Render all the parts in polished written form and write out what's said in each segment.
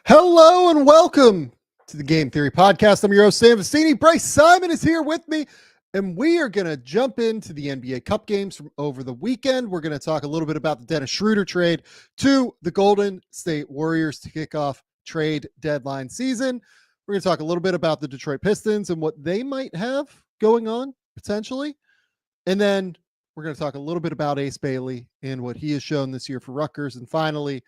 Hello and welcome to the Game Theory Podcast. I'm your host, Sam Vecenie. Bryce Simon is here with me, and we are going to jump into the NBA Cup games from over the weekend. We're going to talk a little bit about the Dennis Schroder trade to the Golden State Warriors to kick off trade deadline season. We're going to talk a little bit about the Detroit Pistons and what they might have going on potentially. And then we're going to talk a little bit about Ace Bailey and what he has shown this year for Rutgers. And finally,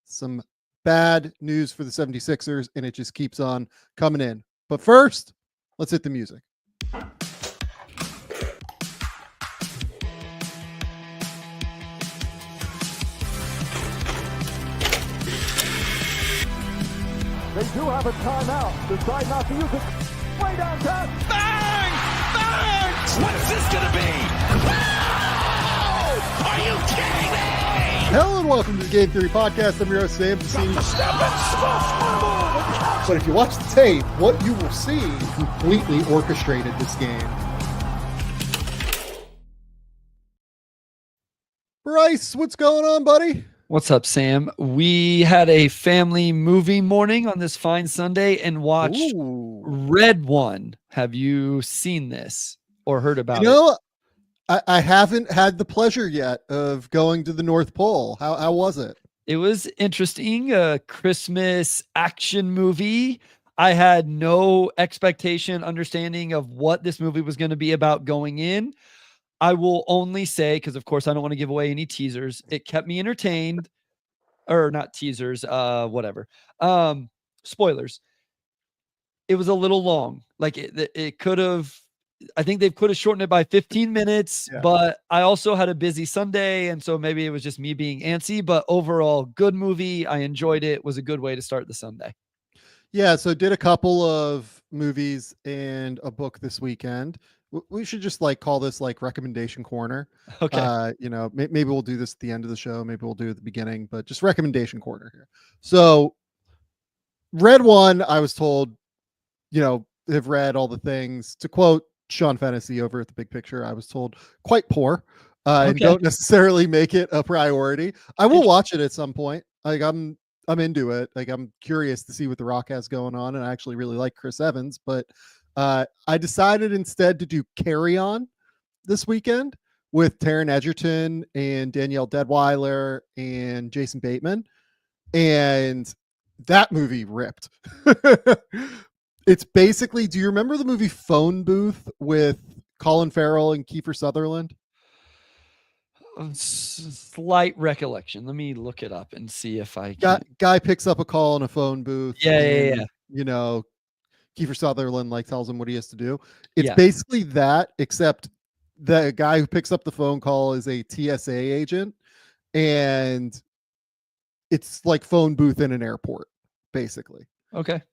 some bad news for the 76ers, and it just keeps on coming in. But first, let's hit the music. They do have a timeout. Decide not to use it. Way downtown. Bang! Bang! What's this going to be? Oh! Are you kidding me? Hello and welcome to the Game Theory Podcast. I'm your host, Sam Vecenie. But if you watch the tape, what you will see completely orchestrated this game. Bryce, what's going on, buddy? What's up, Sam? We had a family movie morning on this fine Sunday and watched Red One. Have you seen this or heard about it? I haven't had the pleasure yet of going to the North Pole. How was it? It was interesting. A Christmas action movie. I had no understanding of what this movie was going to be about going in. I will only say, because of course I don't want to give away any teasers. It kept me entertained, or not teasers, whatever. Spoilers. It was a little long. Like it could have. I think they could have shortened it by 15 minutes, but I also had a busy Sunday, and so maybe it was just me being antsy. But overall, good movie. I enjoyed it. It was a good way to start the Sunday. Yeah, so did a couple of movies and a book this weekend. We should just call this recommendation corner. Okay. Maybe we'll do this at the end of the show. Maybe we'll do it at the beginning, but just recommendation corner here. So Red One, I was told, have read all the things. To quote Sean Fennessy over at the Big Picture, I was told quite poor and don't necessarily make it a priority. I will watch it at some point. I'm into it. I'm curious to see what The Rock has going on, and I actually really like Chris Evans, but I decided instead to do Carry On this weekend with Taron Egerton and Danielle Deadwyler and Jason Bateman, and that movie ripped. It's basically, do you remember the movie Phone Booth with Colin Farrell and Kiefer Sutherland? Slight recollection. Let me look it up and see if I can. Guy picks up a call in a phone booth. Yeah. Kiefer Sutherland tells him what he has to do. It's basically that, except the guy who picks up the phone call is a TSA agent, and it's like Phone Booth in an airport, basically. Okay.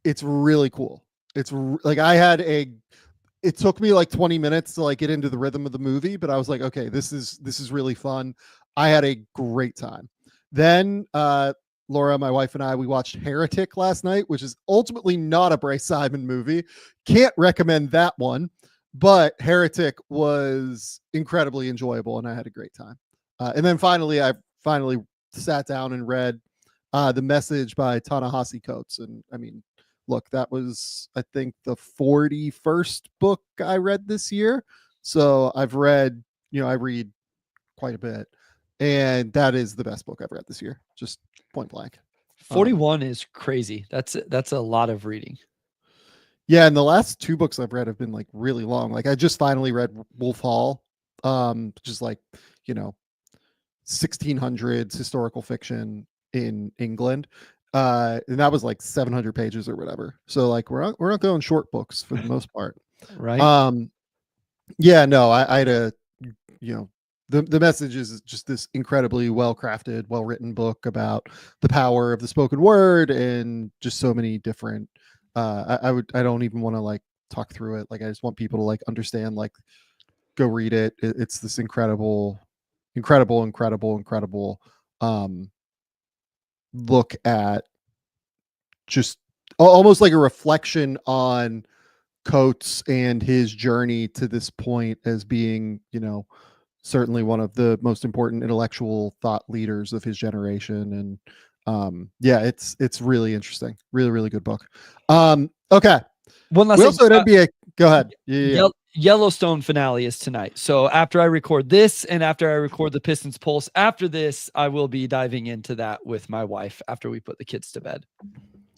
It's really cool. It's it took me 20 minutes to get into the rhythm of the movie, but I was like, okay, this is really fun. I had a great time. Then Laura, my wife, and we watched Heretic last night, which is ultimately not a Bryce Simon movie. Can't recommend that one, but Heretic was incredibly enjoyable, and I had a great time. And then I finally sat down and read The Message by Ta-Nehisi Coates. And I mean, look, that was, I think, the 41st book I read this year. So I've read, I read quite a bit, and that is the best book I've read this year. Just point blank. 41 is crazy. That's a lot of reading. Yeah. And the last two books I've read have been really long. I just finally read Wolf Hall, which is 1600s historical fiction in England. And that was 700 pages or whatever. So we're not going short books for the most part. Right. I had a, the Message is just this incredibly well-crafted, well-written book about the power of the spoken word and just so many different, I don't even want to talk through it. I just want people to understand, go read it. It's this incredible look at just almost like a reflection on Coates and his journey to this point as being, certainly one of the most important intellectual thought leaders of his generation. Yeah, it's really interesting. Really, really good book. Okay. One last We thing. also had NBA. Go ahead. Yeah. Yellowstone finale is tonight. So after I record this and after I record the Pistons Pulse, after this, I will be diving into that with my wife after we put the kids to bed.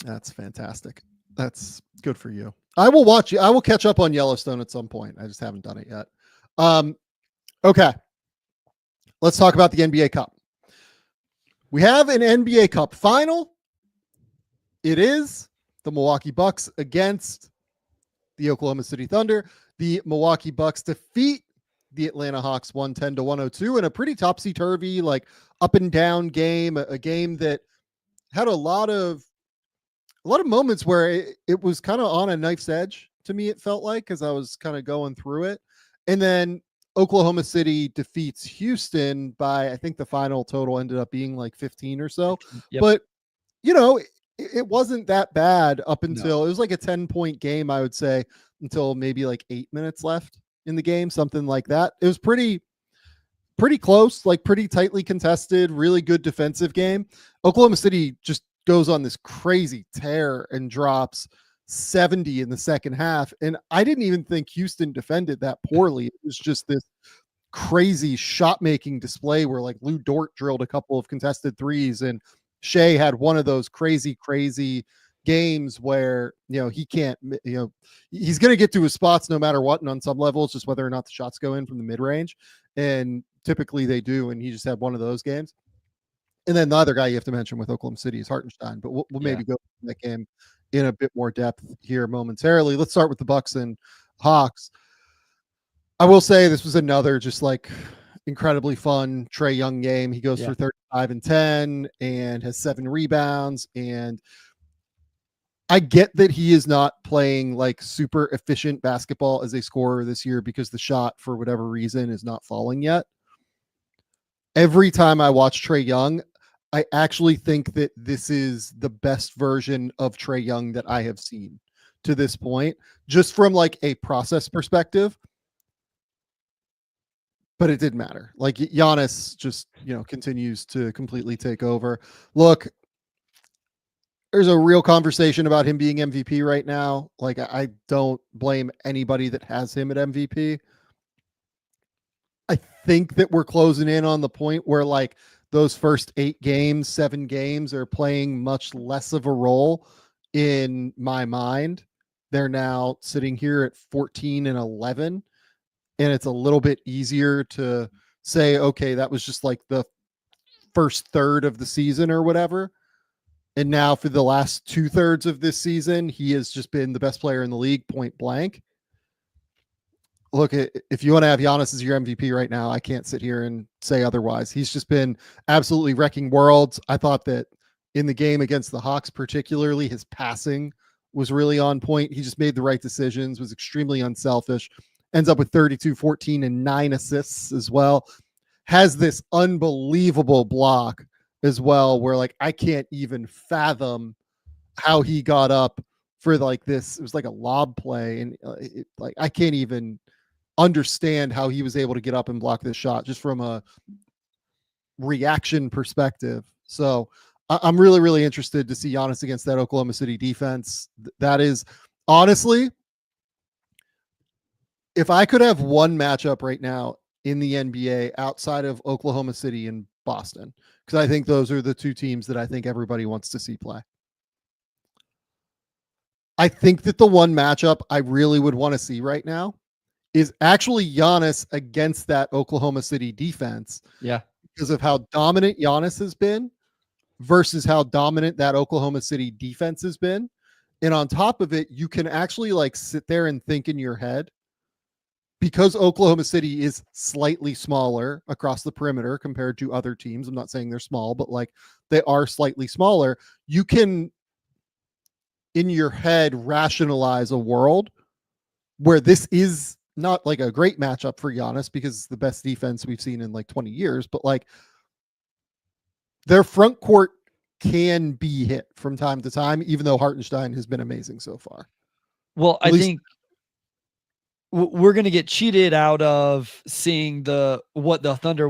That's fantastic. That's good for you. I will watch you. I will catch up on Yellowstone at some point. I just haven't done it yet. Okay. Let's talk about the NBA Cup. We have an NBA Cup final. It is the Milwaukee Bucks against the Oklahoma City Thunder. The Milwaukee Bucks defeat the Atlanta Hawks 110-102 in a pretty topsy-turvy, like up and down game, a game that had a lot of moments where it was kind of on a knife's edge to me, it felt like, because I was kind of going through it. And then Oklahoma City defeats Houston by, I think the final total ended up being like 15 or so. Yep. But, you know, it wasn't that bad up until it was like a 10-point game, I would say, until maybe like 8 minutes left in the game, something like that. It was pretty close, like pretty tightly contested, really good defensive game. Oklahoma City just goes on this crazy tear and drops 70 in the second half. And I didn't even think Houston defended that poorly. It was just this crazy shot making display where like Lou Dort drilled a couple of contested threes and Shea had one of those crazy games where, you know, he can't, you know, he's going to get to his spots no matter what. And on some levels, just whether or not the shots go in from the mid range. And typically they do. And he just had one of those games. And then the other guy you have to mention with Oklahoma City is Hartenstein, but we'll maybe go into that game in a bit more depth here momentarily. Let's start with the Bucks and Hawks. I will say this was another just like incredibly fun Trae Young game. He goes for 35 and 10 and has 7 rebounds. And I get that he is not playing like super efficient basketball as a scorer this year because the shot, for whatever reason, is not falling yet. Every time I watch Trae Young, I actually think that this is the best version of Trae Young that I have seen to this point, just from like a process perspective. But it didn't matter. Like Giannis just, you know, continues to completely take over. Look, there's a real conversation about him being MVP right now. Like I don't blame anybody that has him at MVP. I think that we're closing in on the point where like those first 7 games are playing much less of a role in my mind. They're now sitting here at 14 and 11. And it's a little bit easier to say, okay, that was just like the first third of the season or whatever. And now for the last 2/3 of this season, he has just been the best player in the league, point blank. Look, if you want to have Giannis as your MVP right now, I can't sit here and say otherwise. He's just been absolutely wrecking worlds. I thought that in the game against the Hawks, particularly, his passing was really on point. He just made the right decisions, was extremely unselfish, ends up with 32, 14, and 9 assists as well. Has this unbelievable block as well, where like I can't even fathom how he got up for like this. It was like a lob play, and like I can't even understand how he was able to get up and block this shot just from a reaction perspective. So I'm really, really interested to see Giannis against that Oklahoma City defense. That is honestly, if I could have one matchup right now in the NBA outside of Oklahoma City and Boston, because I think those are the two teams that I think everybody wants to see play. I think that the one matchup I really would want to see right now is actually Giannis against that Oklahoma City defense. Yeah. Because of how dominant Giannis has been versus how dominant that Oklahoma City defense has been. And on top of it, you can actually like sit there and think in your head, because Oklahoma City is slightly smaller across the perimeter compared to other teams. I'm not saying they're small, but like they are slightly smaller. You can, in your head, rationalize a world where this is not like a great matchup for Giannis because it's the best defense we've seen in like 20 years, but like their front court can be hit from time to time, even though Hartenstein has been amazing so far. Well, I think we're going to get cheated out of seeing how the Thunder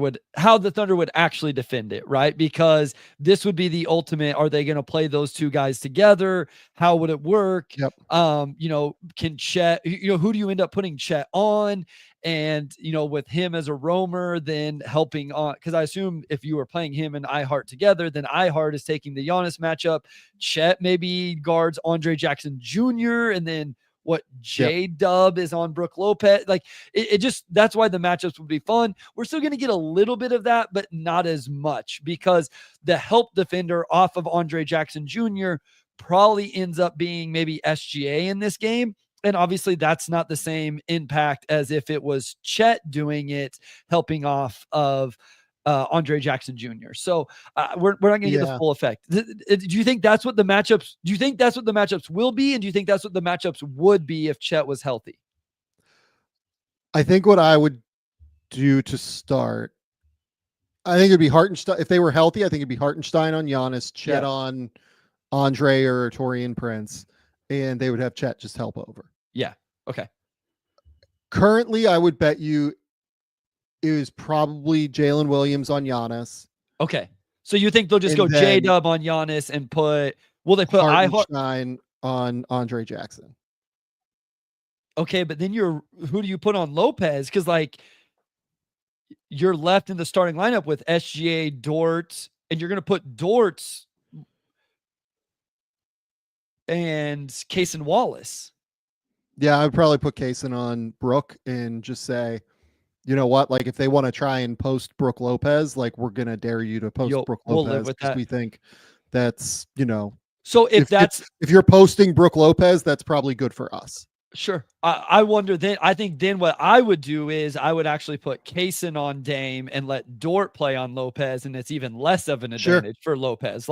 would actually defend it, right? Because this would be the ultimate. Are they going to play those two guys together? How would it work? Yep. Can Chet, who do you end up putting Chet on? And, with him as a roamer, then helping on, because I assume if you were playing him and iHeart together, then iHeart is taking the Giannis matchup. Chet maybe guards Andre Jackson Jr. and then J-Dub is on Brook Lopez. Like it just, that's why the matchups would be fun. We're still going to get a little bit of that, but not as much, because the help defender off of Andre Jackson Jr. probably ends up being maybe SGA in this game. And obviously that's not the same impact as if it was Chet doing it, helping off of Andre Jackson Jr. So we're not going to get the full effect. Do you think that's what the matchups? Do you think that's what the matchups will be? And do you think that's what the matchups would be if Chet was healthy? I think what I would do to start, I think it'd be Hartenstein. If they were healthy, I think it'd be Hartenstein on Giannis, Chet on Andre or Taurean Prince, and they would have Chet just help over. Yeah. Okay. Currently, I would bet you it was probably Jalen Williams on Giannis. Okay. So you think they'll just go J-Dub on Giannis and will they put Hartenstein on Andre Jackson? Okay, but then who do you put on Lopez? Because you're left in the starting lineup with SGA, Dort, and you're going to put Dort and Kaysen Wallace. Yeah, I'd probably put Kaysen on Brook and just say, you know what? Like, if they want to try and post Brook Lopez, like, we're going to dare you to post Brook Lopez because we think that's, So if you're posting Brook Lopez, that's probably good for us. Sure. I wonder then, I think then what I would do is I would actually put Kaysen on Dame and let Dort play on Lopez. And it's even less of an advantage for Lopez.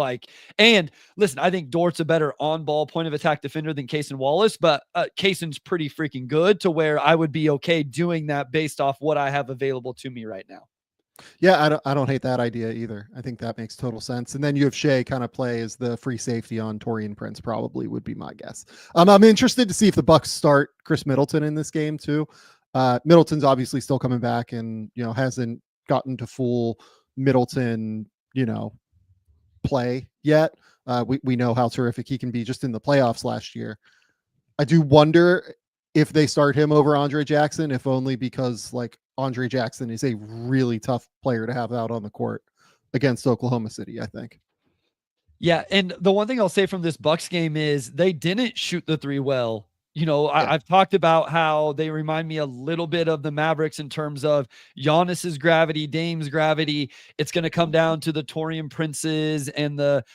And listen, I think Dort's a better on-ball point of attack defender than Kaysen Wallace, but Kaysen's pretty freaking good to where I would be okay doing that based off what I have available to me right now. Yeah, I don't hate that idea either. I think that makes total sense. And then you have Shea kind of play as the free safety on Taurean Prince, probably would be my guess. I'm interested to see if the Bucks start Chris Middleton in this game too. Middleton's obviously still coming back and, hasn't gotten to full Middleton, play yet. We know how terrific he can be just in the playoffs last year. I do wonder if they start him over Andre Jackson, if only because Andre Jackson is a really tough player to have out on the court against Oklahoma City, I think. Yeah. And the one thing I'll say from this Bucks game is they didn't shoot the three well. I've talked about how they remind me a little bit of the Mavericks in terms of Giannis's gravity, Dame's gravity. It's going to come down to the Taurean Princes and the,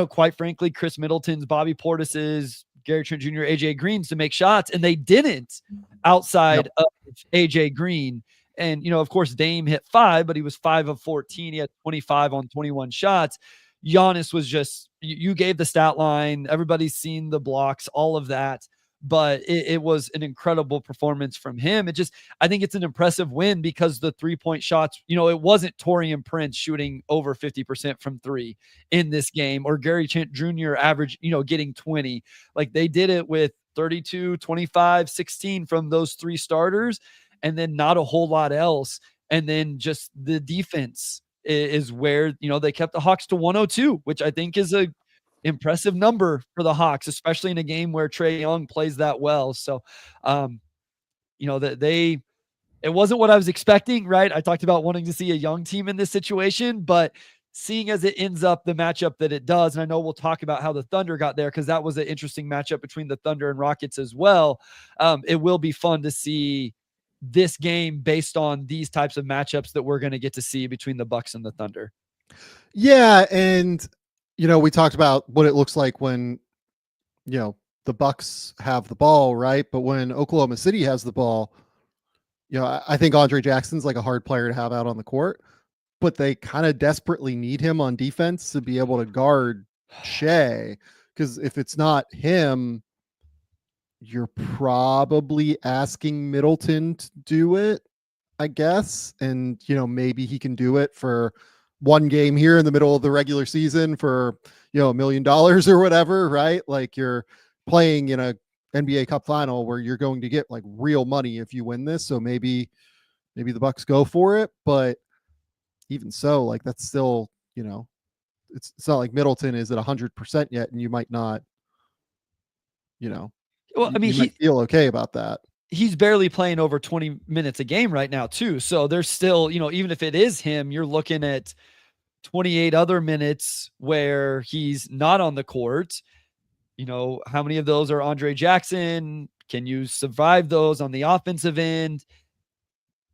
quite frankly, Chris Middleton's, Bobby Portis's, Gary Trent Jr., AJ Green's to make shots. And they didn't outside of AJ Green. And, of course, Dame hit 5, but he was 5 of 14. He had 25 on 21 shots. Giannis was just, you gave the stat line. Everybody's seen the blocks, all of that. But it was an incredible performance from him. I think it's an impressive win because the 3-point shots, it wasn't Taurean Prince shooting over 50% from 3 in this game, or Gary Trent Jr. average, getting 20. They did it with 32, 25, 16 from those 3 starters. And then not a whole lot else. And then just the defense is where, they kept the Hawks to 102, which I think is a impressive number for the Hawks, especially in a game where Trae Young plays that well. So, it wasn't what I was expecting, right? I talked about wanting to see a young team in this situation, but seeing as it ends up the matchup that it does, and I know we'll talk about how the Thunder got there because that was an interesting matchup between the Thunder and Rockets as well. It will be fun to see this game based on these types of matchups that we're going to get to see between the Bucks and the Thunder. Yeah. And, we talked about what it looks like when, the Bucks have the ball, right? But when Oklahoma City has the ball, I think Andre Jackson's a hard player to have out on the court, but they kind of desperately need him on defense to be able to guard Shea. Because if it's not him, you're probably asking Middleton to do it, I guess. And, maybe he can do it for one game here in the middle of the regular season for, $1 million or whatever, right? You're playing in a NBA Cup final where you're going to get like real money if you win this. So maybe the Bucks go for it, but even so, like that's still, it's not like Middleton is at 100% yet, and you might not, Well, I mean, you might feel okay about that. He's barely playing over 20 minutes a game right now too. So there's still, even if it is him, you're looking at 28 other minutes where he's not on the court. How many of those are Andre Jackson? Can you survive those on the offensive end?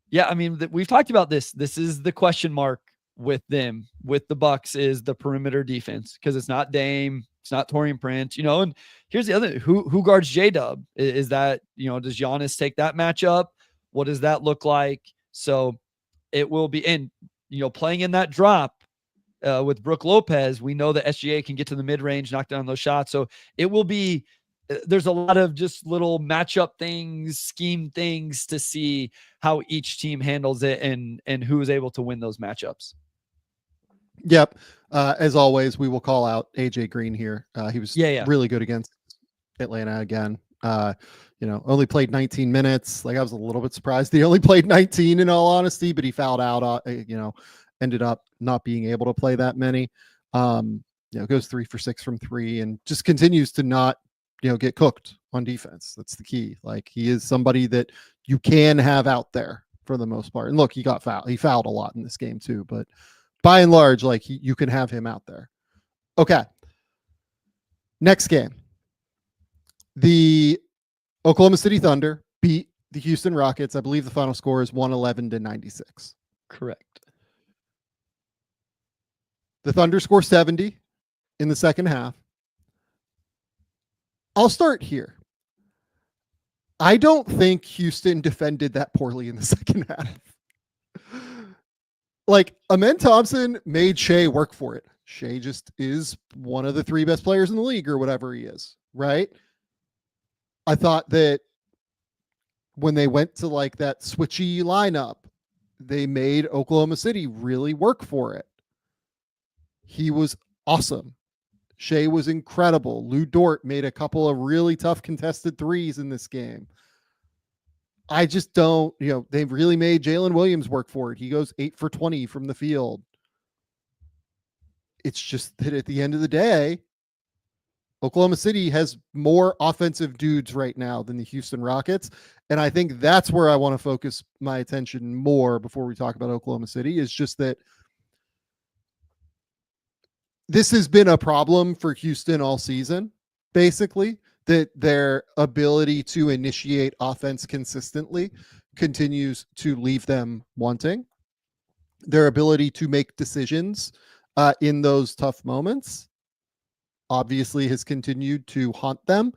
Yeah, I mean, we've talked about this. This is the question mark with them, with the Bucks, is the perimeter defense, because it's not Dame, it's not Taurean Prince, and here's the other, who guards J-Dub? Is that, does Giannis take that matchup? What does that look like? So it will be, and, playing in that drop with Brook Lopez, we know that SGA can get to the mid-range, knock down those shots. So it will be, there's a lot of just little matchup things, scheme things to see how each team handles it and who is able to win those matchups. Yep. As always, we will call out AJ Green here. He was really good against Atlanta again. Only played 19 minutes. Like, I was a little bit surprised he only played 19 in all honesty, but he fouled out, ended up not being able to play that many. Goes 3 for 6 from 3 and just continues to not, get cooked on defense. That's the key. Like, he is somebody that you can have out there for the most part. And look, he got fouled. He fouled a lot in this game too, but by and large, like, you can have him out there. Okay. Next game. The Oklahoma City Thunder beat the Houston Rockets. I believe the final score is 111-96. Correct. The Thunder score 70 in the second half. I'll start here. I don't think Houston defended that poorly in the second half. Like, Amen Thompson made Shea work for it. Shea just is one of the 3 best players in the league or whatever he is, right? I thought that when they went to like that switchy lineup, they made Oklahoma City really work for it. He was awesome. Shea was incredible. Lou Dort made a couple of really tough contested threes in this game. I just don't, they've really made Jalen Williams work for it. He goes 8 for 20 from the field. It's just that at the end of the day, Oklahoma City has more offensive dudes right now than the Houston Rockets. And I think that's where I want to focus my attention more before we talk about Oklahoma City, is just that this has been a problem for Houston all season, basically, that their ability to initiate offense consistently continues to leave them wanting. Their ability to make decisions in those tough moments obviously has continued to haunt them.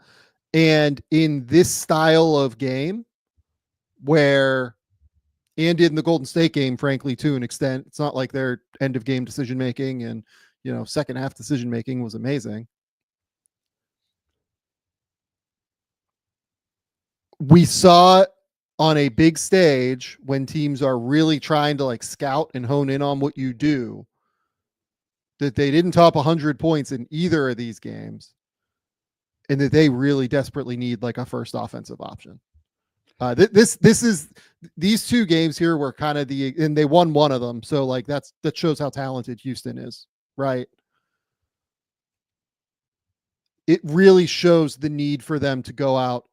And in this style of game, and in the Golden State game, frankly, to an extent, it's not like their end of game decision making and second half decision making was amazing. We saw on a big stage when teams are really trying to like scout and hone in on what you do, that they didn't top 100 points in either of these games, and that they really desperately need like a first offensive option. These 2 games here were kind of and they won one of them. So like that shows how talented Houston is, right? It really shows the need for them to go out,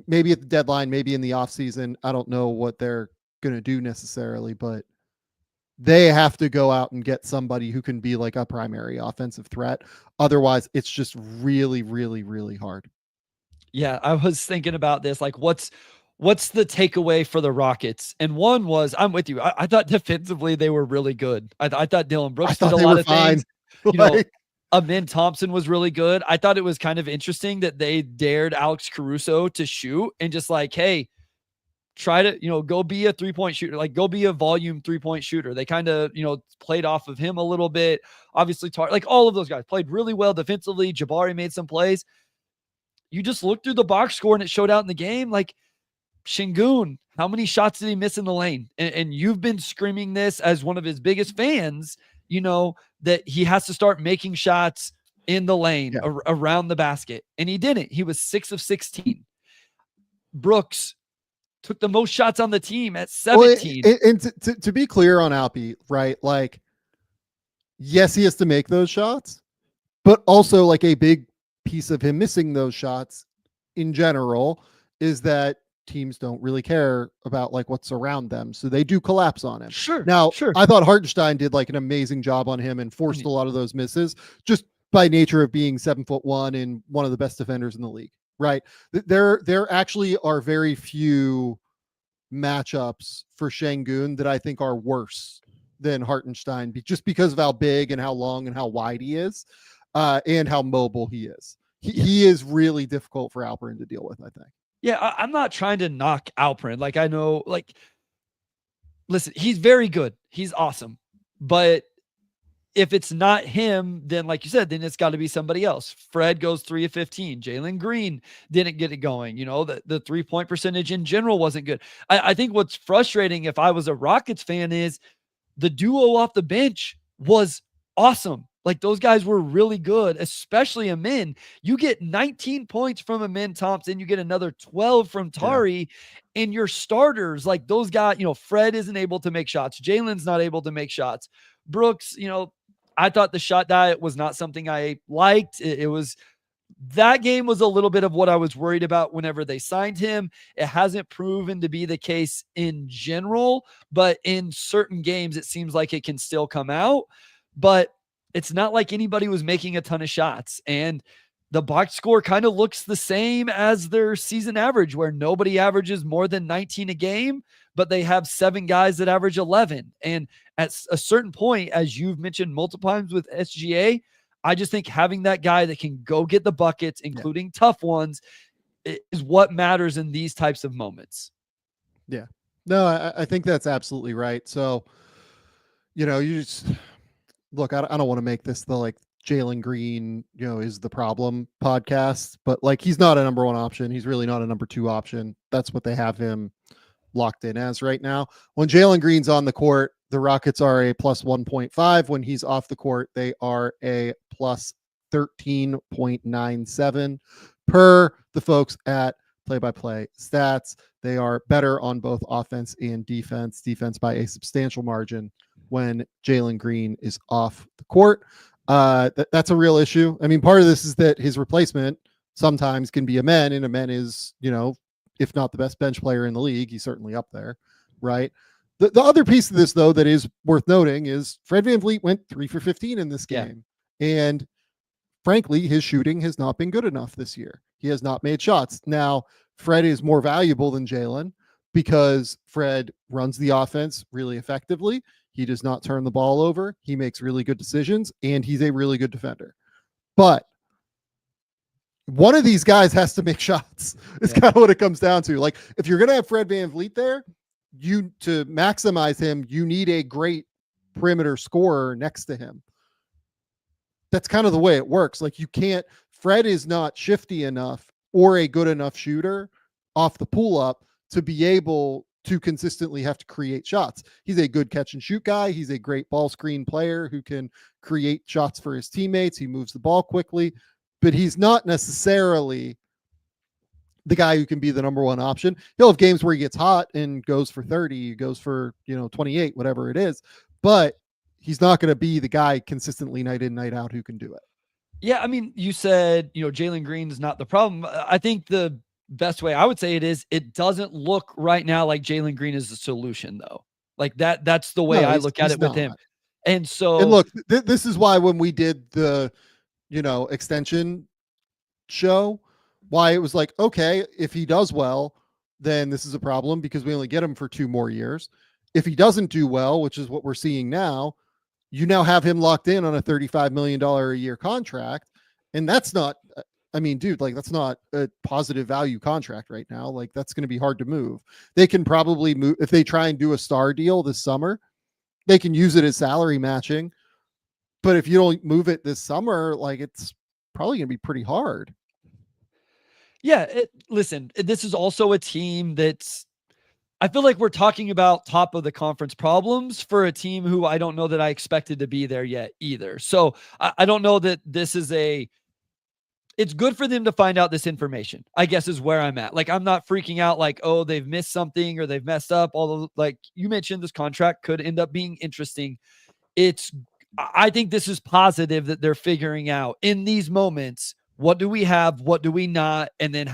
maybe at the deadline, maybe in the offseason. I don't know what they're going to do necessarily, but they have to go out and get somebody who can be like a primary offensive threat. Otherwise, it's just really, really, really hard. Yeah, I was thinking about this. Like, what's the takeaway for the Rockets? And one was, I'm with you. I thought defensively they were really good. I thought Dylan Brooks did a lot of things. Amen Thompson was really good. I thought it was kind of interesting that they dared Alex Caruso to shoot and just like, hey, try to, go be a 3-point shooter, like go be a volume 3-point shooter. They kind of, played off of him a little bit. Obviously, like all of those guys played really well defensively. Jabari made some plays. You just look through the box score and it showed out in the game. Like Şengün, how many shots did he miss in the lane? And you've been screaming this as one of his biggest fans, that he has to start making shots in the lane around the basket. And he didn't. He was 6 of 16. Brooks took the most shots on the team at Well, 17. and to be clear on Alpi, right? Like, yes, he has to make those shots, but also like a big piece of him missing those shots in general is that teams don't really care about like what's around them. So they do collapse on him. Sure. Now, sure. I thought Hartenstein did like an amazing job on him and forced a lot of those misses just by nature of being 7'1" and one of the best defenders in the league, right? There actually are very few matchups for Şengün that I think are worse than Hartenstein, just because of how big and how long and how wide he is, and how mobile he is. He is really difficult for Alperen to deal with, I think. Yeah, I'm not trying to knock Alperen. Like, I know, like, listen, he's very good. He's awesome. But if it's not him, then like you said, then it's got to be somebody else. Fred goes 3 of 15. Jalen Green didn't get it going. You know, the 3-point percentage in general wasn't good. I think what's frustrating if I was a Rockets fan is the duo off the bench was awesome. Like, those guys were really good, especially Amin. You get 19 points from Amin Thompson. You get another 12 from Tari. And your starters, like those guys, you know, Fred isn't able to make shots. Jalen's not able to make shots. Brooks, you know, I thought the shot diet was not something I liked. It was, that game was a little bit of what I was worried about whenever they signed him. It hasn't proven to be the case in general, but in certain games, it seems like it can still come out. But it's not like anybody was making a ton of shots. And the box score kind of looks the same as their season average, where nobody averages more than 19 a game, but they have 7 guys that average 11. And at a certain point, as you've mentioned multiple times with SGA, I just think having that guy that can go get the buckets, including tough ones, is what matters in these types of moments. Yeah. No, I think that's absolutely right. So, you know, you just look, I don't want to make this the like Jalen Green, you know, is the problem podcast, but like, he's not a number 1 option. He's really not a number 2 option. That's what they have him locked in as right now. When Jalen Green's on the court, the Rockets are a plus 1.5. When he's off the court, they are a plus 13.97 per the folks at Play by Play Stats. They are better on both offense and defense by a substantial margin when Jalen Green is off the court. That's a real issue. I mean, part of this is that his replacement sometimes can be Amen, and Amen is, you know, if not the best bench player in the league, he's certainly up there, right? The other piece of this, though, that is worth noting is Fred VanVleet went 3 for 15 in this game. And frankly, his shooting has not been good enough this year. He has not made shots. Now, Fred is more valuable than Jalen because Fred runs the offense really effectively. He does not turn the ball over. He makes really good decisions, and he's a really good defender. But one of these guys has to make shots. It's kind of what it comes down to. Like, if you're going to have Fred VanVleet there, to maximize him, you need a great perimeter scorer next to him. That's kind of the way it works. Like, you can't, Fred is not shifty enough or a good enough shooter off the pull up to be able to consistently have to create shots. He's a good catch and shoot guy. He's a great ball screen player who can create shots for his teammates. He moves the ball quickly, but he's not necessarily the guy who can be the number 1 option. He'll have games where he gets hot and goes for 30, goes for, 28, whatever it is, but he's not going to be the guy consistently night in, night out who can do it. Yeah. I mean, you said, Jalen Green is not the problem. I think the best way I would say it is, it doesn't look right now like Jalen Green is the solution, though. Like that's the way I look at it with him. And so, and look, this is why when we did the, extension show, why it was like, okay, if he does well, then this is a problem because we only get him for 2 more years. If he doesn't do well, which is what we're seeing now, you now have him locked in on a $35 million a year contract. And that's not, I mean, dude, like, that's not a positive value contract right now. Like, that's going to be hard to move. They can probably move if they try and do a star deal this summer. They can use it as salary matching, but if you don't move it this summer, like, it's probably going to be pretty hard. Yeah. Listen, this is also a team that's, I feel like we're talking about top of the conference problems for a team who I don't know that I expected to be there yet either. So I don't know that this is a it's good for them to find out this information, I guess, is where I'm at. Like, I'm not freaking out like, oh, they've missed something or they've messed up. Although, like you mentioned, this contract could end up being interesting. I think this is positive that they're figuring out in these moments, what do we have? What do we not? And then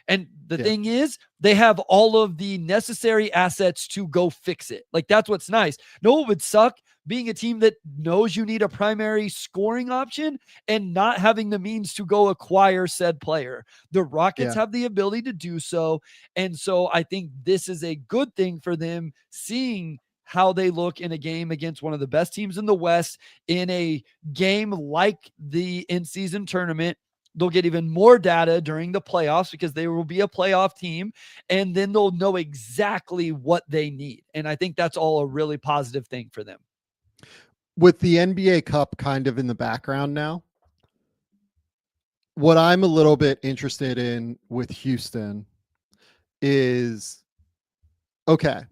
and the thing is, they have all of the necessary assets to go fix it. Like, that's what's nice. No, it would suck being a team that knows you need a primary scoring option and not having the means to go acquire said player. The Rockets have the ability to do so. And so I think this is a good thing for them, seeing how they look in a game against one of the best teams in the West, in a game like the in-season tournament. They'll get even more data during the playoffs because they will be a playoff team, and then they'll know exactly what they need. And I think that's all a really positive thing for them. With the NBA Cup kind of in the background now, what I'm a little bit interested in with Houston is, okay,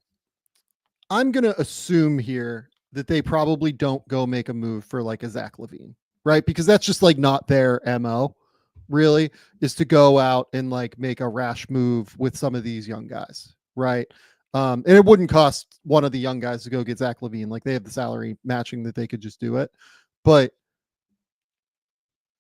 I'm going to assume here that they probably don't go make a move for like a Zach LaVine, right? Because that's just like not their MO, really, is to go out and like make a rash move with some of these young guys, right? And it wouldn't cost one of the young guys to go get Zach LaVine. Like, they have the salary matching that they could just do it. But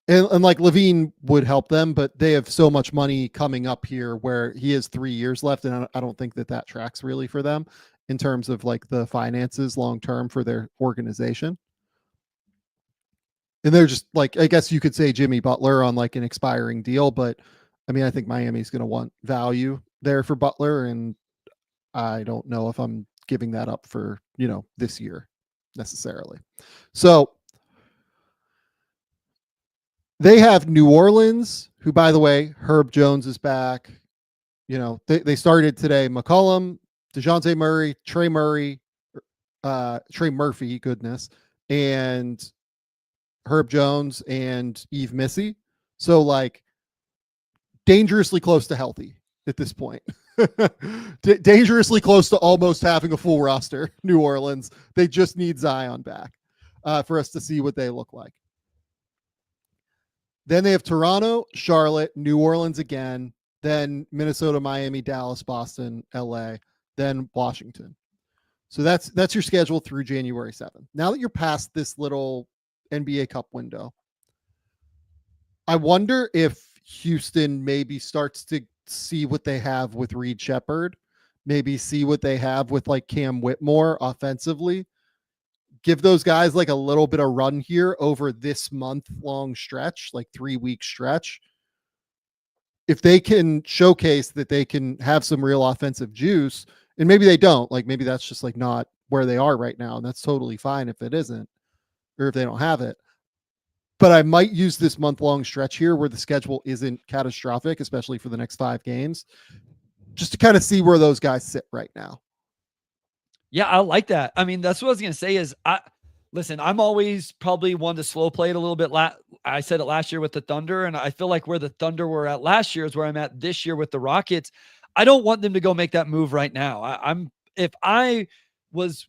and like LaVine would help them, but they have so much money coming up here where he has 3 years left, and I don't think that tracks really for them in terms of like the finances long term for their organization. And they're just like, I guess you could say Jimmy Butler on like an expiring deal, but I mean, I think Miami's going to want value there for Butler, and I don't know if I'm giving that up for, this year necessarily. So they have New Orleans, who, by the way, Herb Jones is back. They started today. McCollum, DeJounte Murray, Trey Murphy, goodness, and Herb Jones and Yves Missy. So like dangerously close to healthy at this point. Dangerously close to almost having a full roster, New Orleans. They just need Zion back for us to see what they look like. Then they have Toronto, Charlotte, New Orleans again, then Minnesota, Miami, Dallas, Boston, LA, then Washington. So that's your schedule through January 7th. Now that you're past this little NBA Cup window, I wonder if Houston maybe starts to see what they have with Reed Shepherd, maybe see what they have with like Cam Whitmore offensively, give those guys like a little bit of run here over this month-long stretch, like 3-week stretch. If they can showcase that they can have some real offensive juice, and maybe they don't, like maybe that's just like not where they are right now, and that's totally fine if it isn't, or if they don't have it. But I might use this month-long stretch here where the schedule isn't catastrophic, especially for the next 5 games, just to kind of see where those guys sit right now. Yeah, I like that. I mean, that's what I was going to say is, listen, I'm always probably one to slow play it a little bit. I said it last year with the Thunder, and I feel like where the Thunder were at last year is where I'm at this year with the Rockets. I don't want them to go make that move right now. If I was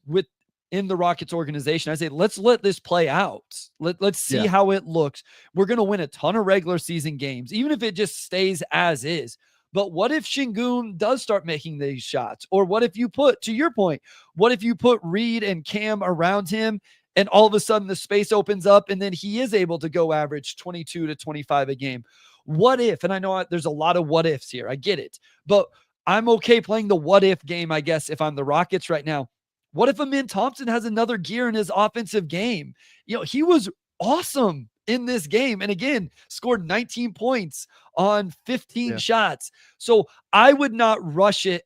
in the Rockets organization, I say, let's let this play out. Let's see how it looks. We're going to win a ton of regular season games, even if it just stays as is. But what if Şengün does start making these shots? Or what if you put, to your point, what if you put Reed and Cam around him and all of a sudden the space opens up and then he is able to go average 22 to 25 a game? What if, and I know there's a lot of what ifs here, I get it, but I'm okay playing the what if game, I guess, if I'm the Rockets right now. What if Amin Thompson has another gear in his offensive game? He was awesome in this game. And again, scored 19 points on 15 shots. So I would not rush it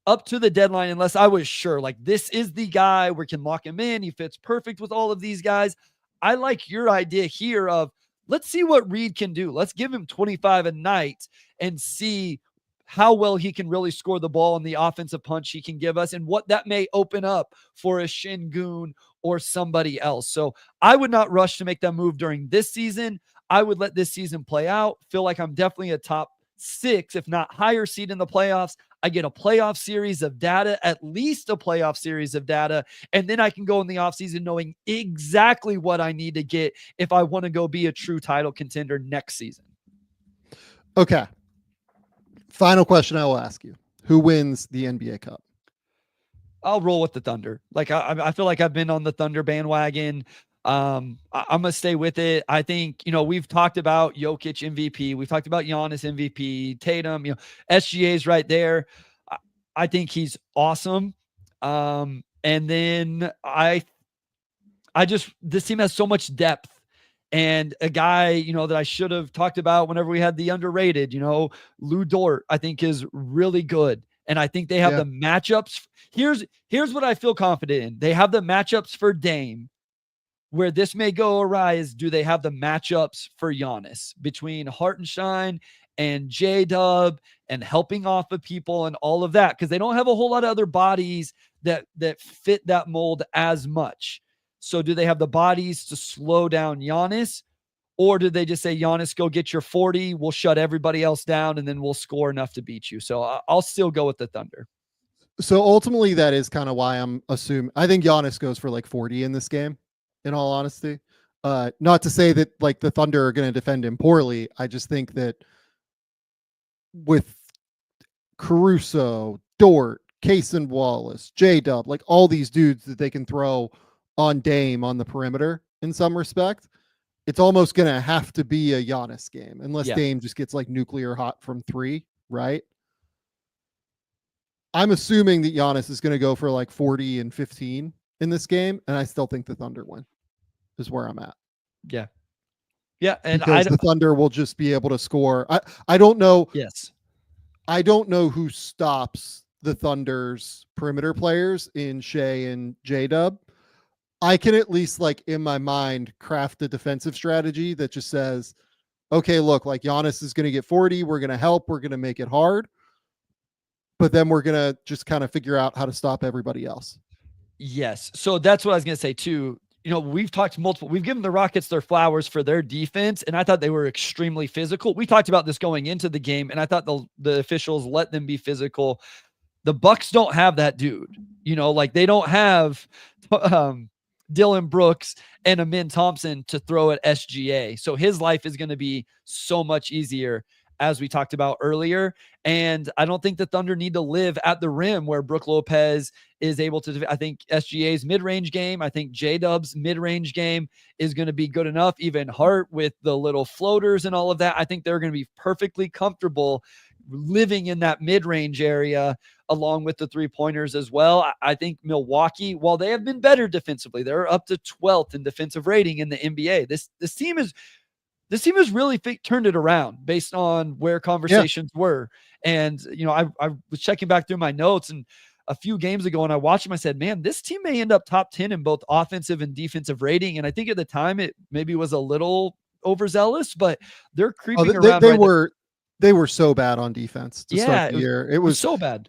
up to the deadline unless I was sure, like, this is the guy, we can lock him in. He fits perfect with all of these guys. I like your idea here of, let's see what Reed can do. Let's give him 25 a night and see how well he can really score the ball and the offensive punch he can give us and what that may open up for a Şengün or somebody else. So I would not rush to make that move during this season. I would let this season play out. Feel like I'm definitely a top 6, if not higher seed in the playoffs. I get a playoff series of data, at least a playoff series of data. And then I can go in the offseason knowing exactly what I need to get if I want to go be a true title contender next season. Okay. Final question I will ask you. Who wins the NBA Cup? I'll roll with the Thunder. Like I feel like I've been on the Thunder bandwagon. I'm gonna stay with it. I think, we've talked about Jokic MVP. We've talked about Giannis MVP, Tatum, SGA's right there. I think he's awesome. And then this team has so much depth, and a guy, that I should have talked about whenever we had the underrated, Lou Dort, I think is really good. And I think they have the matchups. Here's what I feel confident in. They have the matchups for Dame. Where this may go awry is, do they have the matchups for Giannis between Hartenstein and J-Dub and helping off of people and all of that? Because they don't have a whole lot of other bodies that fit that mold as much. So do they have the bodies to slow down Giannis? Or do they just say, Giannis, go get your 40, we'll shut everybody else down, and then we'll score enough to beat you? So I'll still go with the Thunder. So ultimately, that is kind of why I'm assuming. I think Giannis goes for like 40 in this game, in all honesty. Not to say that like the Thunder are going to defend him poorly. I just think that with Caruso, Dort, Kaysen Wallace, J-Dub, like all these dudes that they can throw on Dame on the perimeter in some respect, it's almost going to have to be a Giannis game unless Dame just gets like nuclear hot from 3, right? I'm assuming that Giannis is going to go for like 40 and 15 in this game, and I still think the Thunder win is where I'm at. Yeah. Yeah. And because the Thunder will just be able to score. I don't know. Yes. I don't know who stops the Thunder's perimeter players in Shea and J-Dub. I can at least, like, in my mind, craft a defensive strategy that just says, okay, look, like Giannis is going to get 40. We're going to help. We're going to make it hard. But then we're going to just kind of figure out how to stop everybody else. Yes. So that's what I was going to say too. We've given the Rockets their flowers for their defense, and I thought they were extremely physical. We talked about this going into the game, and I thought the officials let them be physical. The Bucks don't have that dude, like they don't have Dylan Brooks and Amin Thompson to throw at SGA. So his life is going to be so much easier, as we talked about earlier. And I don't think the Thunder need to live at the rim where Brook Lopez is able to. I think SGA's mid-range game, I think J-Dub's mid-range game is going to be good enough. Even Hart with the little floaters and all of that, I think they're going to be perfectly comfortable living in that mid-range area along with the three-pointers as well. I think Milwaukee, while they have been better defensively, they're up to 12th in defensive rating in the NBA. This team has really turned it around based on where conversations were. And, I was checking back through my notes, and a few games ago, and I watched them, I said, man, this team may end up top 10 in both offensive and defensive rating. And I think at the time it maybe was a little overzealous, but they're creeping around. They were so bad on defense to start the year. It was so bad.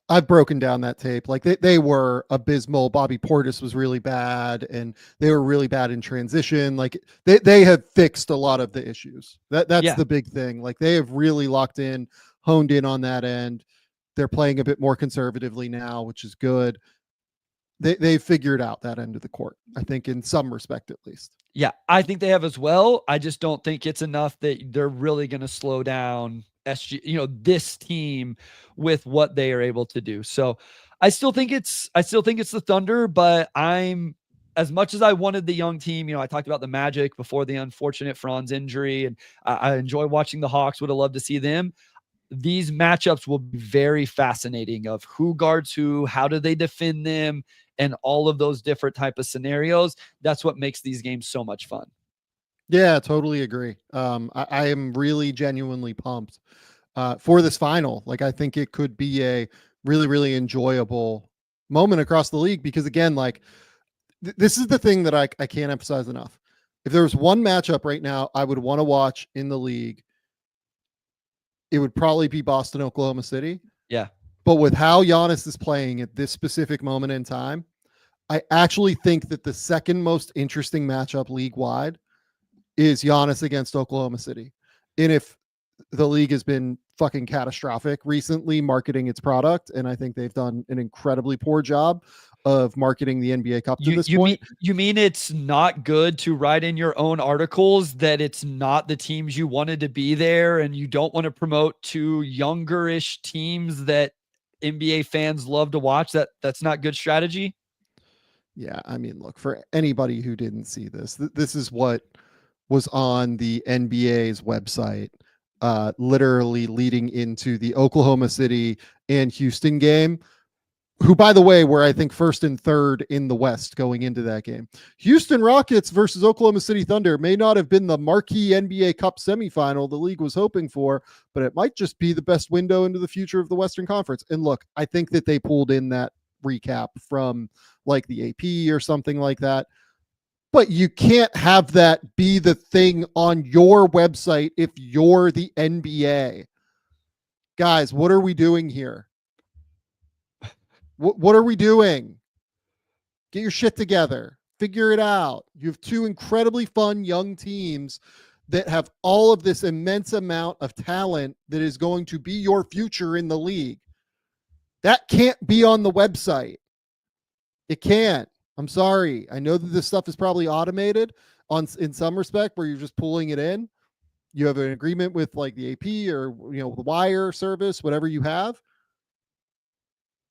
I've broken down that tape. Like they were abysmal. Bobby Portis was really bad, and they were really bad in transition. Like they have fixed a lot of the issues. That's the big thing. Like they have really locked in, honed in on that end. They're playing a bit more conservatively now, which is good. They've figured out that end of the court, I think, in some respect at least. Yeah, I think they have as well. I just don't think it's enough that they're really going to slow down this team with what they are able to do. So I still think it's the Thunder, but as much as I wanted the young team, I talked about the Magic before the unfortunate Franz injury, and I enjoy watching the Hawks. Would have loved to see them. These matchups will be very fascinating of who guards who, how do they defend them, and all of those different type of scenarios. That's what makes these games so much fun. Yeah, totally agree. I am really genuinely pumped for this final. Like, I think it could be a really, really enjoyable moment across the league because, again, like this is the thing that I can't emphasize enough. If there was one matchup right now I would want to watch in the league, it would probably be Boston, Oklahoma City. Yeah. But with how Giannis is playing at this specific moment in time, I actually think that the second most interesting matchup league-wide is Giannis against Oklahoma City. And if the league has been fucking catastrophic recently marketing its product, and I think they've done an incredibly poor job of marketing the NBA Cup to this you point. mean it's not good to write in your own articles that it's not the teams you wanted to be there, and you don't want to promote to younger-ish teams that NBA fans love to watch? That's not good strategy? Yeah, I mean, look, for anybody who didn't see this, this is what was on the NBA's website, literally leading into the Oklahoma City and Houston game, who, by the way, were, I think, first and third in the West going into that game. Houston Rockets versus Oklahoma City Thunder may not have been the marquee NBA Cup semifinal the league was hoping for, but it might just be the best window into the future of the Western Conference. And look, I think that they pulled in that recap from like the AP or something like that. But you can't have that be the thing on your website if you're the NBA. Guys, what are we doing here? What are we doing? Get your shit together. Figure it out. You have two incredibly fun young teams that have all of this immense amount of talent that is going to be your future in the league. That can't be on the website. It can't. I'm sorry. I know that this stuff is probably automated in some respect where you're just pulling it in. You have an agreement with like the AP or the wire service, whatever you have.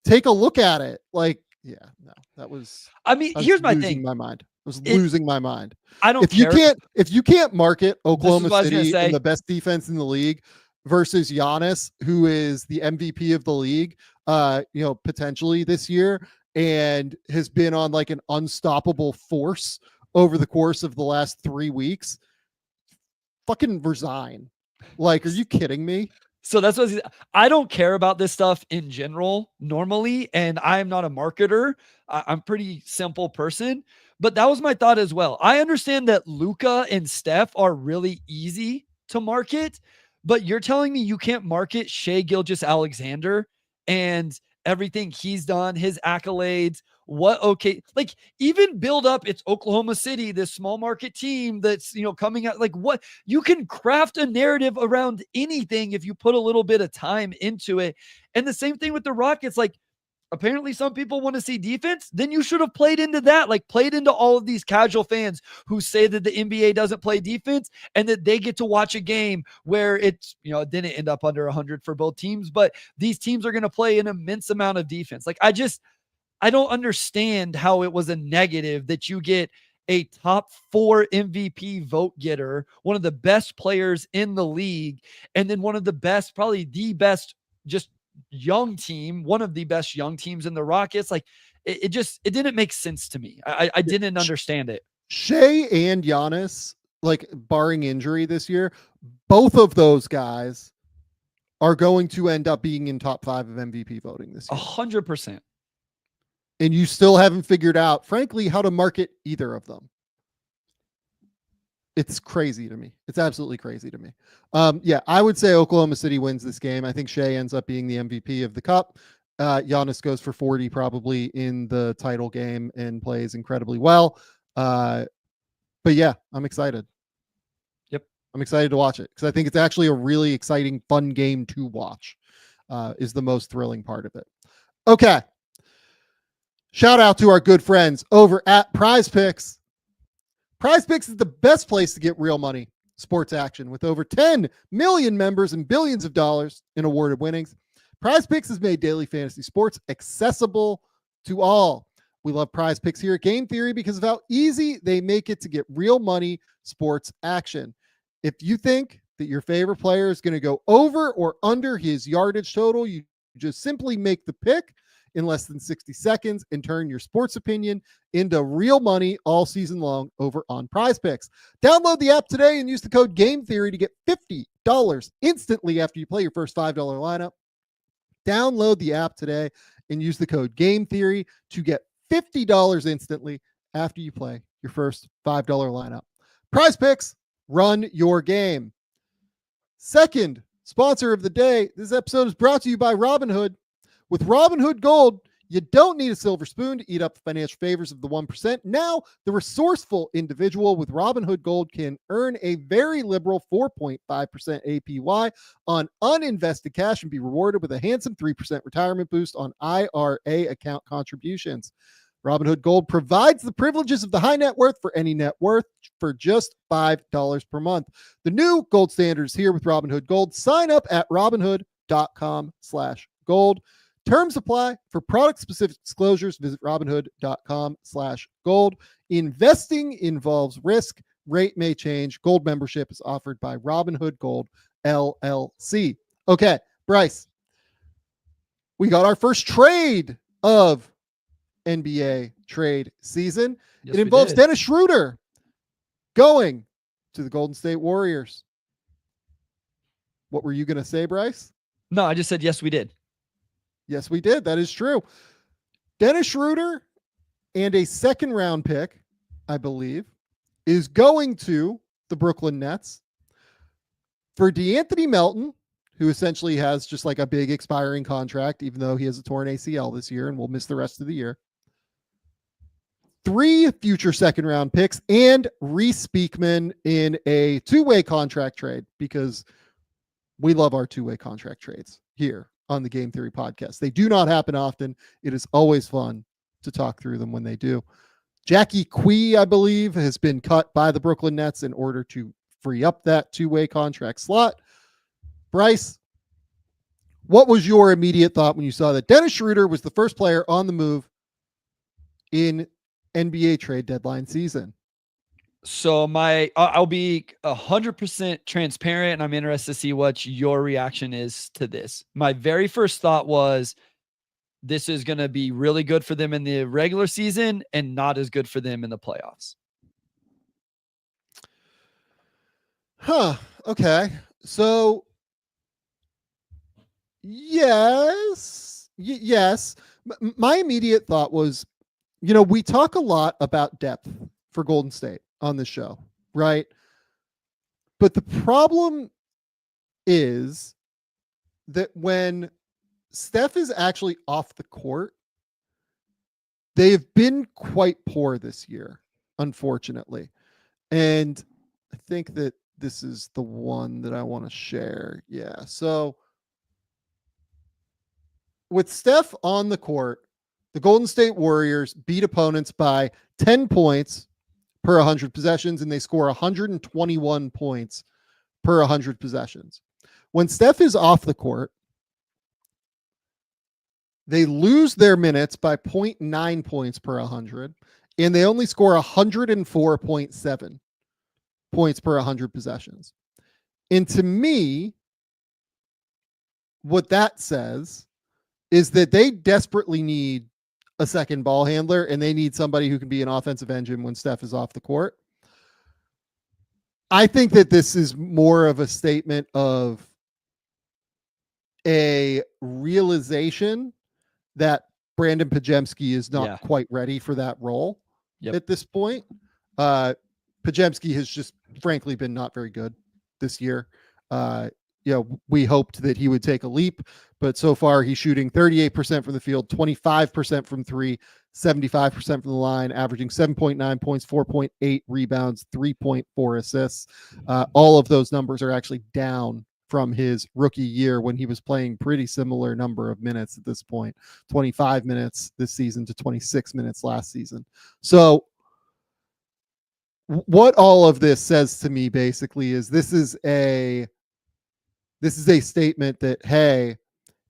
Take a look at it. Like, yeah, no, that was. I mean, here's my thing. My mind. I was losing my mind. I don't. If you can't market Oklahoma City and the best defense in the league versus Giannis, who is the MVP of the league, potentially this year, and has been on like an unstoppable force over the course of the last 3 weeks, fucking resign. Like, are you kidding me? So that's what I don't care about this stuff in general normally. And I'm not a marketer. I'm a pretty simple person, but that was my thought as well. I understand that Luka and Steph are really easy to market, but you're telling me you can't market Shai Gilgeous-Alexander and everything he's done, his accolades, like even build up it's Oklahoma City, this small market team that's, coming out, like what you can craft a narrative around anything if you put a little bit of time into it. And the same thing with the Rockets. Like, apparently some people want to see defense, then you should have played into that, like played into all of these casual fans who say that the NBA doesn't play defense and that they get to watch a game where it's, it didn't end up under 100 for both teams, but these teams are going to play an immense amount of defense. Like, I don't understand how it was a negative that you get a top 4 MVP vote getter, one of the best players in the league, and then one of the best, probably the best, just young team, one of the best young teams in the Rockets. Like it didn't make sense to me. I didn't understand it. Shai and Giannis, like barring injury this year, both of those guys are going to end up being in top 5 of MVP voting this year. 100%. And you still haven't figured out, frankly, how to market either of them. It's crazy to me. It's absolutely crazy to me. Yeah, I would say Oklahoma City wins this game. I think Shai ends up being the MVP of the Cup. Giannis goes for 40 probably in the title game and plays incredibly well. But yeah, I'm excited. Yep. I'm excited to watch it because I think it's actually a really exciting, fun game to watch, is the most thrilling part of it. Okay. Shout out to our good friends over at PrizePicks. PrizePicks is the best place to get real money sports action with over 10 million members and billions of dollars in awarded winnings. PrizePicks has made daily fantasy sports accessible to all. We love PrizePicks here at Game Theory because of how easy they make it to get real money sports action. If you think that your favorite player is going to go over or under his yardage total, you just simply make the pick in less than 60 seconds and turn your sports opinion into real money all season long over on PrizePicks. Download the app today and use the code Game Theory to get $50 instantly after you play your first $5 lineup. Download the app today and use the code Game Theory to get $50 instantly after you play your first $5 lineup. PrizePicks, run your game. Second sponsor of the day, this episode is brought to you by Robinhood. With Robinhood Gold, you don't need a silver spoon to eat up the financial favors of the 1%. Now, the resourceful individual with Robinhood Gold can earn a very liberal 4.5% APY on uninvested cash and be rewarded with a handsome 3% retirement boost on IRA account contributions. Robinhood Gold provides the privileges of the high net worth for any net worth for just $5 per month. The new gold standard is here with Robinhood Gold. Sign up at robinhood.com/gold. Terms apply. For product-specific disclosures, visit robinhood.com/gold. Investing involves risk. Rate may change. Gold membership is offered by Robinhood Gold LLC. Okay, Bryce, we got our first trade of NBA trade season. Yes, it involves we did. Dennis Schroder going to the Golden State Warriors. What were you going to say, Bryce? No, I just said, yes, we did. Yes, we did. That is true. Dennis Schroder and a second round pick, I believe, is going to the Brooklyn Nets for DeAnthony Melton, who essentially has just like a big expiring contract, even though he has a torn ACL this year and will miss the rest of the year. 3 future second round picks and Reese Beekman in a 2-way contract trade, because we love our 2-way contract trades here on the Game Theory podcast. They do not happen often. It is always fun to talk through them when they do. Jackie Quee, I believe, has been cut by the Brooklyn Nets in order to free up that 2-way contract slot. Bryce, what was your immediate thought when you saw that Dennis Schroder was the first player on the move in NBA trade deadline season? So I'll be 100% transparent, and I'm interested to see what your reaction is to this. My very first thought was, this is going to be really good for them in the regular season and not as good for them in the playoffs. Okay. So yes. My immediate thought was, we talk a lot about depth for Golden State on this show, right? But the problem is that when Steph is actually off the court, they've been quite poor this year, unfortunately. And I think that this is the one that I want to share. Yeah. So with Steph on the court, the Golden State Warriors beat opponents by 10 points per 100 possessions, and they score 121 points per 100 possessions. When Steph is off the court, they lose their minutes by 0.9 points per 100, and they only score 104.7 points per 100 possessions. And to me, what that says is that they desperately need a second ball handler, and they need somebody who can be an offensive engine when Steph is off the court. I think that this is more of a statement of a realization that Brandon Podziemski is not quite ready for that role at this point. Podziemski has just frankly been not very good this year. We hoped that he would take a leap, but so far he's shooting 38% from the field, 25% from 3, 75% from the line, averaging 7.9 points, 4.8 rebounds, 3.4 assists. All of those numbers are actually down from his rookie year when he was playing pretty similar number of minutes at this point, 25 minutes this season to 26 minutes last season. So what all of this says to me basically is this is a statement that, hey,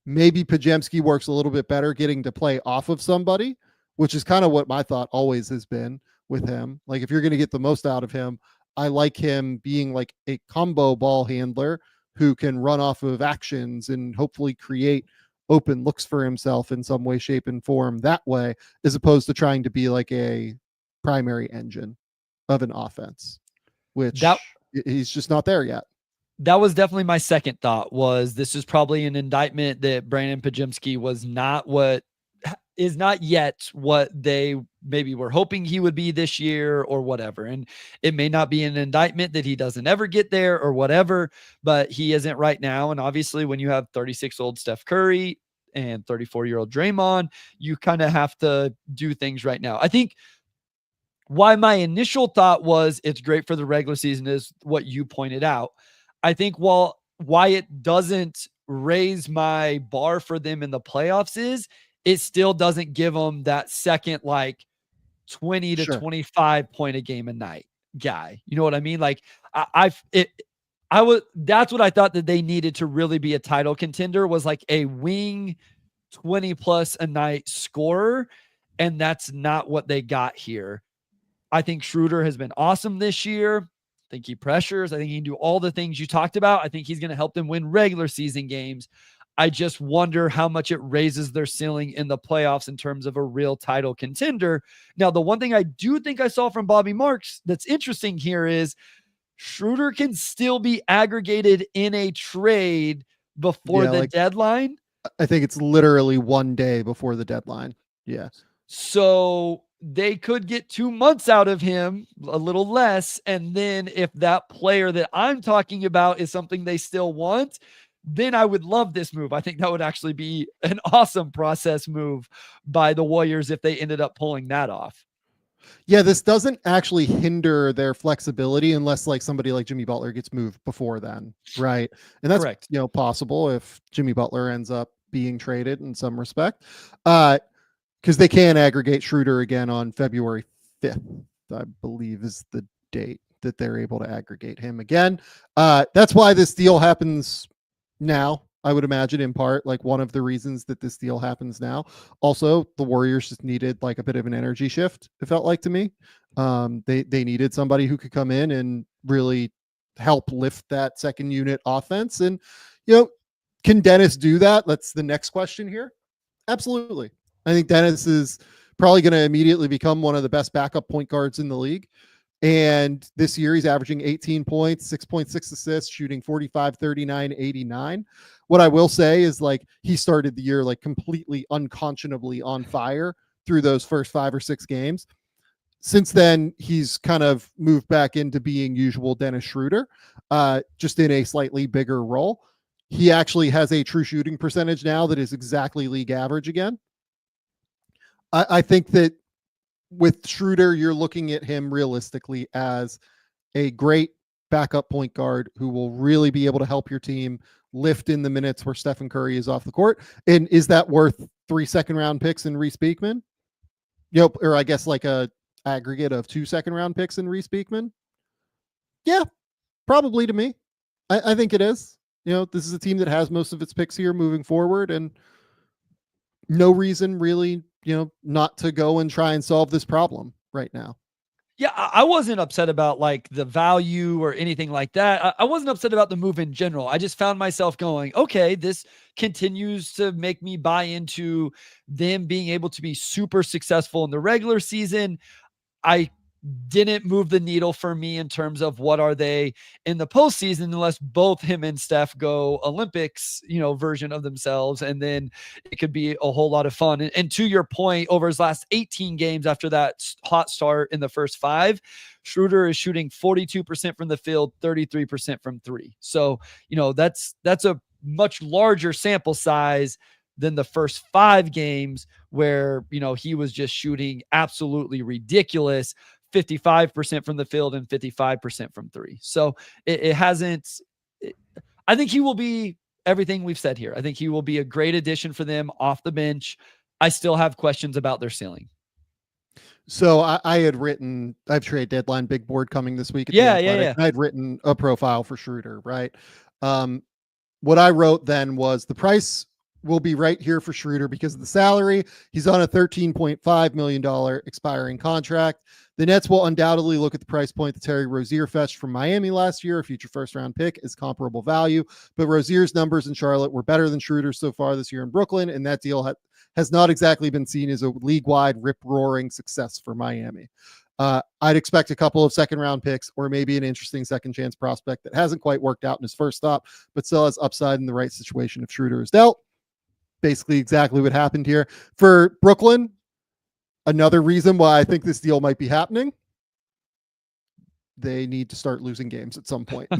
maybe Podziemski works a little bit better getting to play off of somebody, which is kind of what my thought always has been with him. Like, if you're going to get the most out of him, I like him being like a combo ball handler who can run off of actions and hopefully create open looks for himself in some way, shape, and form that way, as opposed to trying to be like a primary engine of an offense, which he's just not there yet. That was definitely my second thought, was this is probably an indictment that Brandon Podziemski is not yet what they maybe were hoping he would be this year or whatever. And it may not be an indictment that he doesn't ever get there or whatever, but he isn't right now. And obviously when you have 36-year-old Steph Curry and 34-year-old Draymond, you kind of have to do things right now. I think why my initial thought was it's great for the regular season is what you pointed out. I think why it doesn't raise my bar for them in the playoffs is it still doesn't give them that second, like 20 to Sure. 25 point a game a night guy. You know what I mean? Like that's what I thought that they needed to really be a title contender, was like a wing 20 plus a night scorer. And that's not what they got here. I think Schroder has been awesome this year. I think he pressures. I think he can do all the things you talked about. I think he's going to help them win regular season games. I just wonder how much it raises their ceiling in the playoffs in terms of a real title contender. Now, the one thing I do think I saw from Bobby Marks that's interesting here is Schroder can still be aggregated in a trade before the deadline. I think it's literally 1 day before the deadline. Yeah. So they could get 2 months out of him, a little less. And then if that player that I'm talking about is something they still want, then I would love this move. I think that would actually be an awesome process move by the Warriors if they ended up pulling that off. Yeah, this doesn't actually hinder their flexibility unless like somebody like Jimmy Butler gets moved before then, right? And that's correct. Possible if Jimmy Butler ends up being traded in some respect. Because they can aggregate Schroder again on February 5th, I believe is the date that they're able to aggregate him again. That's why this deal happens now, I would imagine, in part, like one of the reasons that this deal happens now. Also, the Warriors just needed like a bit of an energy shift, it felt like to me. They needed somebody who could come in and really help lift that second unit offense. And, can Dennis do that? That's the next question here. Absolutely. I think Dennis is probably going to immediately become one of the best backup point guards in the league. And this year he's averaging 18 points, 6.6 assists, shooting 45, 39, 89. What I will say is like he started the year like completely unconscionably on fire through those first 5 or 6 games. Since then, he's kind of moved back into being usual Dennis Schroder, just in a slightly bigger role. He actually has a true shooting percentage now that is exactly league average again. I think that with Schroder, you're looking at him realistically as a great backup point guard who will really be able to help your team lift in the minutes where Stephen Curry is off the court. And is that worth 3 second-round picks in Reese Beekman? Or I guess like a aggregate of 2 second-round picks in Reese Beekman? Yeah, probably to me. I think it is. This is a team that has most of its picks here moving forward, and no reason really, not to go and try and solve this problem right now. Yeah, I wasn't upset about like the value or anything like that. I wasn't upset about the move in general. I just found myself going, okay, this continues to make me buy into them being able to be super successful in the regular season. I didn't move the needle for me in terms of what are they in the postseason, unless both him and Steph go Olympics, version of themselves. And then it could be a whole lot of fun. And to your point, over his last 18 games after that hot start in the first 5, Schroder is shooting 42% from the field, 33% from 3. So, that's a much larger sample size than the first 5 games where, he was just shooting absolutely ridiculous 55% from the field and 55% from 3. So it hasn't, I think he will be everything we've said here. I think he will be a great addition for them off the bench. I still have questions about their ceiling. So I have trade deadline big board coming this week. Yeah. I had written a profile for Schroder, right? What I wrote then was the price will be right here for Schroder because of the salary. He's on a $13.5 million expiring contract. The Nets will undoubtedly look at the price point that Terry Rozier fetched from Miami last year, a future first-round pick, is comparable value. But Rozier's numbers in Charlotte were better than Schroeder's so far this year in Brooklyn, and that deal has not exactly been seen as a league-wide rip-roaring success for Miami. I'd expect a couple of second-round picks or maybe an interesting second-chance prospect that hasn't quite worked out in his first stop, but still has upside in the right situation if Schroeder is dealt. Basically exactly what happened here. For Brooklyn, another reason why I think this deal might be happening, they need to start losing games at some point.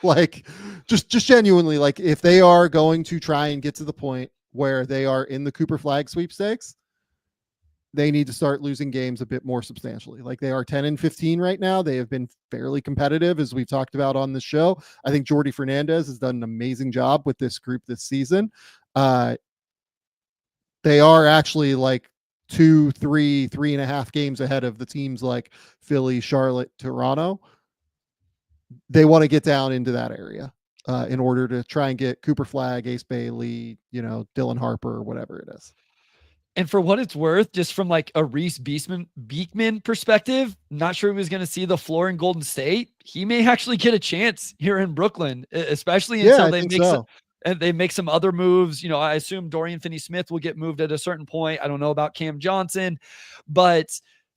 Like just genuinely, like if they are going to try and get to the point where they are in the Cooper Flag sweepstakes, they need to start losing games a bit more substantially. Like they are 10-15 right now. They have been fairly competitive, as we've talked about on this show. I think Jordi Fernandez has done an amazing job with this group this season. They are actually like 2, 3, 3.5 games ahead of the teams like Philly, Charlotte, Toronto. They want to get down into that area in order to try and get Cooper Flagg, Ace Bailey, Dylan Harper, whatever it is. And for what it's worth, just from like a Reese Beekman perspective, not sure he was going to see the floor in Golden State. He may actually get a chance here in Brooklyn, especially until they make some other moves. I assume Dorian Finney-Smith will get moved at a certain point. I don't know about Cam Johnson, but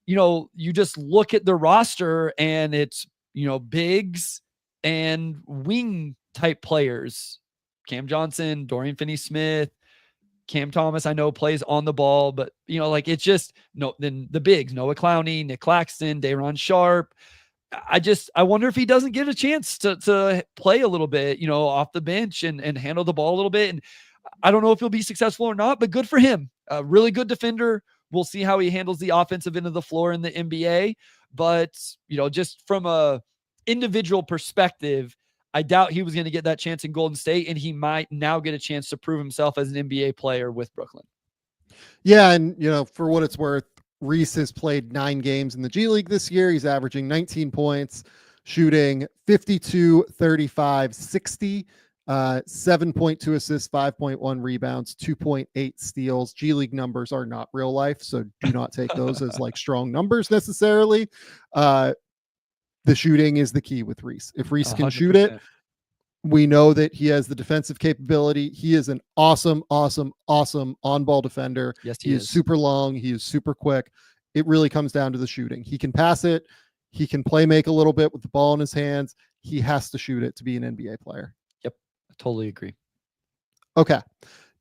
you just look at the roster and it's, bigs and wing type players. Cam Johnson, Dorian Finney-Smith, Cam Thomas, I know plays on the ball, but it's just then the bigs, Noah Clowney, Nick Claxton, Day'Ron Sharpe. I wonder if he doesn't get a chance to play a little bit, off the bench and handle the ball a little bit. And I don't know if he'll be successful or not, but good for him. A really good defender. We'll see how he handles the offensive end of the floor in the NBA. But, just from a individual perspective, I doubt he was going to get that chance in Golden State, and he might now get a chance to prove himself as an NBA player with Brooklyn. Yeah, and for what it's worth, Reese has played 9 games in the G League this year. He's averaging 19 points, shooting 52, 35, 60, 7.2 assists, 5.1 rebounds, 2.8 steals. G League numbers are not real life, so do not take those as like strong numbers necessarily. The shooting is the key with Reese. If Reese can 100%. Shoot it, we know that he has the defensive capability. He is an awesome on-ball defender. Yes, he is super long. He is super quick. It really comes down to the shooting. He can pass it. He can play make a little bit with the ball in his hands. He has to shoot it to be an NBA player. Yep, I totally agree. Okay,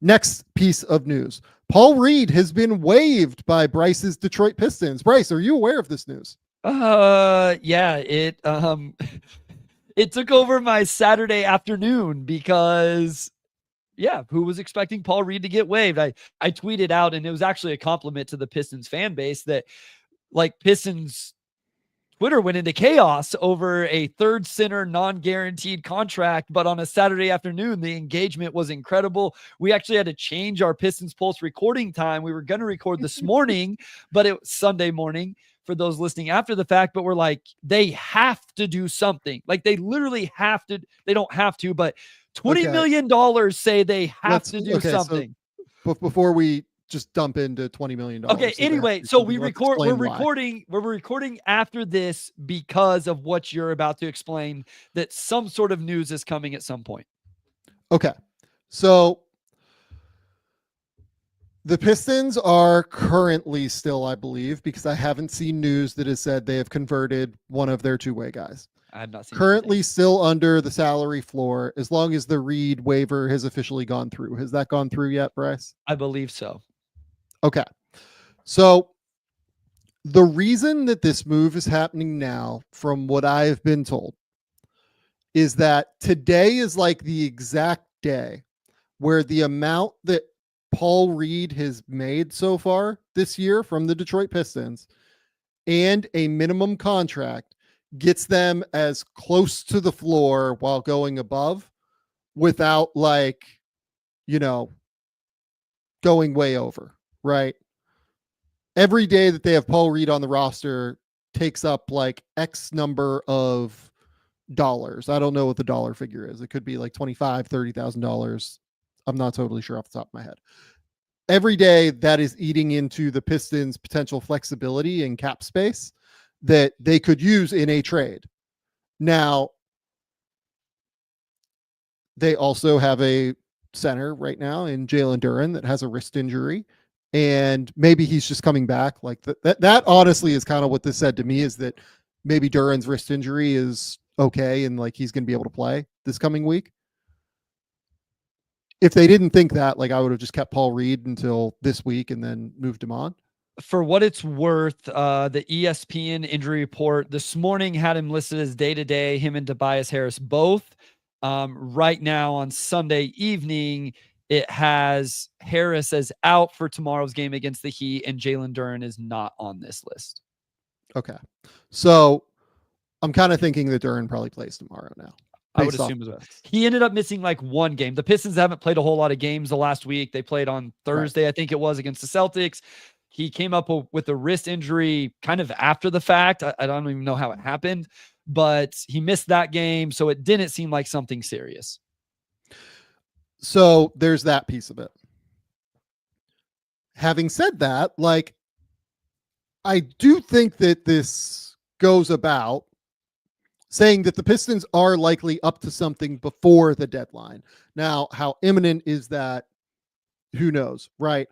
next piece of news. Paul Reed has been waived by Bryce's Detroit Pistons. Bryce, are you aware of this news? Yeah, it it took over my Saturday afternoon because who was expecting Paul Reed to get waived? I tweeted out, and it was actually a compliment to the Pistons fan base that like Pistons Twitter went into chaos over a third center non-guaranteed contract, but on a Saturday afternoon, the engagement was incredible. We actually had to change our Pistons Pulse recording time. We were going to record this morning, but it was Sunday morning for those listening after the fact, but we're like, they have to do something. Like they literally have to, they don't have to, but $20 million say they have to do something. So before we just dump into $20 million. Okay. Anyway, so we're recording after this because of what you're about to explain, that some sort of news is coming at some point. Okay. So the Pistons are currently still, I believe, because I haven't seen news that has said they have converted one of their two-way guys. I have not seen currently anything. Still under the salary floor as long as the Reed waiver has officially gone through. Has that gone through yet, Bryce? I believe so. Okay. So the reason that this move is happening now, from what I have been told, is that today is like the exact day where the amount that Paul Reed has made so far this year from the Detroit Pistons and a minimum contract gets them as close to the floor while going above without going way over, right? Every day that they have Paul Reed on the roster takes up like X number of dollars. I don't know what the dollar figure is. It could be like $25,000, $30,000. I'm not totally sure off the top of my head. Every day that is eating into the Pistons' potential flexibility and cap space that they could use in a trade. Now, they also have a center right now in Jalen Duren that has a wrist injury, and maybe he's just coming back. Like that honestly is kind of what this said to me, is that maybe Duren's wrist injury is okay and like he's going to be able to play this coming week. If they didn't think that, like I would have just kept Paul Reed until this week and then moved him on. For what it's worth, the ESPN injury report this morning had him listed as day-to-day, him and Tobias Harris both. Right now on Sunday evening, it has Harris as out for tomorrow's game against the Heat, and Jalen Duren is not on this list. Okay. So I'm kind of thinking that Duren probably plays tomorrow now. I would based off assume as well. this. He ended up missing like one game. The Pistons haven't played a whole lot of games the last week. They played on Thursday, I think it was, against the Celtics. He came up with a wrist injury kind of after the fact. I don't even know how it happened, but he missed that game. So it didn't seem like something serious. So there's that piece of it. Having said that, like, I do think that this goes about saying that the Pistons are likely up to something before the deadline. Now, how imminent is that? Who knows, right?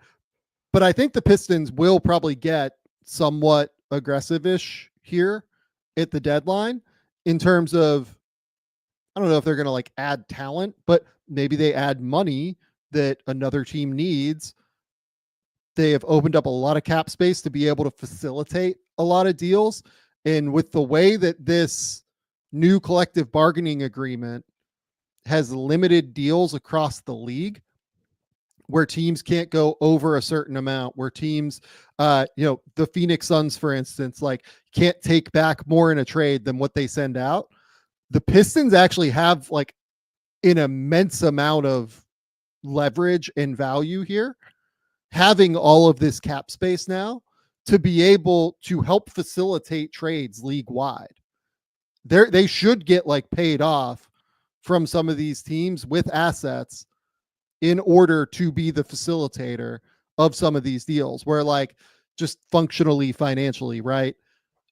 But I think the Pistons will probably get somewhat aggressive-ish here at the deadline in terms of, I don't know if they're going to like add talent, but maybe they add money that another team needs. They have opened up a lot of cap space to be able to facilitate a lot of deals. And with the way that this new collective bargaining agreement has limited deals across the league, where teams can't go over a certain amount, where teams, the Phoenix Suns, for instance, like can't take back more in a trade than what they send out. The Pistons actually have like an immense amount of leverage and value here, having all of this cap space now to be able to help facilitate trades league wide. They should get like paid off from some of these teams with assets in order to be the facilitator of some of these deals, where like just functionally, financially, right?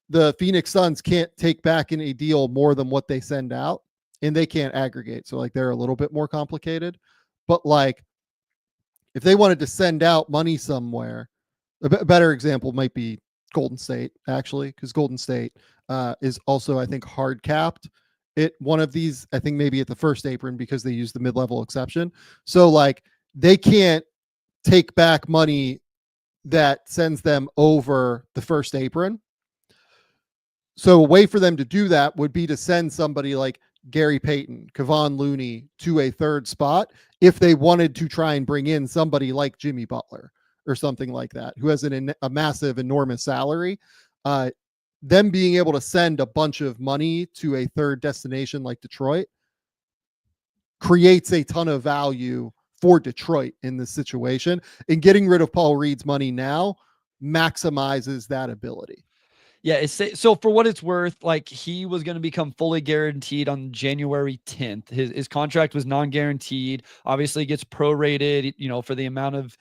The Phoenix Suns can't take back in a deal more than what they send out, and they can't aggregate. So like they're a little bit more complicated, but like if they wanted to send out money somewhere, a better example might be Golden State, actually, because Golden State is also, I think, hard capped at one of these, I think maybe at the first apron, because they use the mid-level exception. So like they can't take back money that sends them over the first apron. So a way for them to do that would be to send somebody like Gary Payton, Kevon Looney to a third spot if they wanted to try and bring in somebody like Jimmy Butler or something like that, who has a massive, enormous salary. Them being able to send a bunch of money to a third destination like Detroit creates a ton of value for Detroit in this situation. And getting rid of Paul Reed's money now maximizes that ability. Yeah, so for what it's worth, like he was going to become fully guaranteed on January 10th. His contract was non-guaranteed. Obviously, gets prorated, for the amount of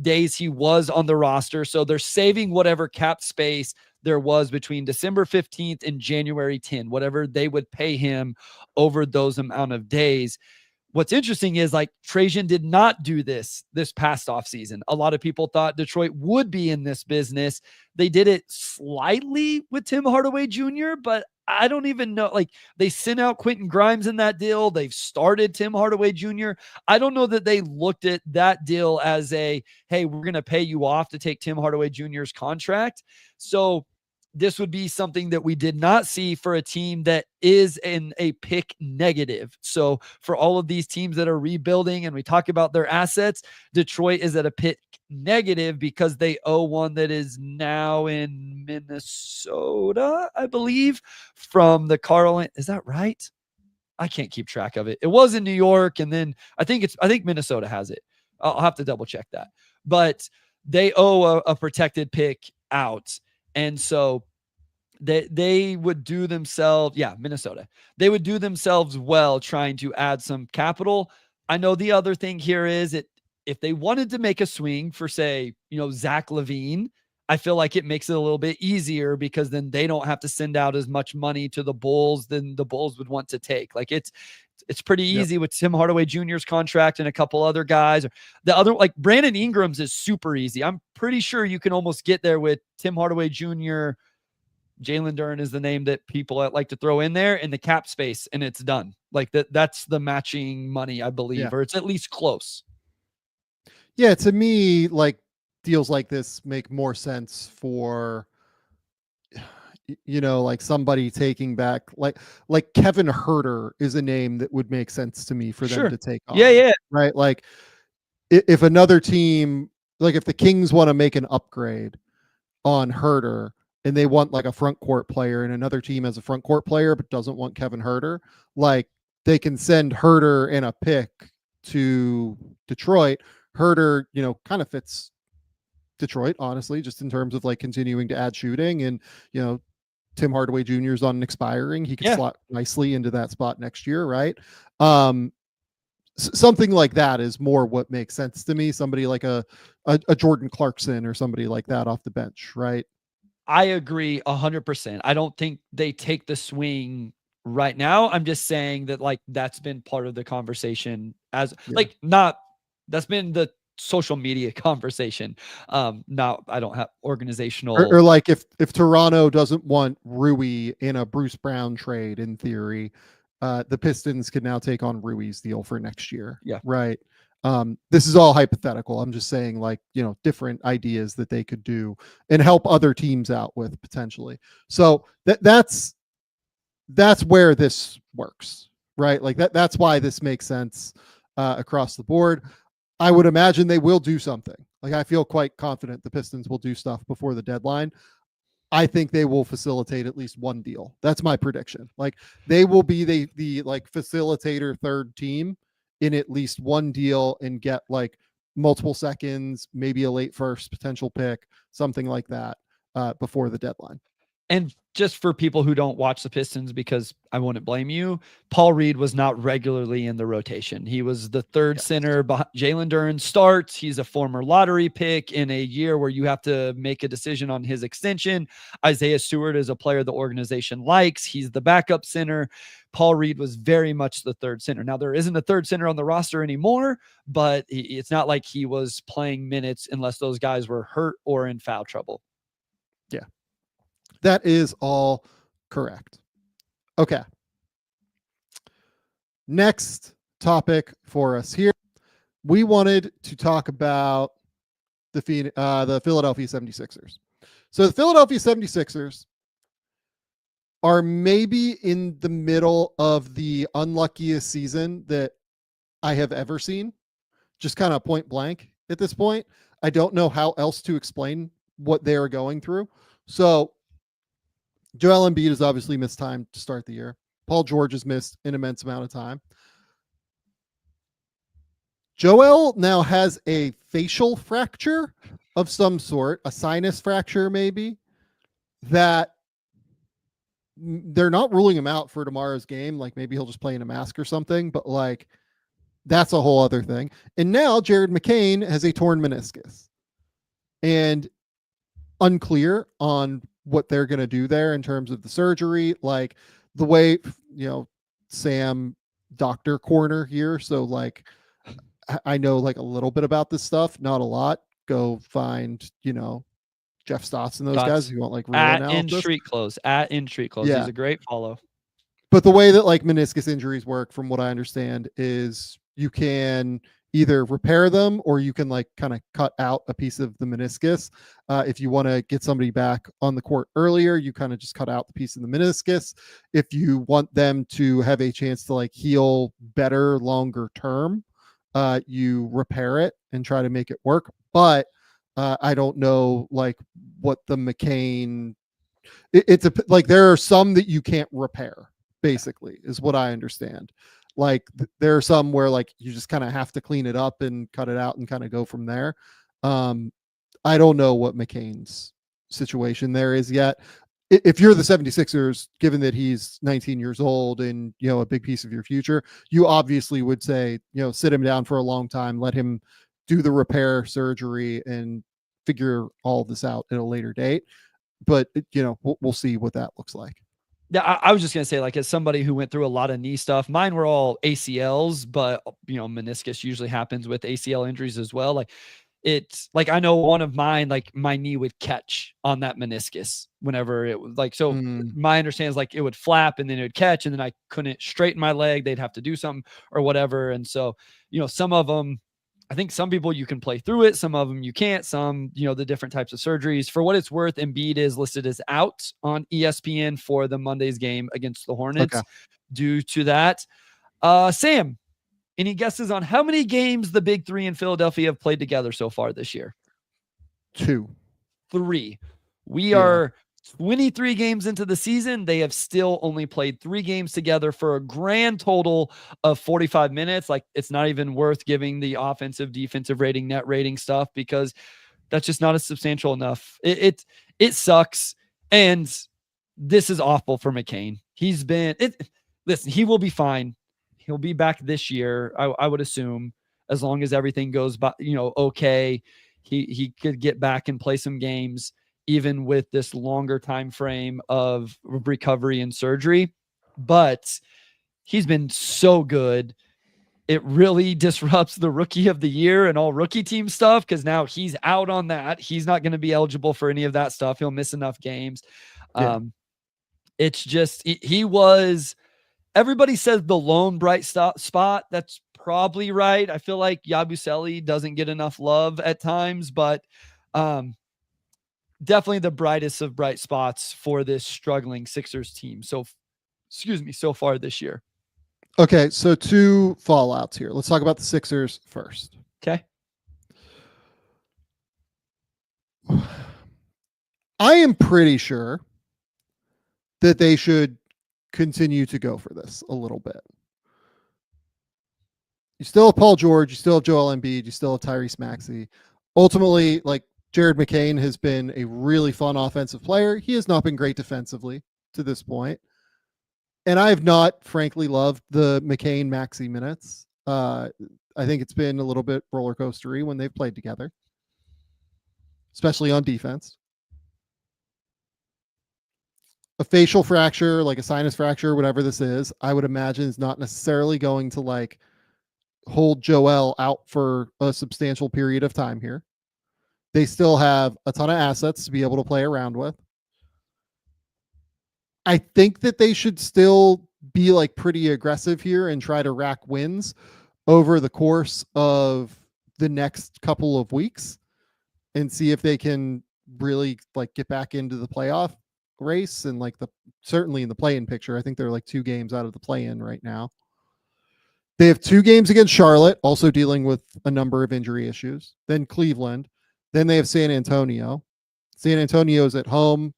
days he was on the roster. So they're saving whatever cap space there was between December 15th and January 10th, whatever they would pay him over those amount of days. What's interesting is like Trajan did not do this past offseason. A lot of people thought Detroit would be in this business. They did it slightly with Tim Hardaway Jr., but I don't even know. Like they sent out Quentin Grimes in that deal. They've started Tim Hardaway Jr. I don't know that they looked at that deal as hey, we're going to pay you off to take Tim Hardaway Jr.'s contract. So this would be something that we did not see for a team that is in a pick negative. So for all of these teams that are rebuilding and we talk about their assets, Detroit is at a pick negative because they owe one that is now in Minnesota, I believe, from the Carl. Is that right? I can't keep track of it. It was in New York, and then I think Minnesota has it. I'll have to double check that. But they owe a protected pick out. And so they would do themselves, Minnesota. They would do themselves well trying to add some capital. I know the other thing here is if they wanted to make a swing for, say, Zach LaVine, I feel like it makes it a little bit easier because then they don't have to send out as much money to the Bulls than the Bulls would want to take. Like it's pretty easy with Tim Hardaway Jr.'s contract and a couple other guys. The other, like Brandon Ingram's, is super easy. I'm pretty sure you can almost get there with Tim Hardaway Jr. Jalen Duren is the name that people like to throw in there in the cap space, and it's done. Like that's the matching money, I believe, or it's at least close. Yeah, to me, like deals like this make more sense for like somebody taking back, like Kevin Huerter is a name that would make sense to me for them to take on. Yeah. Right. Like if another team, like if the Kings want to make an upgrade on Huerter and they want like a front court player and another team has a front court player but doesn't want Kevin Huerter, like they can send Herder and a pick to Detroit. Herder, kind of fits Detroit, honestly, just in terms of like continuing to add shooting, and Tim Hardaway Jr. is on an expiring. He could slot nicely into that spot next year, right? Something like that is more what makes sense to me. Somebody like a Jordan Clarkson or somebody like that off the bench, right? I agree 100%. I don't think they take the swing right now. I'm just saying that like that's been part of the conversation that's been the social media conversation. Now I don't have organizational or like if Toronto doesn't want Rui in a Bruce Brown trade, in theory, the Pistons could now take on Rui's deal for next year. Yeah. Right. This is all hypothetical. I'm just saying, like, different ideas that they could do and help other teams out with potentially. So that's where this works, right? Like that's why this makes sense across the board. I would imagine they will do something. Like, I feel quite confident the Pistons will do stuff before the deadline. I think they will facilitate at least one deal. That's my prediction. Like, they will be the like facilitator third team in at least one deal and get like multiple seconds, maybe a late first potential pick, something like that before the deadline. And just for people who don't watch the Pistons, because I wouldn't blame you, Paul Reed was not regularly in the rotation. He was the third center. Jalen Duren starts. He's a former lottery pick in a year where you have to make a decision on his extension. Isaiah Stewart is a player the organization likes. He's the backup center. Paul Reed was very much the third center. Now, there isn't a third center on the roster anymore, but it's not like he was playing minutes unless those guys were hurt or in foul trouble. Yeah. That is all correct. Okay. Next topic for us here. We wanted to talk about the Philadelphia 76ers. So the Philadelphia 76ers are maybe in the middle of the unluckiest season that I have ever seen. Just kind of point blank at this point. I don't know how else to explain what they are going through. So Joel Embiid has obviously missed time to start the year. Paul George has missed an immense amount of time. Joel now has a facial fracture of some sort, a sinus fracture maybe, that they're not ruling him out for tomorrow's game. Like, maybe he'll just play in a mask or something, but like, that's a whole other thing. And now Jared McCain has a torn meniscus, and unclear on what they're going to do there in terms of the surgery. Like, the way, Sam doctor corner here. So like, I know like a little bit about this stuff, not a lot. Go find, Jeff Stotts and those guys if you want like real analysis. In street clothes. Yeah. He's a great follow. But the way that like meniscus injuries work, from what I understand, is you can either repair them or you can like kind of cut out a piece of the meniscus. If you want to get somebody back on the court earlier, you kind of just cut out the piece of the meniscus. If you want them to have a chance to like heal better longer term, you repair it and try to make it work. But I don't know like what the McCain, it's like there are some that you can't repair, basically, is what I understand. Like there are some where like you just kind of have to clean it up and cut it out and kind of go from there. I don't know what McCain's situation there is yet. If you're the 76ers, given that he's 19 years old and, a big piece of your future, you obviously would say, sit him down for a long time, let him do the repair surgery and figure all this out at a later date. But, we'll see what that looks like. Yeah, I was just going to say, like, as somebody who went through a lot of knee stuff, mine were all ACLs, but, meniscus usually happens with ACL injuries as well. Like, it's like, I know one of mine, like my knee would catch on that meniscus whenever it was like, so my understanding is like it would flap and then it would catch and then I couldn't straighten my leg. They'd have to do something or whatever. And so, some of them, I think some people you can play through it. Some of them you can't. Some, the different types of surgeries. For what it's worth, Embiid is listed as out on ESPN for the Monday's game against the Hornets due to that. Sam, any guesses on how many games the big three in Philadelphia have played together so far this year? 2. 3. We are 23 games into the season, they have still only played 3 games together for a grand total of 45 minutes. Like, it's not even worth giving the offensive, defensive rating, net rating stuff, because that's just not as substantial enough. It sucks. And this is awful for McCain. Listen, he will be fine. He'll be back this year, I would assume, as long as everything goes by, okay. He could get back and play some games, even with this longer time frame of recovery and surgery. But he's been so good. It really disrupts the rookie of the year and all rookie team stuff, because now he's out on that. He's not going to be eligible for any of that stuff. He'll miss enough games. Yeah. It's just, he was, everybody says the lone bright spot. That's probably right. I feel like Yabusele doesn't get enough love at times, but definitely the brightest of bright spots for this struggling Sixers team. So far this year. Okay, so 2 fallouts here. Let's talk about the Sixers first. Okay. I am pretty sure that they should continue to go for this a little bit. You still have Paul George, you still have Joel Embiid, you still have Tyrese Maxey. Ultimately, like, Jared McCain has been a really fun offensive player. He has not been great defensively to this point. And I have not, frankly, loved the McCain Maxey minutes. I think it's been a little bit roller coastery when they've played together, especially on defense. A facial fracture, like a sinus fracture, whatever this is, I would imagine is not necessarily going to like hold Joel out for a substantial period of time here. They still have a ton of assets to be able to play around with. I think that they should still be like pretty aggressive here and try to rack wins over the course of the next couple of weeks and see if they can really like get back into the playoff race and like certainly in the play-in picture. I think they're like 2 games out of the play-in right now. They have 2 games against Charlotte, also dealing with a number of injury issues. Then Cleveland. Then they have San Antonio. San Antonio's at home.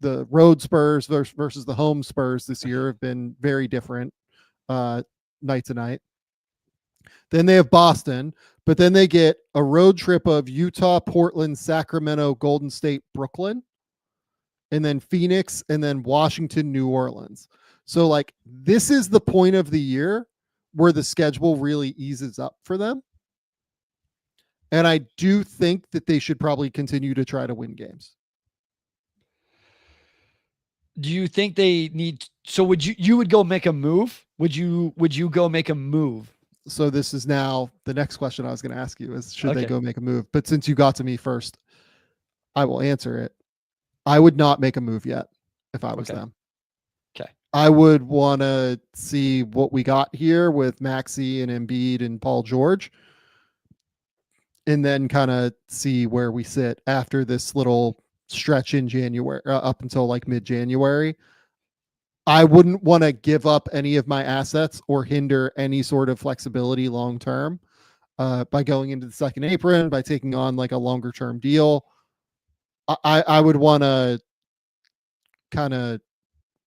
The road Spurs versus the home Spurs this year have been very different night to night. Then they have Boston, but then they get a road trip of Utah, Portland, Sacramento, Golden State, Brooklyn, and then Phoenix, and then Washington, New Orleans. So like this is the point of the year where the schedule really eases up for them. And I do think that they should probably continue to try to win games. Do you think they need, so would you would go make a move? Would you go make a move? So this is now the next question I was going to ask you is, should they go make a move? But since you got to me first, I will answer it. I would not make a move yet if I was them. Okay. I would want to see what we got here with Maxey and Embiid and Paul George, and then kind of see where we sit after this little stretch in January up until like mid-January. I wouldn't want to give up any of my assets or hinder any sort of flexibility long-term by going into the second apron, by taking on like a longer-term deal. I would want to kind of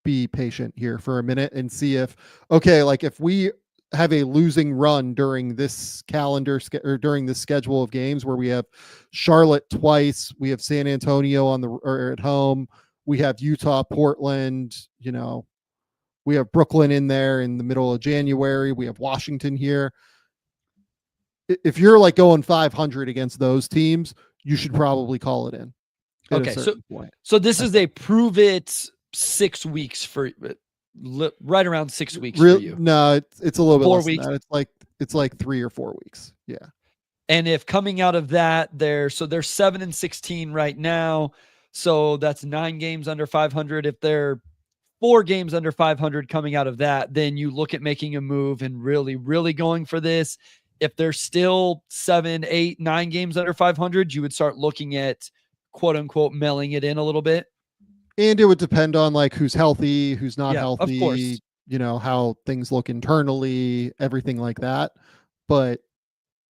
be patient here for a minute and see if, okay, like if we have a losing run during this calendar or during this schedule of games where we have Charlotte twice, we have San Antonio or at home, we have Utah, Portland, we have Brooklyn in there in the middle of January, we have Washington here. If you're like going 500 against those teams, you should probably call it in. Okay, so this is a prove it 6 weeks for right around 6 weeks for you. No, it's a little bit 4 less weeks. than that. It's like 3 or 4 weeks. Yeah. And if coming out of that, they're 7-16 right now. So that's 9 games under 500. If they're 4 games under 500 coming out of that, then you look at making a move and really, really going for this. If they're still 7, 8, 9 games under 500, you would start looking at quote unquote mailing it in a little bit. And it would depend on like who's healthy, who's not healthy, of course. How things look internally, everything like that. But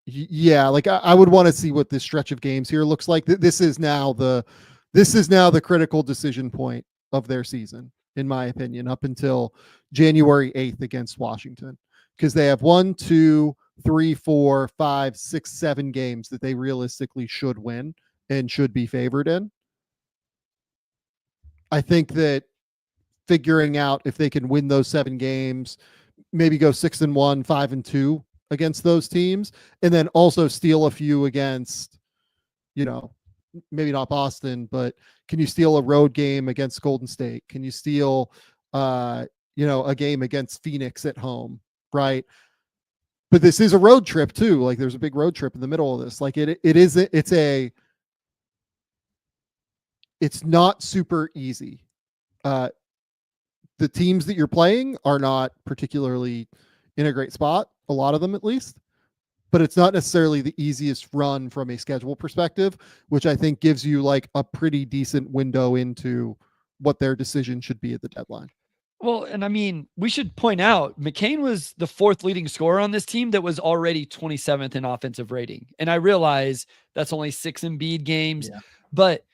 yeah, like I would want to see what this stretch of games here looks like. This is this is now the critical decision point of their season, in my opinion, up until January 8th against Washington, because they have 1, 2, 3, 4, 5, 6, 7 games that they realistically should win and should be favored in. I think that figuring out if they can win those 7 games, maybe go 6-1, 5-2 against those teams, and then also steal a few against, maybe not Boston, but can you steal a road game against Golden State? Can you steal, a game against Phoenix at home, right? But this is a road trip too. Like there's a big road trip in the middle of this. Like it's not super easy. The teams that you're playing are not particularly in a great spot, a lot of them at least, but it's not necessarily the easiest run from a schedule perspective, which I think gives you like a pretty decent window into what their decision should be at the deadline. Well, and I mean, we should point out McCain was the 4th leading scorer on this team that was already 27th in offensive rating. And I realize that's only 6 Embiid games, but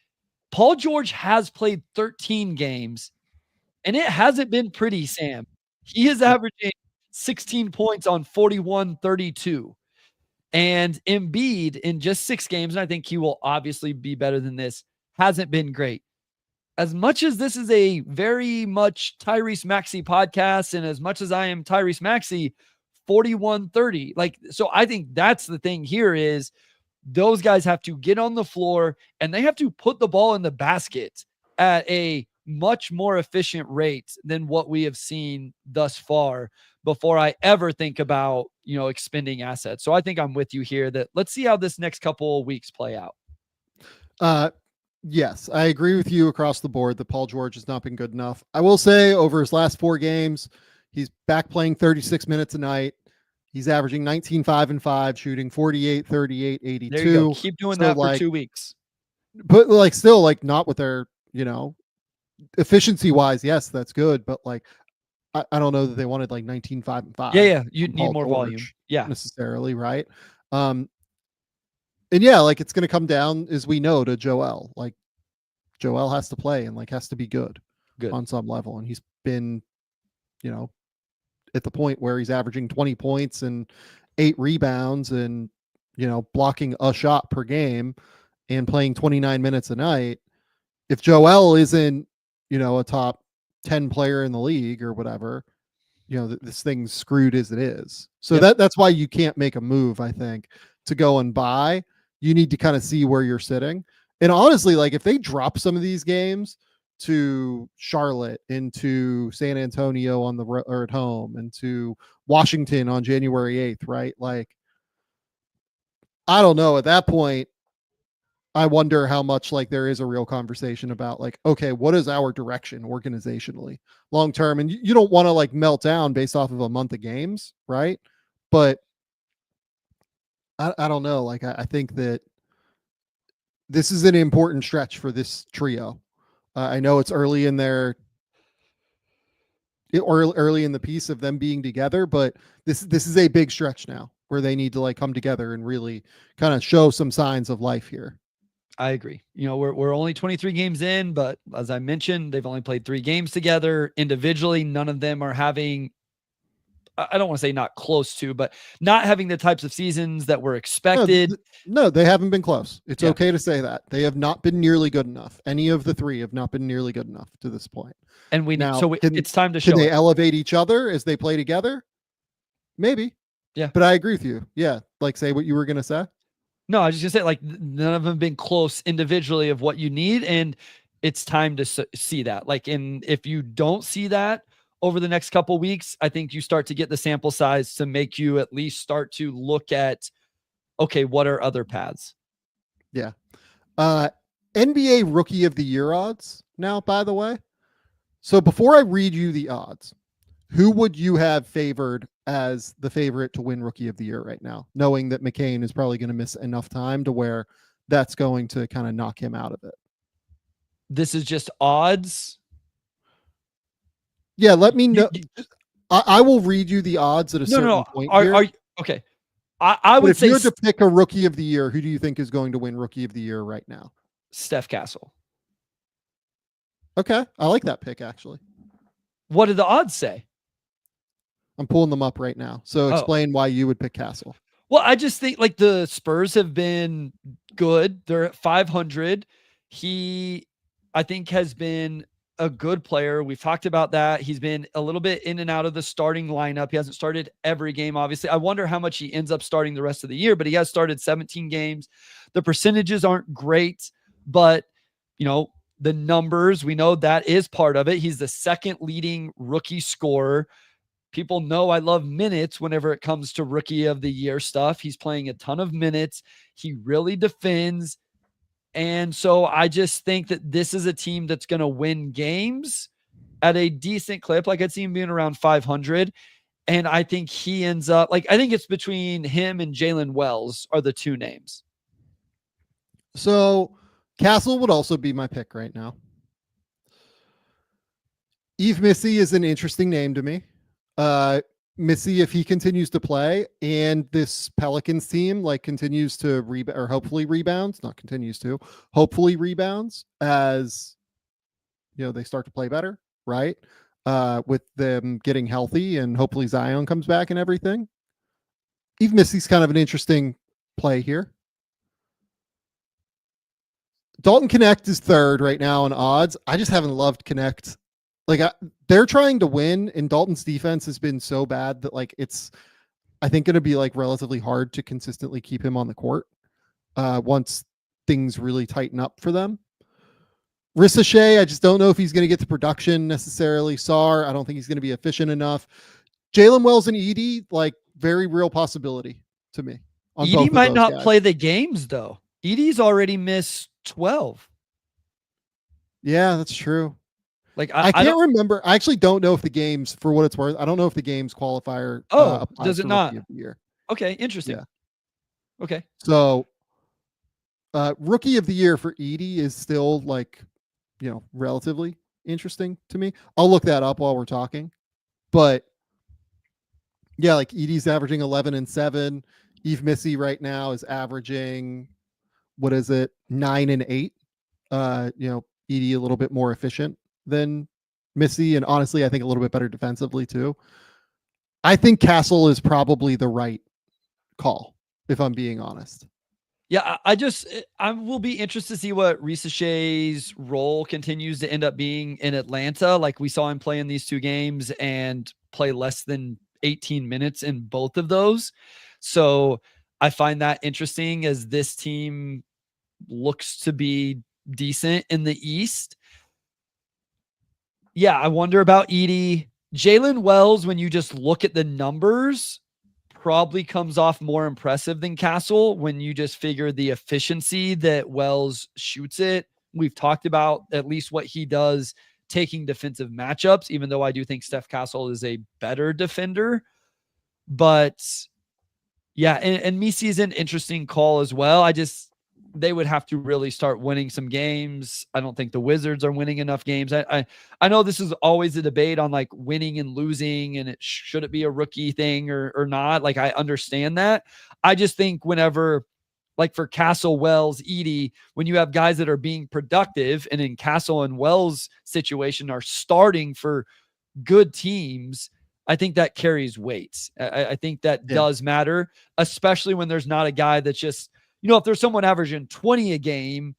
Paul George has played 13 games and it hasn't been pretty, Sam. He is averaging 16 points on 41-32. And Embiid in just 6 games, and I think he will obviously be better than this, hasn't been great. As much as this is a very much Tyrese Maxey podcast, and as much as I am Tyrese Maxey, 41-30. So I think that's the thing here is those guys have to get on the floor and they have to put the ball in the basket at a much more efficient rate than what we have seen thus far before I ever think about, expending assets. So I think I'm with you here that let's see how this next couple of weeks play out. Yes, I agree with you across the board that Paul George has not been good enough. I will say over his last 4 games, he's back playing 36 minutes a night. He's averaging 19, 5 and 5, shooting 48, 38, 82. There you go. Keep doing that for 2 weeks. But still not with their, efficiency wise. Yes, that's good. But I don't know that they wanted 19, 5 and 5. Yeah. You need more volume. Yeah. Necessarily. Right. And yeah, it's going to come down, as we know, to Joel. Joel has to play and has to be good on some level. And he's been, at the point where he's averaging 20 points and 8 rebounds and, blocking a shot per game and playing 29 minutes a night. If Joel isn't, a top 10 player in the league or whatever, this thing's screwed as it is. So that's why you can't make a move, I think, to go and buy. You need to kind of see where you're sitting. And honestly, if they drop some of these games to Charlotte, into San Antonio on the road or at home, and to Washington on January 8th, right? I don't know. At that point, I wonder how much there is a real conversation about okay, what is our direction organizationally long term? And you don't want to melt down based off of a month of games, right? But I don't know. I think that this is an important stretch for this trio. I know it's early in the piece of them being together, but this is a big stretch now where they need to come together and really kind of show some signs of life here. I agree. We're only 23 games in, but as I mentioned, they've only played 3 games together individually. None of them are having, I don't want to say not close to, but not having the types of seasons that were expected. No, they haven't been close. It's okay to say that. They have not been nearly good enough. Any of the 3 have not been nearly good enough to this point. And it's time to show. Can they elevate each other as they play together? Maybe. Yeah. But I agree with you. Yeah. Say what you were going to say. No, I was just gonna say none of them have been close individually of what you need. And it's time to see that. And if you don't see that over the next couple of weeks, I think you start to get the sample size to make you at least start to look at, okay, what are other paths? Yeah. NBA Rookie of the Year odds now, by the way. So before I read you the odds, who would you have favored as the favorite to win Rookie of the Year right now, knowing that McCain is probably going to miss enough time to where that's going to kind of knock him out of it? This is just odds. Yeah, let me know. I will read you the odds at a certain point here. Okay. I would say if you had to pick a Rookie of the Year, who do you think is going to win Rookie of the Year right now? Steph Castle. Okay. I like that pick, actually. What did the odds say? I'm pulling them up right now. So explain why you would pick Castle. Well, I just think like the Spurs have been good. They're at 500. He, I think, has been a good player. We've talked about that. He's been a little bit in and out of the starting lineup. He hasn't started every game, obviously. I wonder how much he ends up starting the rest of the year, but he has started 17 games. The percentages aren't great, but, you know, the numbers, we know that is part of it. He's the second leading rookie scorer. People know I love minutes whenever it comes to rookie of the year stuff. He's playing a ton of minutes. He really defends. And so I just think that this is a team that's going to win games at a decent clip. Like I'd see him being around 500. And I think he ends up like, I think it's between him and Jalen Wells are the two names. So Castle would also be my pick right now. Yves Missi is an interesting name to me. Missy, if he continues to play and this Pelicans team like continues to rebound or hopefully rebounds, not continues to, hopefully rebounds as you know they start to play better, right? With them getting healthy and hopefully Zion comes back and everything. Yves Missy's kind of an interesting play here. Dalton Connect is third right now in odds. I just haven't loved Connect. Like they're trying to win, and Dalton's defense has been so bad that like it's, I think, going to be like relatively hard to consistently keep him on the court once things really tighten up for them. Ricochet, I just don't know if he's going to get the production necessarily. Sar, I don't think he's going to be efficient enough. Jalen Wells and Edie, like very real possibility to me. Edie might not play the games though. Edie's already missed 12. Yeah, that's true. Like I can't remember. I actually don't know if the games, for what it's worth, I don't know if the games qualifier. Does it not? Okay, interesting. Yeah. Okay. So, rookie of the year for Edie is still like, you know, relatively interesting to me. I'll look that up while we're talking, but yeah, like Edie's averaging 11 and 7. Yves Missi right now is averaging, what is it, 9 and 8. You know, Edie a little bit more efficient than Missy, and honestly, I think a little bit better defensively too. I think Castle is probably the right call, if I'm being honest. Yeah, I will be interested to see what Ricochet's role continues to end up being in Atlanta. Like we saw him play in these two games and play less than 18 minutes in both of those. So I find that interesting as this team looks to be decent in the East. Yeah, I wonder about Edie. Jalen Wells, when you just look at the numbers, probably comes off more impressive than Castle when you just figure the efficiency that Wells shoots it. We've talked about at least what he does taking defensive matchups, even though I do think Steph Castle is a better defender. But yeah, and Misi is an interesting call as well. They would have to really start winning some games. I don't think the Wizards are winning enough games. I know this is always a debate on like winning and losing, and should it be a rookie thing or not? Like I understand that. I just think whenever, like for Castle, Wells, Edie, when you have guys that are being productive, and in Castle and Wells' situation are starting for good teams, I think that carries weight. I think that does matter, especially when there's not a guy that's just, you know, if there's someone averaging 20 a game,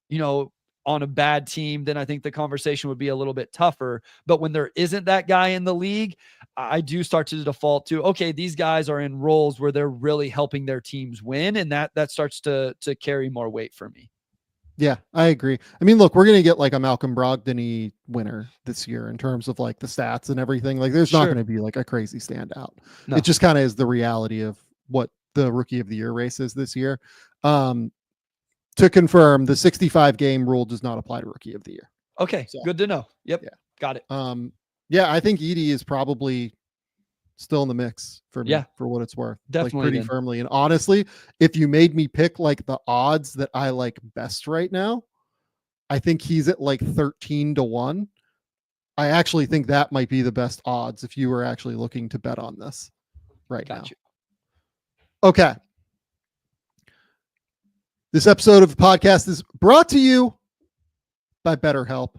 you know, on a bad team, then I think the conversation would be a little bit tougher. But when there isn't that guy in the league, I do start to default to, okay, these guys are in roles where they're really helping their teams win. And that starts to carry more weight for me. Yeah, I agree. I mean, look, we're going to get like a Malcolm Brogdon winner this year in terms of like the stats and everything. Like there's not going to be like a crazy standout. No. It just kind of is the reality of what the rookie of the year race is this year. To confirm, the 65 game rule does not apply to rookie of the year. Okay. So, good to know. Yep. Yeah. Got it. Yeah, I think Edie is probably still in the mix for me, for what it's worth. Definitely. Like pretty firmly. And honestly, if you made me pick like the odds that I like best right now, I think he's at like 13-1. I actually think that might be the best odds if you were actually looking to bet on this right now. Okay. This episode of the podcast is brought to you by BetterHelp.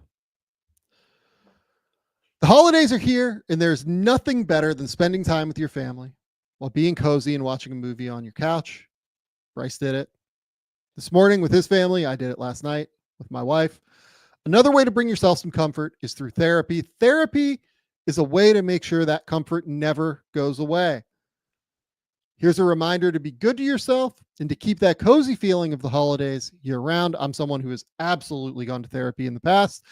The holidays are here, and there's nothing better than spending time with your family while being cozy and watching a movie on your couch. Bryce did it this morning with his family. I did it last night with my wife. Another way to bring yourself some comfort is through therapy. Therapy is a way to make sure that comfort never goes away. Here's a reminder to be good to yourself and to keep that cozy feeling of the holidays year round. I'm someone who has absolutely gone to therapy in the past,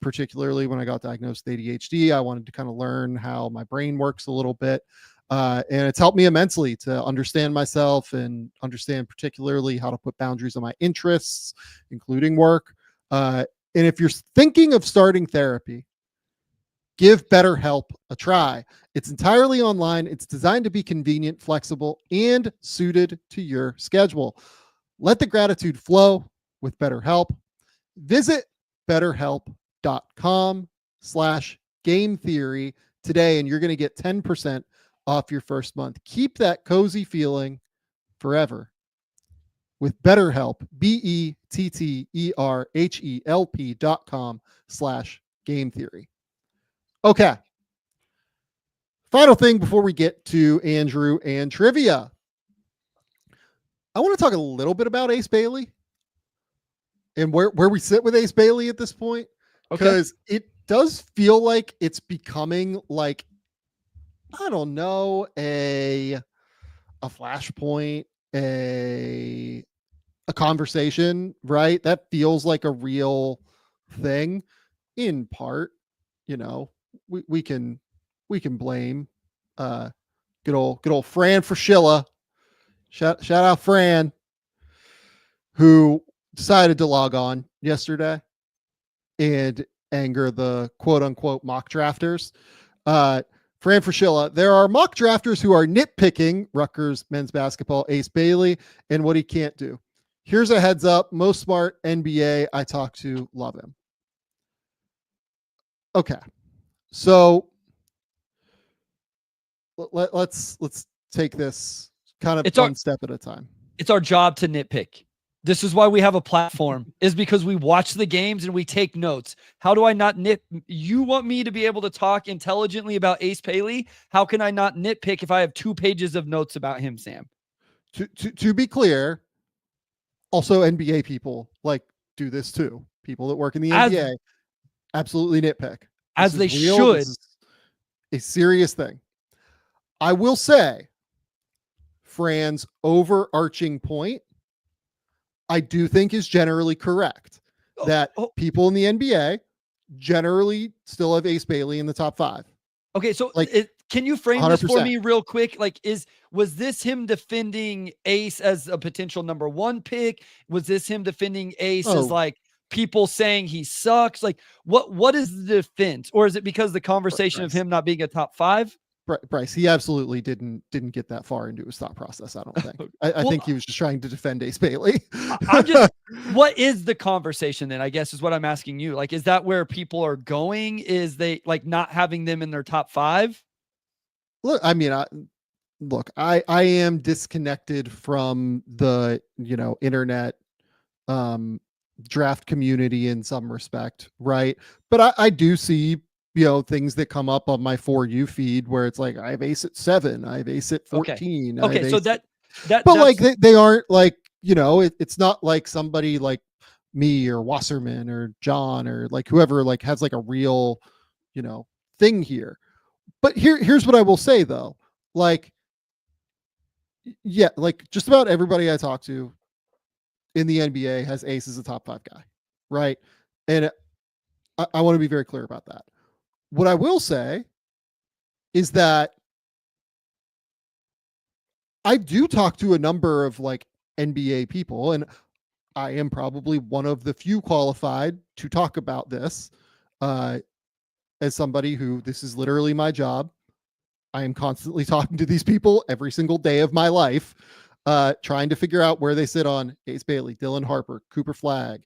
particularly when I got diagnosed with ADHD. I wanted to kind of learn how my brain works a little bit. And it's helped me immensely to understand myself and understand particularly how to put boundaries on my interests, including work. And if you're thinking of starting therapy, give BetterHelp a try. It's entirely online. It's designed to be convenient, flexible, and suited to your schedule. Let the gratitude flow with BetterHelp. Visit BetterHelp.com/GameTheory today, and you're going to get 10% off your first month. Keep that cozy feeling forever with BetterHelp, BetterHelp.com/GameTheory. Okay. Final thing before we get to Andrew and trivia. I want to talk a little bit about Ace Bailey and where we sit with Ace Bailey at this point. Because it does feel like it's becoming like, I don't know, a flashpoint, a conversation, right? That feels like a real thing in part. You know, we can blame good old Fran Fraschilla. Shout out Fran, who decided to log on yesterday and anger the quote unquote mock drafters. Fran Fraschilla, there are mock drafters who are nitpicking Rutgers men's basketball Ace Bailey and what he can't do. Here's a heads up. Most smart NBA I talk to love him. Okay. So let's take this kind of one step at a time. It's our job to nitpick. This is why we have a platform, is because we watch the games and we take notes. How do I not You want me to be able to talk intelligently about Ace Bailey? How can I not nitpick if I have 2 pages of notes about him, Sam? To be clear, also NBA people do this too. People that work in the NBA absolutely nitpick. As they should. This is a serious thing. I will say, Fran's overarching point, I do think is generally correct. That people in the NBA generally still have Ace Bailey in the top 5. Okay, so can you frame 100%. This for me real quick? Was this him defending Ace as a potential number 1 pick? Was this him defending Ace as people saying he sucks? What is the defense? Or is it because the conversation of him not being a top 5? Bryce, he absolutely didn't get that far into his thought process, I don't think. I think he was just trying to defend Ace Bailey. What is the conversation then, I guess, is what I'm asking you. Is that where people are going? Is they not having them in their top 5? Look, I mean, I am disconnected from the, internet draft community in some respect, right? But I do see things that come up on my For You feed where it's I have Ace at 7, I have Ace at 14. Okay, so that they aren't it's not like somebody like me or Wasserman or John or whoever has a real thing here. But here's what I will say though, just about everybody I talk to in the NBA has Ace as a top 5 guy, right? And I want to be very clear about that. What I will say is that I do talk to a number of NBA people, and I am probably one of the few qualified to talk about this as somebody who this is literally my job. I am constantly talking to these people every single day of my life, trying to figure out where they sit on Ace Bailey, Dylan Harper, Cooper Flagg,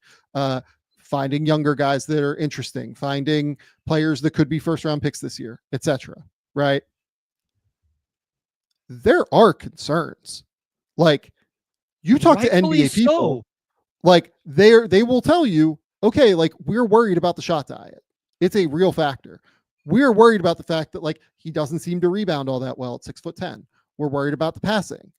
finding younger guys that are interesting, finding players that could be first-round picks this year, etc. Right? There are concerns. You talk to NBA people, they will tell you, okay, we're worried about the shot diet. It's a real factor. We're worried about the fact that like he doesn't seem to rebound all that well at 6'10". We're worried about the passing.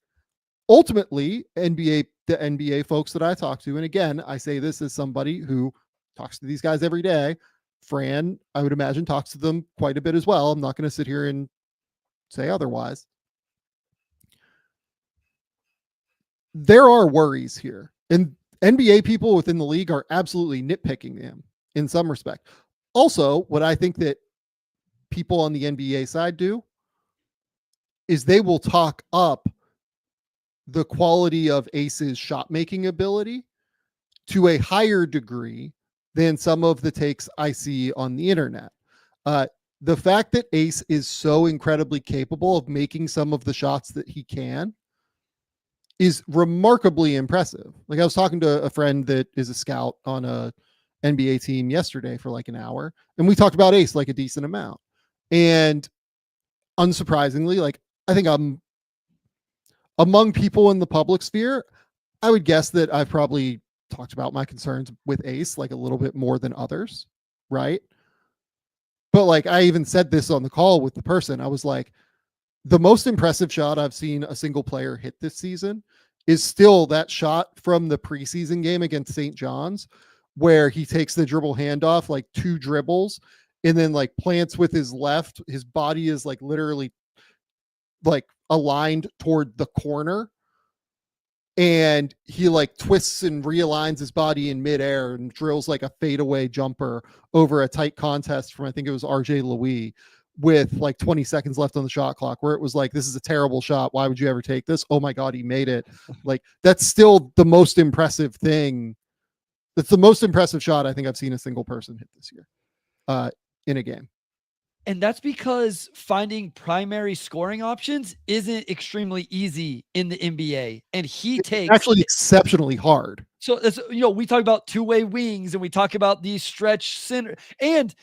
Ultimately, the NBA folks that I talk to, and again, I say this as somebody who talks to these guys every day. Fran, I would imagine, talks to them quite a bit as well. I'm not going to sit here and say otherwise. There are worries here, and NBA people within the league are absolutely nitpicking him in some respect. Also, what I think that people on the NBA side do is they will talk up the quality of Ace's shot making ability to a higher degree than some of the takes I see on the internet. The fact that Ace is so incredibly capable of making some of the shots that he can is remarkably impressive. Like I was talking to a friend that is a scout on a NBA team yesterday for like an hour, and we talked about Ace like a decent amount. And unsurprisingly, like I think I'm among people in the public sphere, I would guess that I've probably talked about my concerns with Ace like a little bit more than others, right? But like I even said this on the call with the person. I was like, the most impressive shot I've seen a single player hit this season is still that shot from the preseason game against St. John's, where he takes the dribble handoff, like 2 dribbles, and then like plants with his left. His body is like literally like aligned toward the corner, and he like twists and realigns his body in midair and drills like a fadeaway jumper over a tight contest from, I think it was RJ Louis, with like 20 seconds left on the shot clock, where it was like, this is a terrible shot. Why would you ever take this? Oh my God, he made it. Like that's still the most impressive thing. That's the most impressive shot I think I've seen a single person hit this year in a game. And that's because finding primary scoring options isn't extremely easy in the NBA. And he takes actually exceptionally hard. So, we talk about two-way wings and we talk about these stretch center. And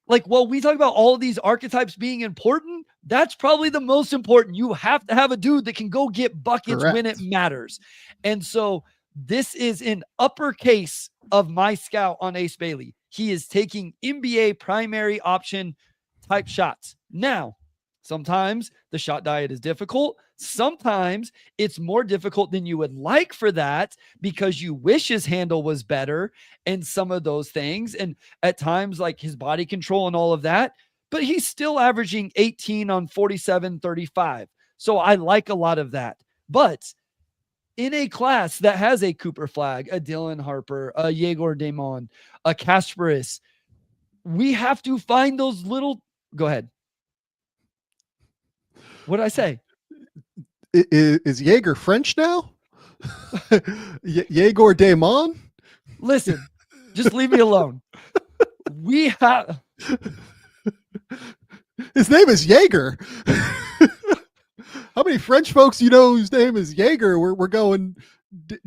like, while we talk about all of these archetypes being important, that's probably the most important. You have to have a dude that can go get buckets Correct. when it matters. And so this is an uppercase of my scout on Ace Bailey. He is taking NBA primary option type shots. Now, sometimes the shot diet is difficult. Sometimes it's more difficult than you would like for that because you wish his handle was better and some of those things. And at times, like his body control and all of that, but he's still averaging 18 on 47, 35. So I like a lot of that. But in a class that has a Cooper Flag, a Dylan Harper, a Yegor Damon, a Kasparis, we have to find those little. Go ahead. What did I say? Is Jaeger French now? Yegor Damon? Listen, just leave me alone. We have. His name is Jaeger. How many French folks you know whose name is Jaeger? We're going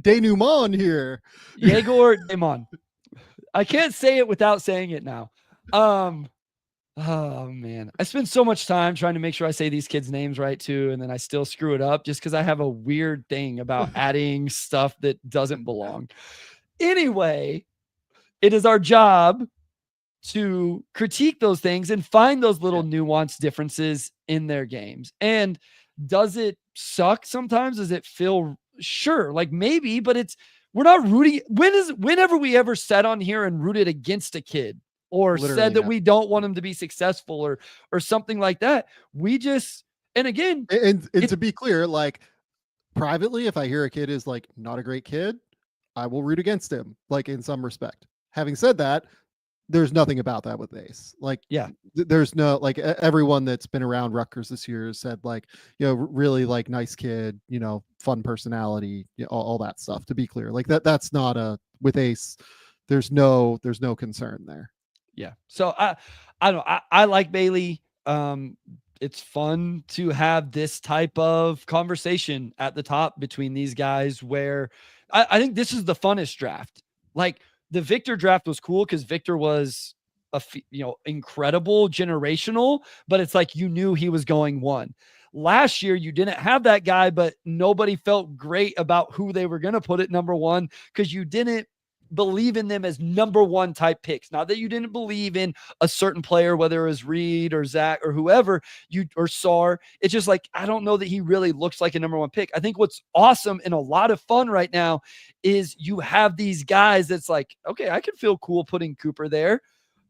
denouement here. Yegor Damon. I can't say it without saying it now. Oh man, I spend so much time trying to make sure I say these kids' names right too, and then I still screw it up just because I have a weird thing about adding stuff that doesn't belong. Anyway, it is our job to critique those things and find those little nuanced differences in their games. And does it suck sometimes? Does it feel sure? Like maybe, but we're not rooting. Whenever we ever sat on here and rooted against a kid or Literally said that not. we don't want him to be successful or something like that, we just, and again, and to be clear, like privately, if I hear a kid is like not a great kid, I will root against him, like in some respect. Having said that, there's nothing about that with Ace. Like, there's no, like everyone that's been around Rutgers this year said like, really like nice kid, fun personality, all that stuff. To be clear, like that's not with Ace. There's no concern there. Yeah. So I don't know. I like Bailey. It's fun to have this type of conversation at the top between these guys where I think this is the funnest draft. Like the Victor draft was cool because Victor was incredible, generational, but it's like you knew he was going 1. Last year, you didn't have that guy, but nobody felt great about who they were going to put at number 1 because you didn't believe in them as number one type picks. Not that you didn't believe in a certain player, whether it was Reed or Zach or whoever or Sar. It's just like, I don't know that he really looks like a number one pick. I think what's awesome and a lot of fun right now is you have these guys that's like, okay, I can feel cool putting Cooper there,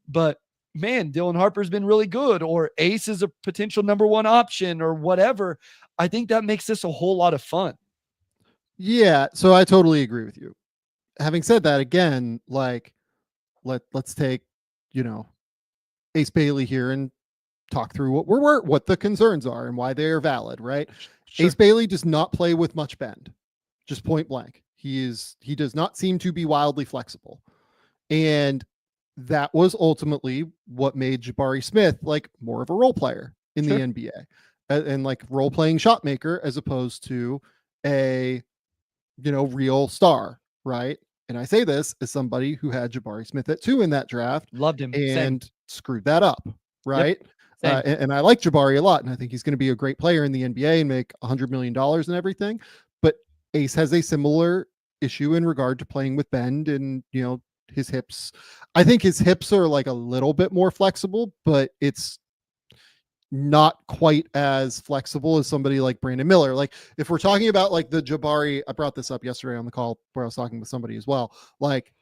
but man, Dylan Harper's been really good, or Ace is a potential number one option or whatever. I think that makes this a whole lot of fun. Yeah. So I totally agree with you. Having said that, again, like let's take, Ace Bailey here and talk through what the concerns are and why they are valid, right? Sure. Ace Bailey does not play with much bend, just point blank. He does not seem to be wildly flexible. And that was ultimately what made Jabari Smith like more of a role player in the NBA and like role playing shot maker as opposed to a, real star, right? And I say this as somebody who had Jabari Smith at 2 in that draft. Loved him. And screwed that up, right? Yep. And I like Jabari a lot, and I think he's going to be a great player in the NBA and make $100 million and everything. But Ace has a similar issue in regard to playing with bend and, his hips. I think his hips are like a little bit more flexible, but it's not quite as flexible as somebody like Brandon Miller. Like if we're talking about like the Jabari, I brought this up yesterday on the call where I was talking with somebody as well. Like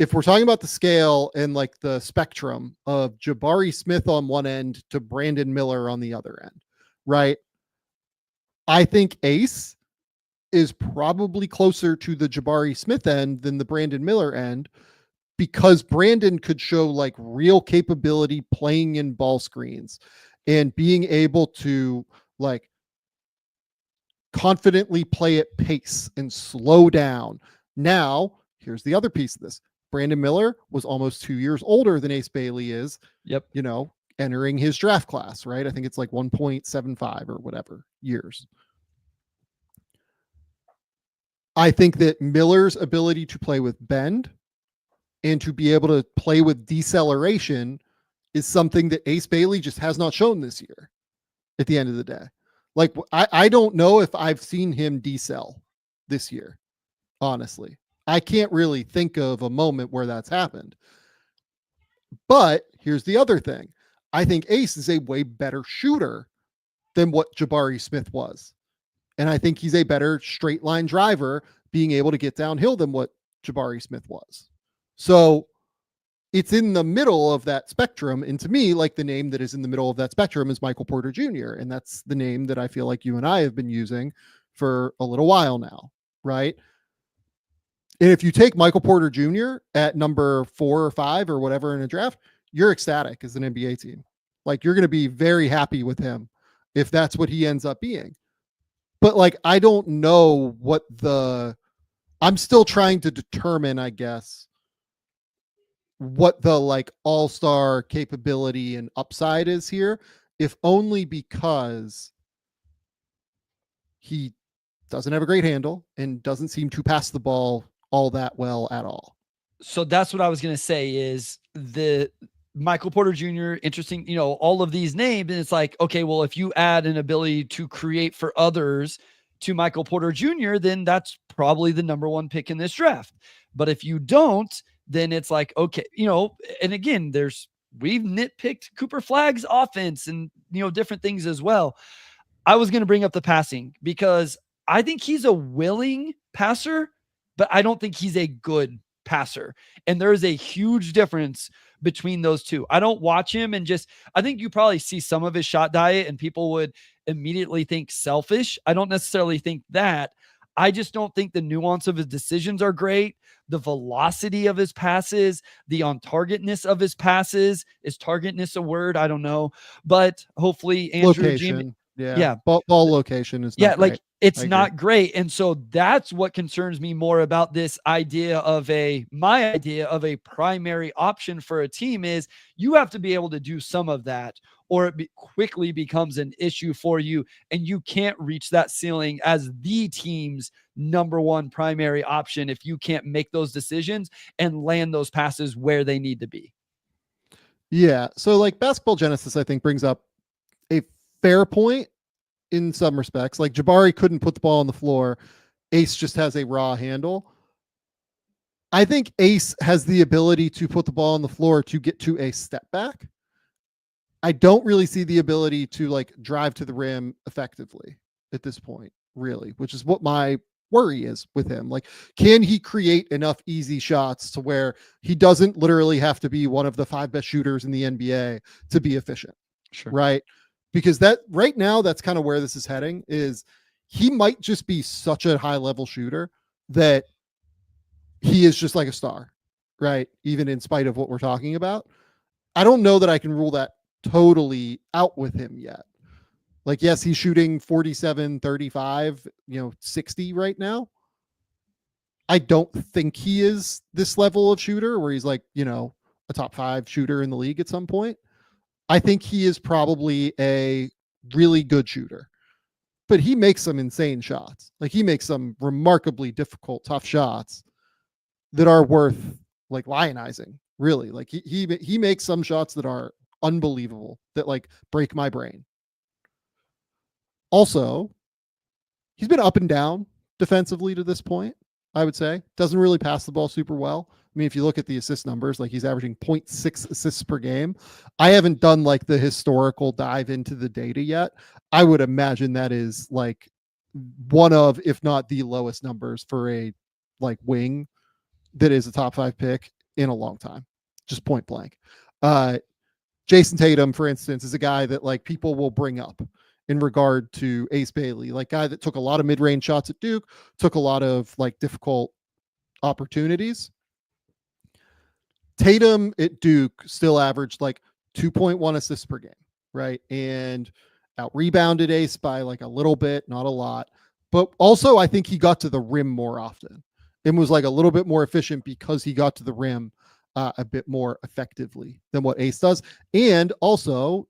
if we're talking about the scale and like the spectrum of Jabari Smith on one end to Brandon Miller on the other end, right? I think Ace is probably closer to the Jabari Smith end than the Brandon Miller end, because Brandon could show like real capability playing in ball screens and being able to like confidently play at pace and slow down. Now, here's the other piece of this. Brandon Miller was almost 2 years older than Ace Bailey is. Yep. Entering his draft class, right? I think it's like 1.75 or whatever years. I think that Miller's ability to play with bend and to be able to play with deceleration is something that Ace Bailey just has not shown this year at the end of the day. Like, I don't know if I've seen him decel this year, honestly. I can't really think of a moment where that's happened. But here's the other thing. I think Ace is a way better shooter than what Jabari Smith was. And I think he's a better straight line driver being able to get downhill than what Jabari Smith was. So it's in the middle of that spectrum. And to me, like the name that is in the middle of that spectrum is Michael Porter Jr. And that's the name that I feel like you and I have been using for a little while now, right? And if you take Michael Porter Jr. at number 4 or 5 or whatever in a draft, you're ecstatic as an NBA team. Like you're going to be very happy with him if that's what he ends up being. But like, I don't know I'm still trying to determine, I guess, what the like all-star capability and upside is here, if only because he doesn't have a great handle and doesn't seem to pass the ball all that well at all. So that's what I was going to say is the Michael Porter Jr., interesting, all of these names. And it's like, okay, well, if you add an ability to create for others to Michael Porter Jr., then that's probably the number one pick in this draft. But if you don't, then it's like, okay, and again, we've nitpicked Cooper Flagg's offense and, different things as well. I was going to bring up the passing because I think he's a willing passer, but I don't think he's a good passer. And there is a huge difference between those two. I don't watch him and I think you probably see some of his shot diet and people would immediately think selfish. I don't necessarily think that. I just don't think the nuance of his decisions are great. The velocity of his passes, the on targetness of his passes. Is targetness a word? I don't know. But hopefully Andrew location. Yeah. Ball location is not like great. It's not great. And so that's what concerns me more about this idea of my idea of a primary option for a team is you have to be able to do some of that, or it quickly becomes an issue for you. And you can't reach that ceiling as the team's number one primary option if you can't make those decisions and land those passes where they need to be. Yeah. So like Basketball Genesis, I think brings up a fair point in some respects. Like Jabari couldn't put the ball on the floor. Ace just has a raw handle. I think Ace has the ability to put the ball on the floor to get to a step back. I don't really see the ability to like drive to the rim effectively at this point, really, which is what my worry is with him. Like, can he create enough easy shots to where he doesn't literally have to be one of the 5 best shooters in the NBA to be efficient? Sure. Right. Because that right now, that's kind of where this is heading, is he might just be such a high level shooter that he is just like a star, right? Even in spite of what we're talking about. I don't know that I can rule that totally out with him yet. Like, yes, he's shooting 47, 35, 60 right now. I don't think he is this level of shooter where he's like, a top 5 shooter in the league at some point. I think he is probably a really good shooter, but he makes some insane shots. Like, he makes some remarkably difficult, tough shots that are worth like lionizing, really. Like, he makes some shots that are unbelievable, that like break my brain. Also, he's been up and down defensively to this point, I would say. Doesn't really pass the ball super well. I mean, if you look at the assist numbers, like he's averaging 0.6 assists per game. I haven't done like the historical dive into the data yet. I would imagine that is like one of, if not the lowest numbers for a like wing that is a top 5 pick in a long time, just point blank. Jason Tatum, for instance, is a guy that like people will bring up in regard to Ace Bailey, like guy that took a lot of mid-range shots at Duke, took a lot of like difficult opportunities. Tatum at Duke still averaged like 2.1 assists per game, right? And out rebounded Ace by like a little bit, not a lot. But also, I think he got to the rim more often and was like a little bit more efficient because he got to the rim a bit more effectively than what Ace does. And also,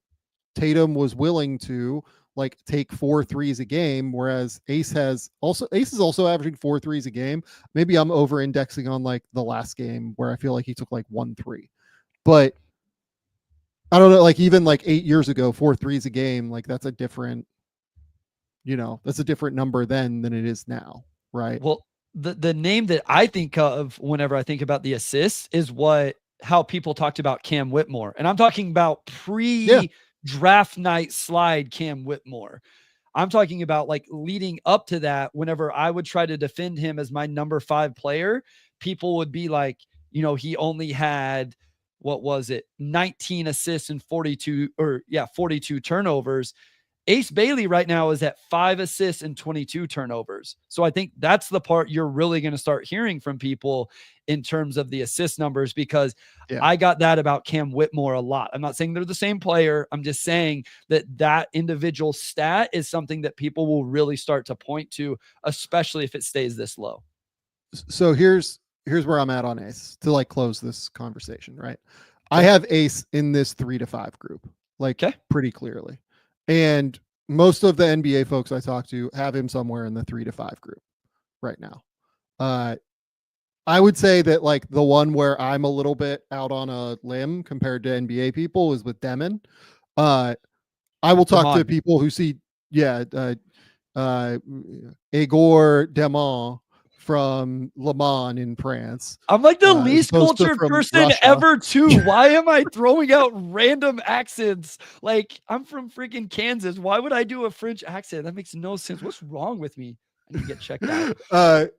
Tatum was willing to like take 4 threes a game, whereas Ace is also averaging 4 threes a game. Maybe I'm over indexing on like the last game where I feel like he took like 1 3, but I don't know, like even like 8 years ago, 4 threes a game, like that's a different, that's a different number then than it is now. Right. Well, the name that I think of whenever I think about the assists is how people talked about Cam Whitmore. And I'm talking about draft night slide Cam Whitmore. I'm talking about like leading up to that. Whenever I would try to defend him as my number 5 player, people would be like, he only had, 19 assists and 42 turnovers. Ace Bailey right now is at 5 assists and 22 turnovers. So I think that's the part you're really going to start hearing from people in terms of the assist numbers, because I got that about Cam Whitmore a lot. I'm not saying they're the same player. I'm just saying that individual stat is something that people will really start to point to, especially if it stays this low. So here's where I'm at on Ace to like close this conversation, right? I have Ace in this 3 to 5 group, like pretty clearly. And most of the NBA folks I talk to have him somewhere in the 3 to 5 group right now. I would say that like the one where I'm a little bit out on a limb compared to NBA people is with Demon. I will talk to people who see, Igor Demon from Le Mans in France. I'm like the least cultured person ever too. Why am I throwing out random accents? Like, I'm from freaking Kansas. Why would I do a French accent? That makes no sense. What's wrong with me? I need to get checked out.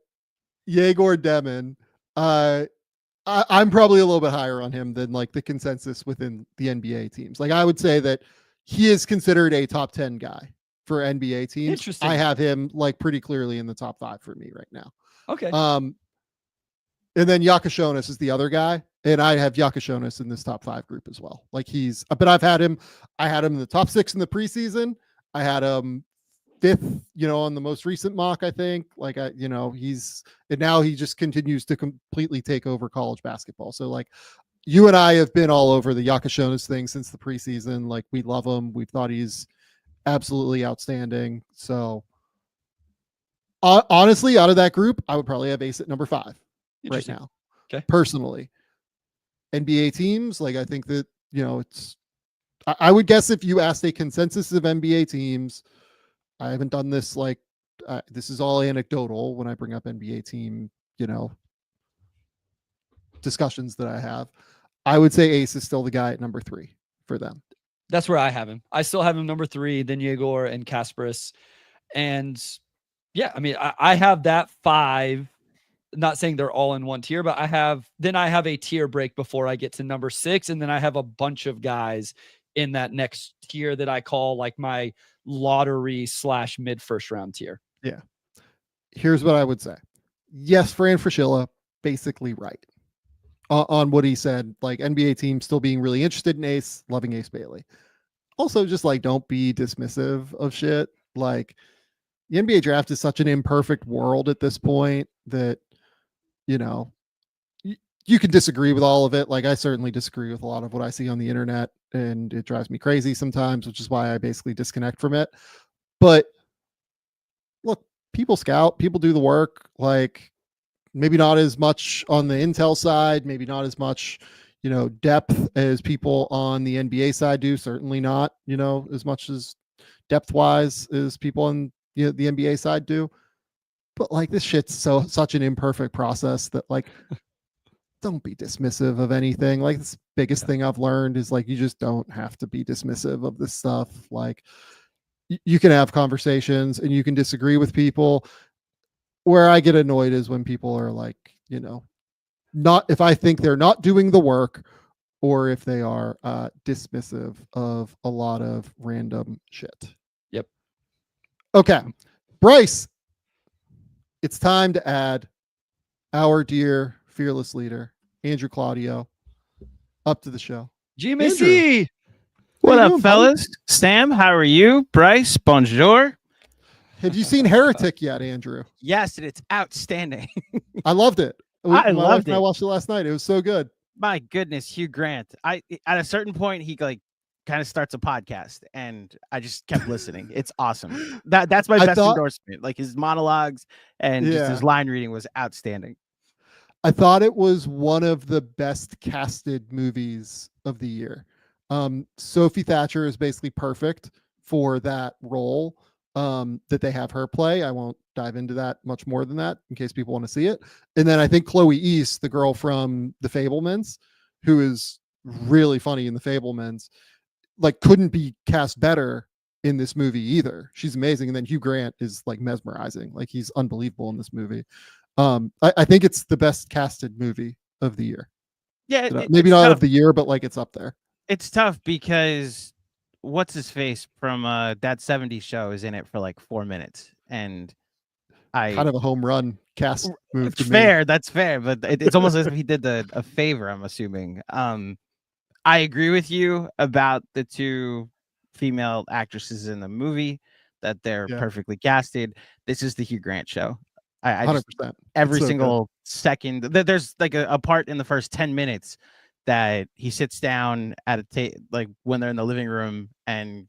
Igor Demon. I'm probably a little bit higher on him than like the consensus within the NBA teams. Like, I would say that he is considered a top 10 guy for NBA teams. Interesting. I have him like pretty clearly in the top 5 for me right now. Okay. And then Yakashonis is the other guy, and I have Yakashonis in this top 5 group as well. Like but I had him in the top 6 in the preseason. I had him 5th, on the most recent mock, I think. Like, now he just continues to completely take over college basketball. So like, you and I have been all over the Yakashonis thing since the preseason. Like, we love him. We've thought he's absolutely outstanding. So honestly, out of that group, I would probably have Ace at number 5 right now. Okay. Personally, NBA teams, like, I think that, I would guess if you asked a consensus of NBA teams, I haven't done this, like, this is all anecdotal when I bring up NBA team, discussions that I have, I would say Ace is still the guy at number 3 for them. That's where I have him. I still have him number 3, then Yegor and Kasparis. And yeah, I mean, I have that 5. Not saying they're all in one tier, but I have a tier break before I get to number 6. And then I have a bunch of guys in that next tier that I call like my lottery / mid first round tier. Yeah. Here's what I would say. Yes, Fran Fraschilla, basically right on what he said. Like, NBA team still being really interested in Ace, loving Ace Bailey. Also, just like, don't be dismissive of shit. Like, the NBA draft is such an imperfect world at this point that, you know, you can disagree with all of it. Like, I certainly disagree with a lot of what I see on the internet, and it drives me crazy sometimes, which is why I basically disconnect from it. But look, people scout, people do the work. Like, maybe not as much on the intel side, maybe not as much, you know, depth as people on the NBA side do. Certainly not, you know, as much as depth wise as people on, you know, the NBA side do. But like, this shit's such an imperfect process that, like, don't be dismissive of anything. Like, this biggest thing I've learned is, like, you just don't have to be dismissive of this stuff. Like, you can have conversations and you can disagree with people. Where I get annoyed is when people are like, you know, not, if I think they're not doing the work, or if they are dismissive of a lot of random shit. Yep. Okay. Bryce, it's time to add our dear fearless leader, Andrew Claudio, up to the show. GMAC. What up, doing, fellas? Buddy? Sam, how are you? Bryce, bonjour. Have you seen Heretic yet, Andrew? Yes, and it's outstanding. I loved it. I loved it. I watched it last night. It was so good. My goodness, Hugh Grant. At a certain point, he like kind of starts a podcast, and I just kept listening. It's awesome. That's my best endorsement. Like, his monologues and just his line reading was outstanding. I thought it was one of the best casted movies of the year. Sophie Thatcher is basically perfect for that role that they have her play. I won't dive into that much more than that in case people want to see it. And then I think Chloe East, the girl from The Fabelmans, who is really funny in The Fabelmans, like, couldn't be cast better in this movie either. She's amazing. And then Hugh Grant is like mesmerizing. Like, he's unbelievable in this movie. I think it's the best casted movie of the year. Yeah, maybe not of the year, but like, it's up there. It's tough because what's his face from that 70s show is in it for like 4 minutes, and kind of a home run cast move. Fair, that's fair, but it's almost as if he did a favor, I'm assuming. I agree with you about the 2 female actresses in the movie, that they're perfectly casted. This is the Hugh Grant show. I 100%. Every single second. There's like a part in the first 10 minutes that he sits down at a like when they're in the living room, and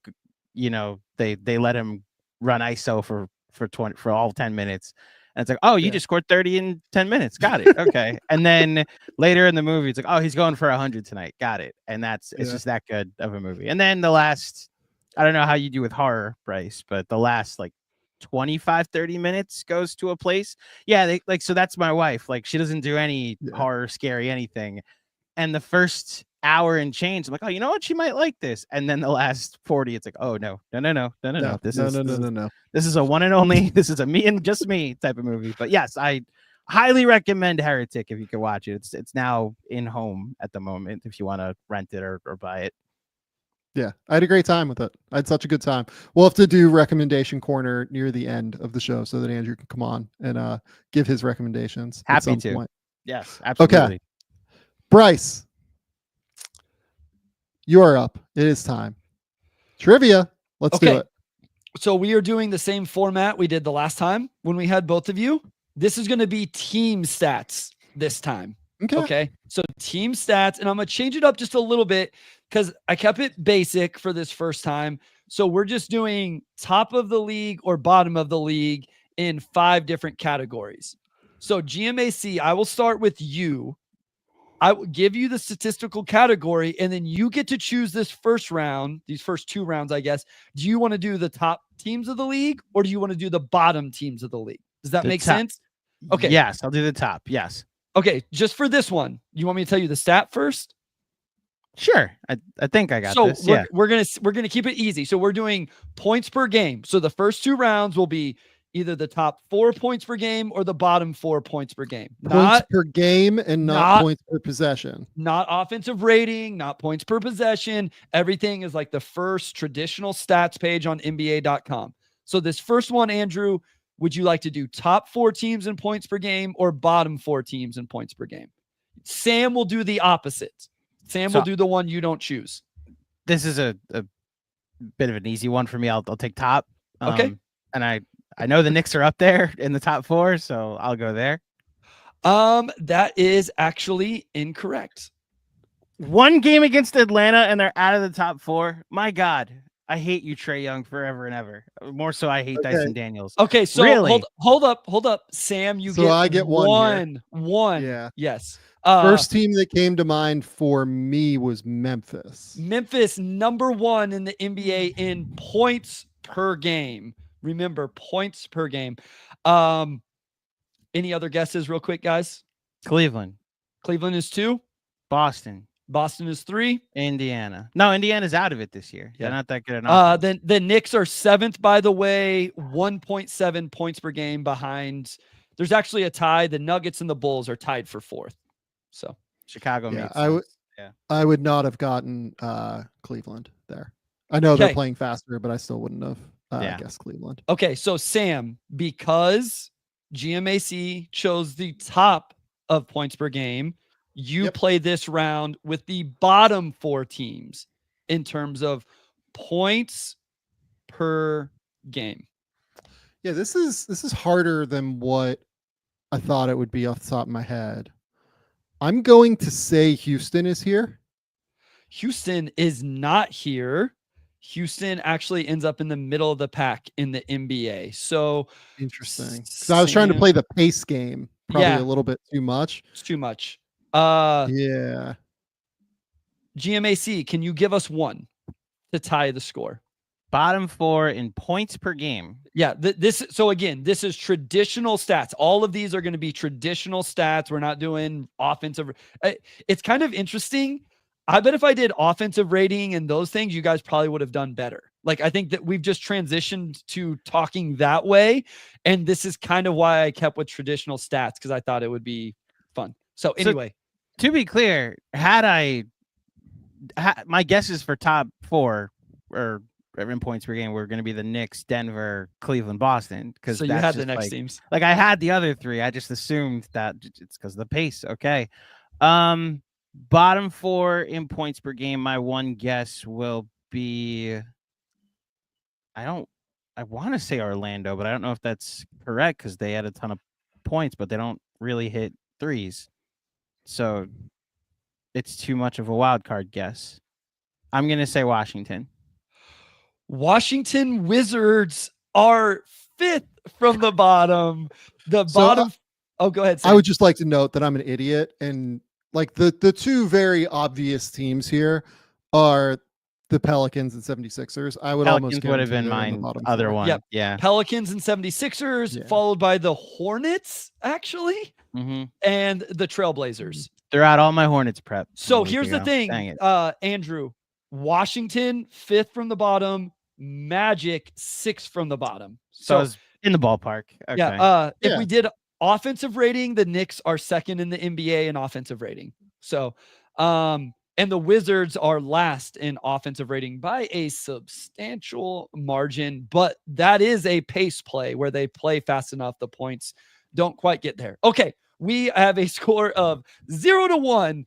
you know, they let him run ISO for all 10 minutes. And it's like, oh, you just scored 30 in 10 minutes. Got it. Okay. And then later in the movie, it's like, oh, he's going for 100 tonight. Got it. And it's just that good of a movie. And then the last, I don't know how you do with horror, Bryce, but the last like 25-30 minutes goes to a place. Yeah, so that's my wife. Like, she doesn't do any horror, scary, anything. And the first hour and change, I'm like, oh, you know what? She might like this. And then the last 40, it's like, oh, no. This is a one and only. This is a me and just me type of movie. But yes, I highly recommend Heretic if you can watch it. It's now in home at the moment if you want to rent it or buy it. Yeah, I had a great time with it. I had such a good time. We'll have to do recommendation corner near the end of the show so that Andrew can come on and give his recommendations. Happy to. Point. Yes, absolutely. Okay. Bryce, you are up. It is time. Trivia. Let's do it. So we are doing the same format we did the last time when we had both of you. This is going to be team stats this time. Okay. So team stats, and I'm going to change it up just a little bit because I kept it basic for this first time. So we're just doing top of the league or bottom of the league in 5 different categories. So GMAC, I will start with you. I will give you the statistical category, and then you get to choose this first round, these first 2 rounds, I guess. Do you want to do the top teams of the league, or do you want to do the bottom teams of the league? Does that make sense? Okay. Yes, I'll do the top. Yes. Okay, just for this one, you want me to tell you the stat first? Sure. I think I got So this. we're gonna keep it easy. So we're doing points per game. So the first 2 rounds will be either the top 4 points per game or the bottom 4 points per game. Points per game and not points per possession. Not offensive rating, not points per possession. Everything is like the first traditional stats page on NBA.com. So this first one, Andrew, would you like to do top 4 teams in points per game or bottom 4 teams in points per game? Sam will do the opposite. Sam will do the one you don't choose. This is a bit of an easy one for me. I'll take top. Okay. And I know the Knicks are up there in the top 4, so I'll go there. That is actually incorrect. 1 game against Atlanta and they're out of the top 4. My God, I hate you, Trae Young, forever and ever. More so, I hate Dyson Daniels. Okay, so really? hold up, Sam. I get one. Yeah. Yes. First team that came to mind for me was Memphis. Memphis, number 1 in the NBA in points per game. Remember, points per game. Any other guesses real quick, guys? Cleveland. Cleveland is 2. Boston. Boston is 3. Indiana. No, Indiana's out of it this year. Yeah. They're not that good enough. Then the Knicks are 7th, by the way, 1.7 points per game behind. There's actually a tie. The Nuggets and the Bulls are tied for 4th. So Chicago. I would not have gotten Cleveland there. I know they're playing faster, but I still wouldn't have guessed Cleveland. Okay, so Sam, because GMAC chose the top of points per game, you play this round with the bottom 4 teams in terms of points per game. Yeah, this is harder than what I thought it would be off the top of my head. I'm going to say Houston is here. Houston is not here. Houston actually ends up in the middle of the pack in the NBA. So interesting. Because I was trying to play the pace game, probably a little bit too much. It's too much. Yeah. GMAC, can you give us one to tie the score? Bottom 4 in points per game. Yeah. So again, this is traditional stats. All of these are going to be traditional stats. We're not doing offensive. It's kind of interesting. I bet if I did offensive rating and those things, you guys probably would have done better. Like, I think that we've just transitioned to talking that way. And this is kind of why I kept with traditional stats, because I thought it would be fun. So anyway, to be clear, my guesses for top 4 or in points per game were going to be the Knicks, Denver, Cleveland, Boston. So you had the next teams. Like I had the other 3. I just assumed that it's because of the pace. Okay. Bottom 4 in points per game. My one guess will be, I want to say Orlando, but I don't know if that's correct because they had a ton of points, but they don't really hit threes. So it's too much of a wild card guess. I'm going to say Washington. Washington Wizards are 5th from the bottom. Go ahead, Sam. I would just like to note that I'm an idiot, and like the 2 very obvious teams here are the Pelicans and 76ers. Pelicans would have been mine other one. Yep. Yeah. Pelicans and 76ers, followed by the Hornets, actually, and the Trailblazers. Throughout all my Hornets prep. So here's the thing, Andrew. Washington 5th from the bottom, Magic 6th from the bottom. So I was in the ballpark. Okay. Yeah. If we did offensive rating, the Knicks are 2nd in the NBA in offensive rating. So, and the Wizards are last in offensive rating by a substantial margin, but that is a pace play where they play fast enough. The points don't quite get there. Okay. We have a score of 0-1.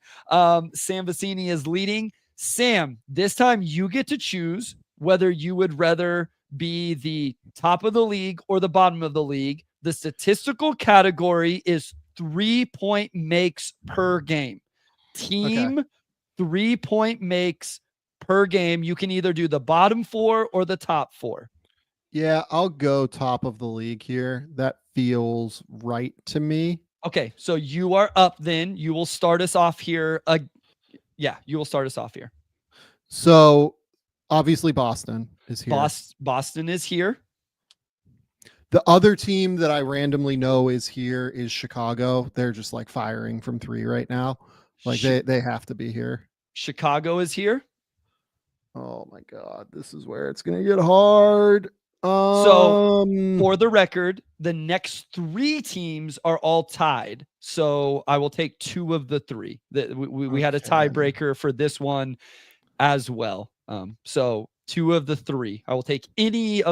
Sam Vecenie is leading. Sam, this time you get to choose whether you would rather be the top of the league or the bottom of the league. The statistical category is 3-point makes per game. Team 3-point makes per game. You can either do the bottom 4 or the top 4. Yeah, I'll go top of the league here. That feels right to me. Okay, so you are up then. You will start us off here. You will start us off here. So obviously Boston is here. Boston is here. The other team that I randomly know is here is Chicago. They're just like firing from 3 right now. Like they have to be here. Chicago is here. Oh my God, this is where it's gonna get hard. So for the record, the next 3 teams are all tied. So I will take 2 of the 3. That we had a tiebreaker for this one as well. So 2 of the 3. I will take any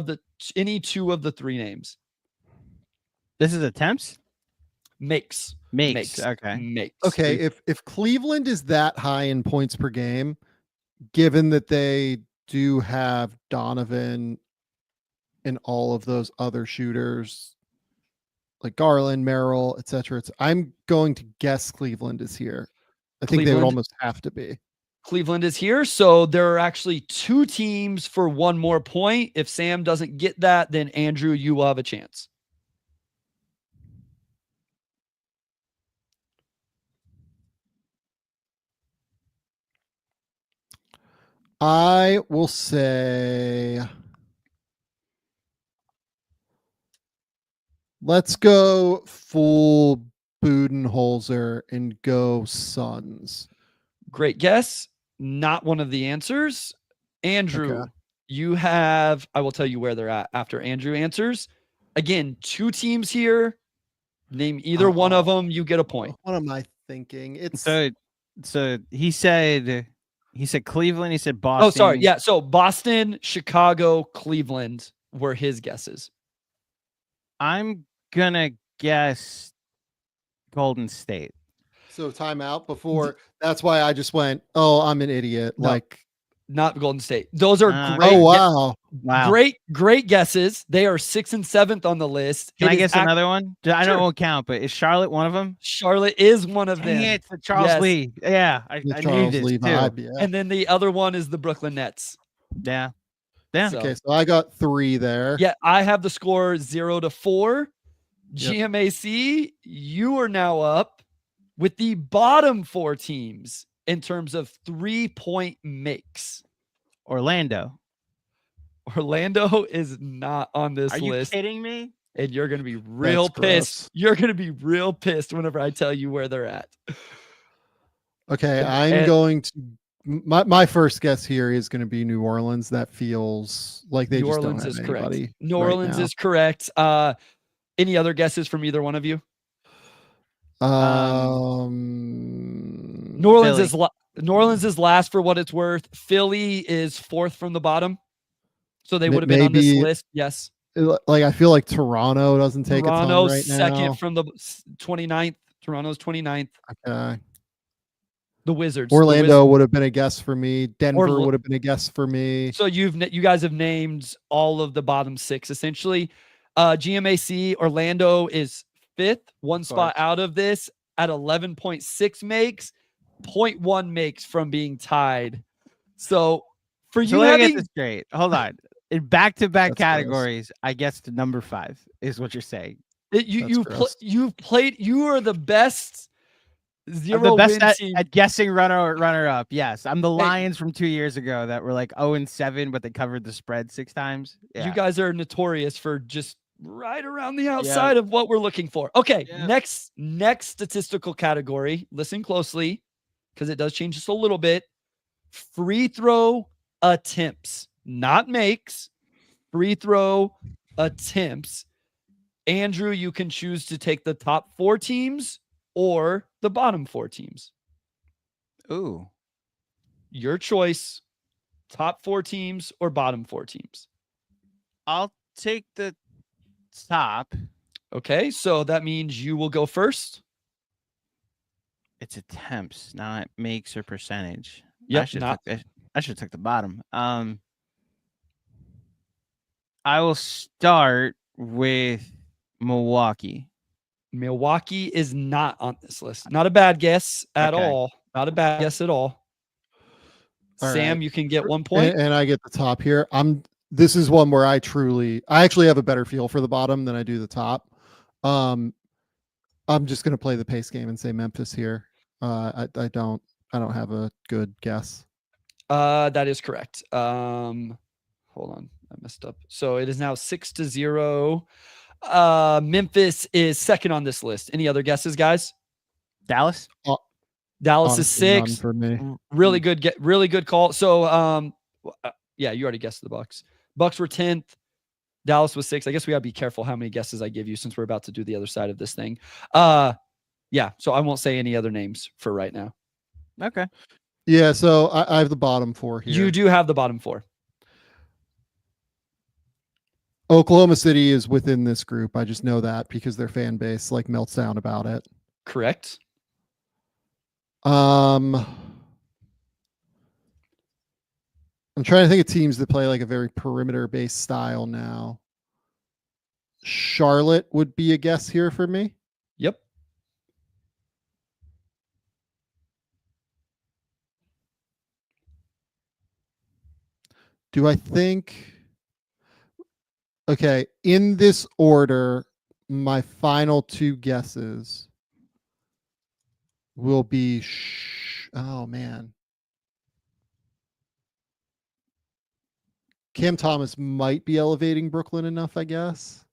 2 of the 3 names. This is attempts? Makes. Okay. Makes. Okay, if Cleveland is that high in points per game, given that they do have Donovan and all of those other shooters like Garland, Merrill, etc., I'm going to guess Cleveland is here. I think they would almost have to be. Cleveland is here. So there are actually 2 teams for 1 more point. If Sam doesn't get that, then Andrew, you will have a chance. I will say, let's go full Budenholzer and go Suns. Great guess. Not one of the answers. Andrew, Okay. you have, I will tell you where they're at after Andrew answers. Again, 2 teams here. Name either one of them, you get a point. What am I thinking? It's So he said Cleveland, he said Boston. Oh, sorry. Yeah. So Boston, Chicago, Cleveland were his guesses. I'm gonna guess Golden State. So timeout before. That's why I just went, oh, I'm an idiot. No, like not Golden State. Those are great. Oh, wow. Wow. Great guesses. They are 6th and 7th on the list. Can I guess another one? I know Sure. it won't count, but is Charlotte one of them? Charlotte is one of them. It's Charles Lee. Yeah, I knew Charles this Lee too. vibe, yeah. And then the other one is the Brooklyn Nets. Yeah. Yeah. So, Okay, so I got 3 there. yeah, I have the score 0-4. Yep. GMAC, you are now up with the bottom 4 teams in terms of 3-point makes. Orlando is not on this list. Are you kidding me? And you're going to be real pissed. You're going to be real pissed whenever I tell you where they're at. Okay, I'm going to my first guess here is going to be New Orleans. That feels like they just don't have anybody. New Orleans is correct. Any other guesses from either one of you? New Orleans is last for what it's worth. Philly is 4th from the bottom. So they would have been on this list. Yes. Like I feel like Toronto doesn't take a ton right now. Second from the 29th. Toronto's 29th. Okay. The Wizards. Orlando would have been a guess for me. Denver would have been a guess for me. So you guys have named all of the bottom 6 essentially. GMAC Orlando is 5th, 1 spot out of this at 11.6 makes, 0.1 makes from being tied. So for you let me get this straight. Hold on. In back-to-back categories, gross. I guess to number 5 is what you're saying. You are the best I'm the best at guessing runner up. Yes, I'm the Lions from 2 years ago that were like 0-7, but they covered the spread 6 times. Yeah. You guys are notorious for just right around the outside of what we're looking for. Okay, next statistical category. Listen closely because it does change just a little bit. Free throw attempts, not makes. Free throw attempts. Andrew, you can choose to take the top 4 teams or the bottom 4 teams. Ooh. Your choice. Top 4 teams or bottom 4 teams. I'll take the top. Okay, so that means you will go first. It's attempts, not makes or percentage. Yep, I should have took the bottom. I will start with Milwaukee. Milwaukee is not on this list. Not a bad guess at all. Not a bad guess at all. Sam, you can get 1 point. And I get the top here. This is one where I actually have a better feel for the bottom than I do the top. I'm just going to play the pace game and say Memphis here. I don't have a good guess. That is correct. Hold on. I messed up. So it is now 6-0. Memphis is second on this list. Any other guesses, guys? Dallas. Dallas is Honestly, none 6 for me. Really good call. So yeah, you already guessed the Bucks. Bucks were 10th. Dallas was 6th. I guess we gotta be careful how many guesses I give you since we're about to do the other side of this thing. Yeah, so I won't say any other names for right now. Okay. Yeah, so I have the bottom 4 here. You do have the bottom 4. Oklahoma City is within this group. I just know that because their fan base like melts down about it. Correct. I'm trying to think of teams that play like a very perimeter-based style now. Charlotte would be a guess here for me. Yep. Do I think... Okay, in this order, my final 2 guesses will be... Oh, man. Cam Thomas might be elevating Brooklyn enough, I guess.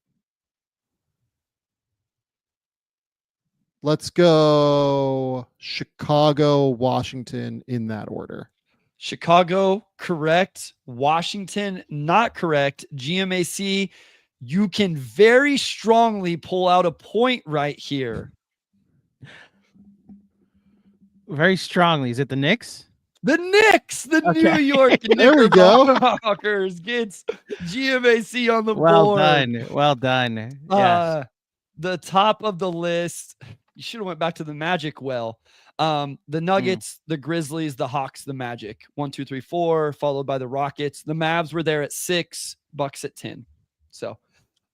Let's go Chicago, Washington in that order. Chicago, correct. Washington, not correct. GMAC, you can very strongly pull out a point right here. Very strongly. Is it the Knicks? The Knicks, the Okay. New York There we go. Knickerbockers gets GMAC on the Well board. done. Well done. Yes. The top of the list. You should have went back to the Magic. Well, the Nuggets, the Grizzlies, the Hawks, the Magic. 1, 2, 3, 4, followed by the Rockets. The Mavs were there at 6, Bucks at 10. So,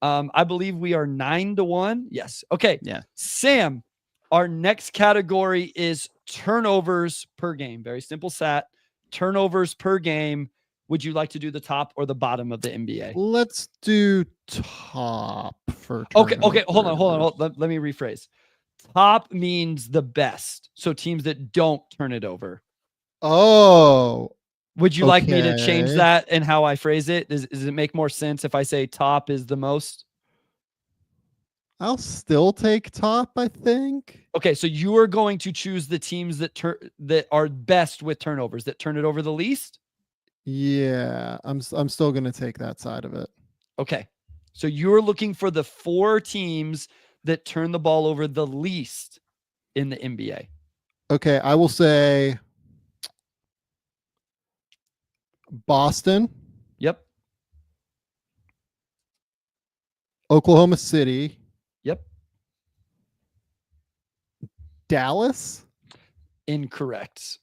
I believe we are 9-1. Yes. Okay. Yeah. Sam, our next category is turnovers per game. Very simple stat. Turnovers per game. Would you like to do the top or the bottom of the NBA? Let's do top for Okay. Hold turnovers. on. Let me rephrase. Top means the best. So teams that don't turn it over. Oh, Would you like me to change Okay. that and how I phrase it? Does it make more sense if I say top is the most? I'll still take top, I think. Okay, so you are going to choose the teams that are best with turnovers, that turn it over the least? Yeah, I'm still going to take that side of it. Okay. So you're looking for the 4 teams that turn the ball over the least in the NBA. Okay, I will say Boston, Yep. Oklahoma City, Yep. Dallas. Incorrect.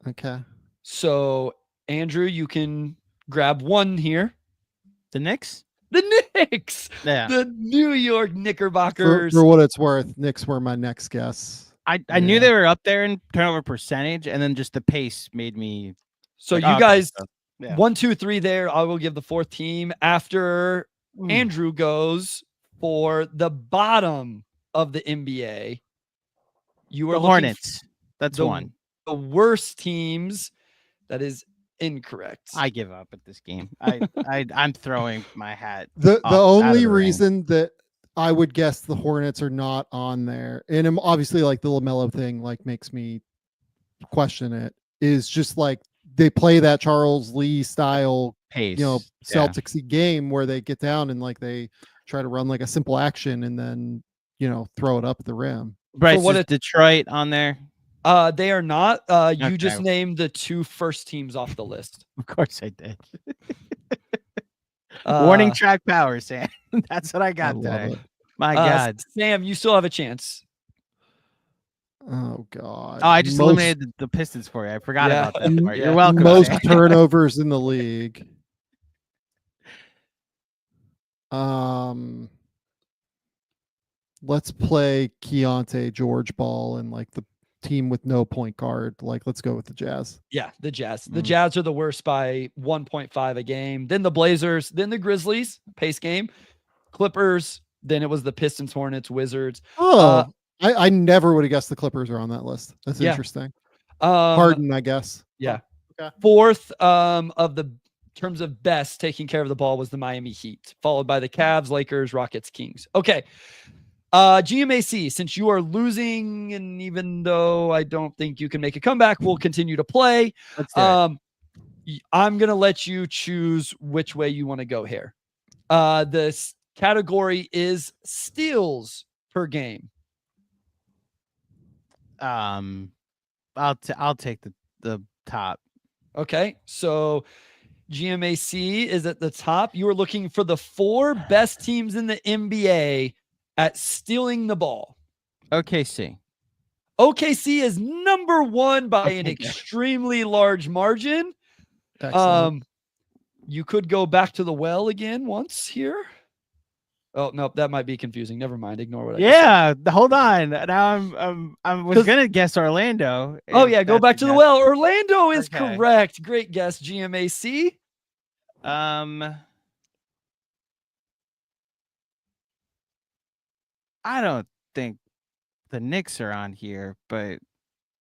Okay. So, Andrew, you can grab one here. The Knicks? The Knicks. Yeah. The New York For, Knickerbockers. for what it's worth, Knicks were my next guess. I knew they were up there in turnover percentage, and then just the pace made me. So like, you okay, guys, so, yeah. 1, 2, 3 there. I will give the 4th team after Mm. Andrew goes for the bottom of the NBA. You are The looking Hornets. That's the- one. the worst teams. That is incorrect. I give up at this game. I'm throwing my hat. The out of only the ring. reason that I would guess the Hornets are not on there, and obviously like the LaMelo thing like makes me question it, is just like they play that Charles Lee style, Pace. you know, Yeah. Celticsy game where they get down and like they try to run like a simple action and then, you know, throw it up the rim. Bryce, what is it- Detroit on there? They are not. You Okay. just named the 2 first teams off the list. Of course I did. Warning track power, Sam. That's what I I got love today. it. My God. Sam, you still have a chance. Oh God. Oh, I just Most- eliminated the Pistons for you. I forgot Yeah. about that part. Yeah. You're welcome. Most Sam. turnovers in the league. Let's play Keontae George ball and like the team with no point guard. Like, let's go with the Jazz. Yeah, the Jazz. The Mm. Jazz are the worst by 1.5 a game. Then the Blazers. Then the Grizzlies. Pace game. Clippers. Then it was the Pistons, Hornets, Wizards. Oh, I never would have guessed the Clippers are on that list. That's Yeah. interesting. Harden. Harden, I guess. Yeah. Okay. 4th of the terms of best taking care of the ball was the Miami Heat, followed by the Cavs, Lakers, Rockets, Kings. Okay. GMAC, since you are losing, and even though I don't think you can make a comeback, we'll continue to play. Let's do it. I'm going to let you choose which way you want to go here. This category is steals per game. I'll take the top. Okay, so GMAC is at the top. You are looking for the 4 best teams in the NBA at stealing the ball. OKC. OKC is number 1 by an extremely large margin. Excellent. You could go back to the well again once here. Oh no, that might be confusing. Never mind. Ignore what I said. Hold on. Now I was gonna guess Orlando. Oh yeah, go back to the well. Orlando is correct. Great guess, GMAC. I don't think the Knicks are on here, but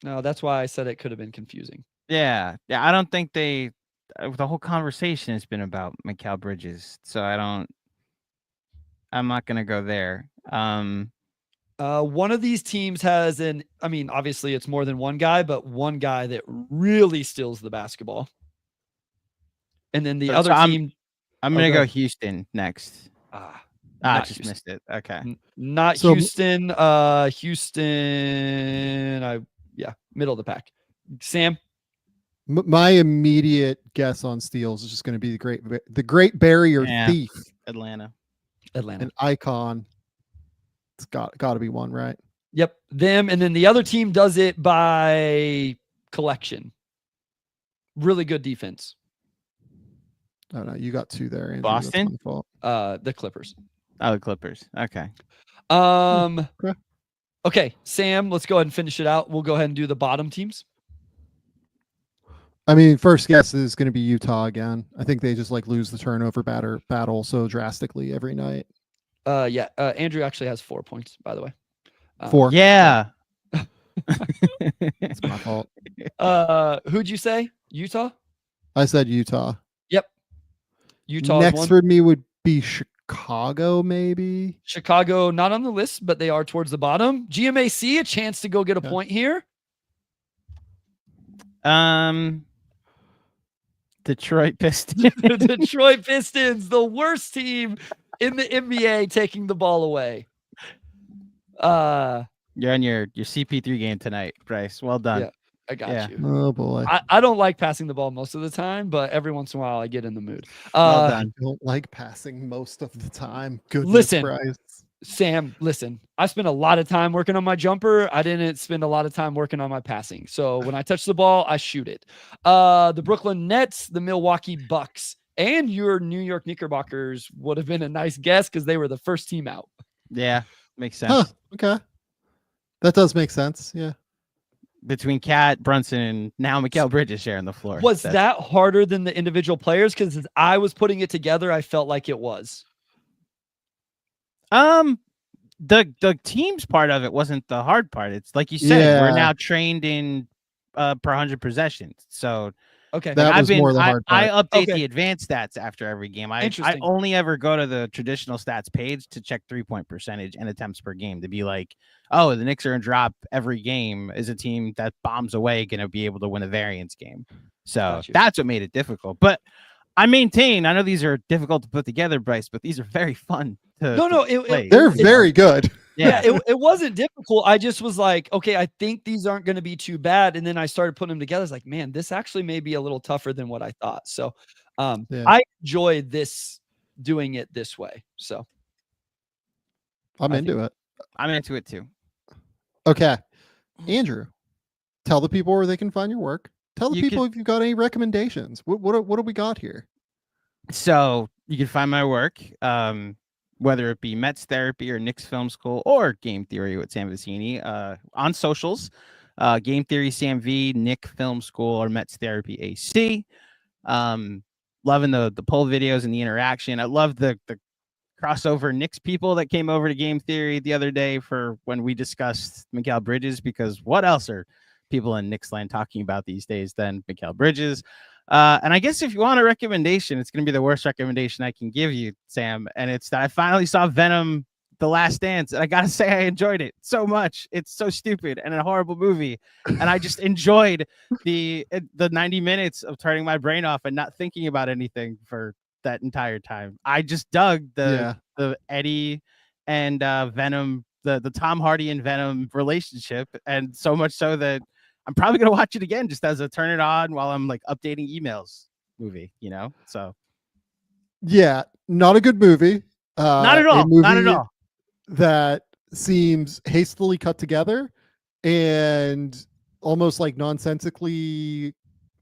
no, that's why I said it could have been confusing. Yeah. I don't think the whole conversation has been about Mikal Bridges, so I'm not gonna go there. One of these teams has obviously it's more than one guy, but one guy that really steals the basketball. And then the other team. I'm gonna go Houston next. I just Houston. missed it. Okay. Not Houston. Houston. Middle of the pack. Sam. My immediate guess on steals is just going to be the Great Barrier Thief. Atlanta. An icon. It's got to be one, right? Yep, them, and then the other team does it by collection. Really good defense. Oh no, you got 2 there, Andrew. Boston. The Clippers. Oh, the Clippers. Okay. Okay, Sam. Let's go ahead and finish it out. We'll go ahead and do the bottom teams. I mean, first guess is going to be Utah again. I think they just lose the turnover battle so drastically every night. Andrew actually has 4 points, by the way. 4. Yeah. It's my fault. Who'd you say? Utah? I said Utah. Yep. Utah. Next for me would be Chicago, maybe. Chicago, not on the list, but they are towards the bottom. GMAC, a chance to go get a point here. Detroit Pistons. Detroit Pistons, the worst team in the NBA, taking the ball away. You're on your CP3 game tonight, Bryce. Well done. Yeah, I got you. Oh boy. I don't like passing the ball most of the time, but every once in a while I get in the mood. Well done. I don't like passing most of the time. Goodness, listen, Bryce. Sam, listen, I spent a lot of time working on my jumper. I didn't spend a lot of time working on my passing. So when I touch the ball, I shoot it. The Brooklyn Nets, the Milwaukee Bucks, and your New York Knickerbockers would have been a nice guess because they were the first team out. Yeah, makes sense. Huh, okay. That does make sense. Yeah. Between Cat, Brunson, and now Mikal Bridges sharing the floor. Was that harder than the individual players? Because as I was putting it together, I felt like it was. The teams part of it wasn't the hard part. It's like you said, we're now trained in per 100 possessions. So okay, that was more the hard part. I update the advanced stats after every game. I only ever go to the traditional stats page to check 3-point percentage and attempts per game to be like, oh, the Knicks are in drop every game. Is a team that bombs away going to be able to win a variance game? So that's what made it difficult. But I maintain, I know these are difficult to put together, Bryce, but these are very fun. They're very good. Yeah, it wasn't difficult. I just was like, okay, I think these aren't going to be too bad. And then I started putting them together. It's like, man, this actually may be a little tougher than what I thought. So I enjoy doing it this way. So I'm into it. I'm into it too. Okay. Andrew, tell the people where they can find your work. Tell the people if you've got any recommendations. What do we got here? So you can find my work, whether it be Mets Therapy or Knicks Film School or Game Theory with Sam Vecenie, on socials. Game Theory Sam V, Nick Film School, or Mets Therapy AC. Loving the poll videos and the interaction. I love the crossover Knicks people that came over to Game Theory the other day for when we discussed Mikal Bridges, because what else are people in Knicks land talking about these days than Mikal Bridges? And I guess if you want a recommendation, it's going to be the worst recommendation I can give you, Sam. And it's that I finally saw Venom: The Last Dance, and I gotta say I enjoyed it so much. It's so stupid and a horrible movie, and I just enjoyed the 90 minutes of turning my brain off and not thinking about anything for that entire time. I just dug the Eddie and Venom, the Tom Hardy and Venom relationship, and so much so that I'm probably gonna watch it again just as a turn it on while I'm like updating emails movie, you know? So yeah, not a good movie. not at all. Not at all. That seems hastily cut together and almost like nonsensically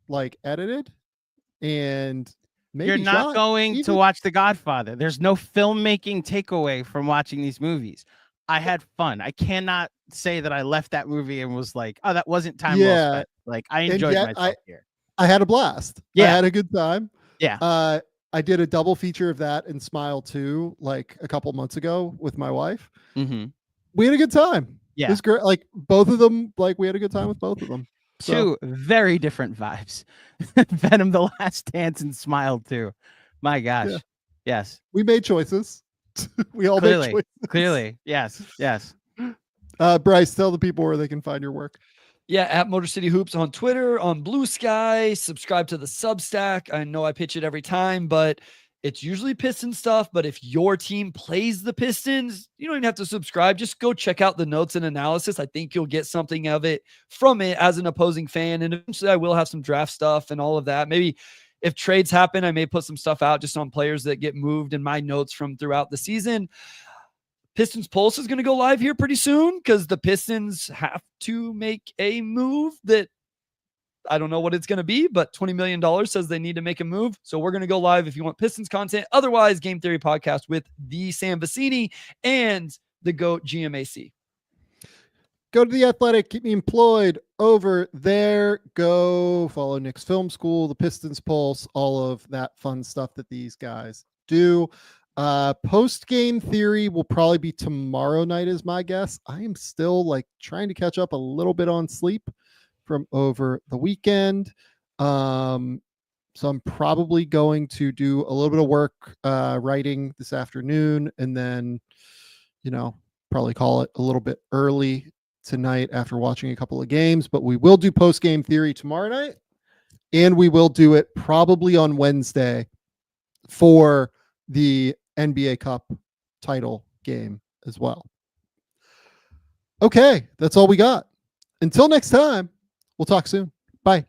like edited, and maybe you're not going to watch The Godfather. There's no filmmaking takeaway from watching these movies. I had fun. I cannot say that I left that movie and was like, oh, that wasn't time well spent. Like, I enjoyed myself here. I had a blast. Yeah. I had a good time. Yeah. I did a double feature of that and Smile 2 like a couple months ago with my wife. Mm-hmm. We had a good time. Yeah. It was great. Like both of them, like we had a good time with both of them. Two very different vibes. Venom: The Last Dance and Smile 2. My gosh. Yeah. Yes. We made choices. We all made choices. Clearly. Yes. Yes. Bryce, tell the people where they can find your work. Yeah, at Motor City Hoops on Twitter, on Blue Sky. Subscribe to the Substack. I know I pitch it every time, but it's usually Pistons stuff. But if your team plays the Pistons, you don't even have to subscribe. Just go check out the notes and analysis. I think you'll get something of it from it as an opposing fan. And eventually I will have some draft stuff and all of that. Maybe if trades happen, I may put some stuff out just on players that get moved in my notes from throughout the season. Pistons Pulse is going to go live here pretty soon because the Pistons have to make a move that I don't know what it's going to be, but $20 million says they need to make a move. So we're going to go live if you want Pistons content. Otherwise, Game Theory Podcast with the Sam Vecenie and the GOAT GMAC. Go to The Athletic. Keep me employed over there. Go follow Nick's Film School, the Pistons Pulse, all of that fun stuff that these guys do. Post Game Theory will probably be tomorrow night is my guess. I am still like trying to catch up a little bit on sleep from over the weekend. So I'm probably going to do a little bit of work writing this afternoon, and then, you know, probably call it a little bit early tonight after watching a couple of games. But we will do Post Game Theory tomorrow night, and we will do it probably on Wednesday for the NBA Cup title game as well. Okay, that's all we got. Until next time, we'll talk soon. Bye.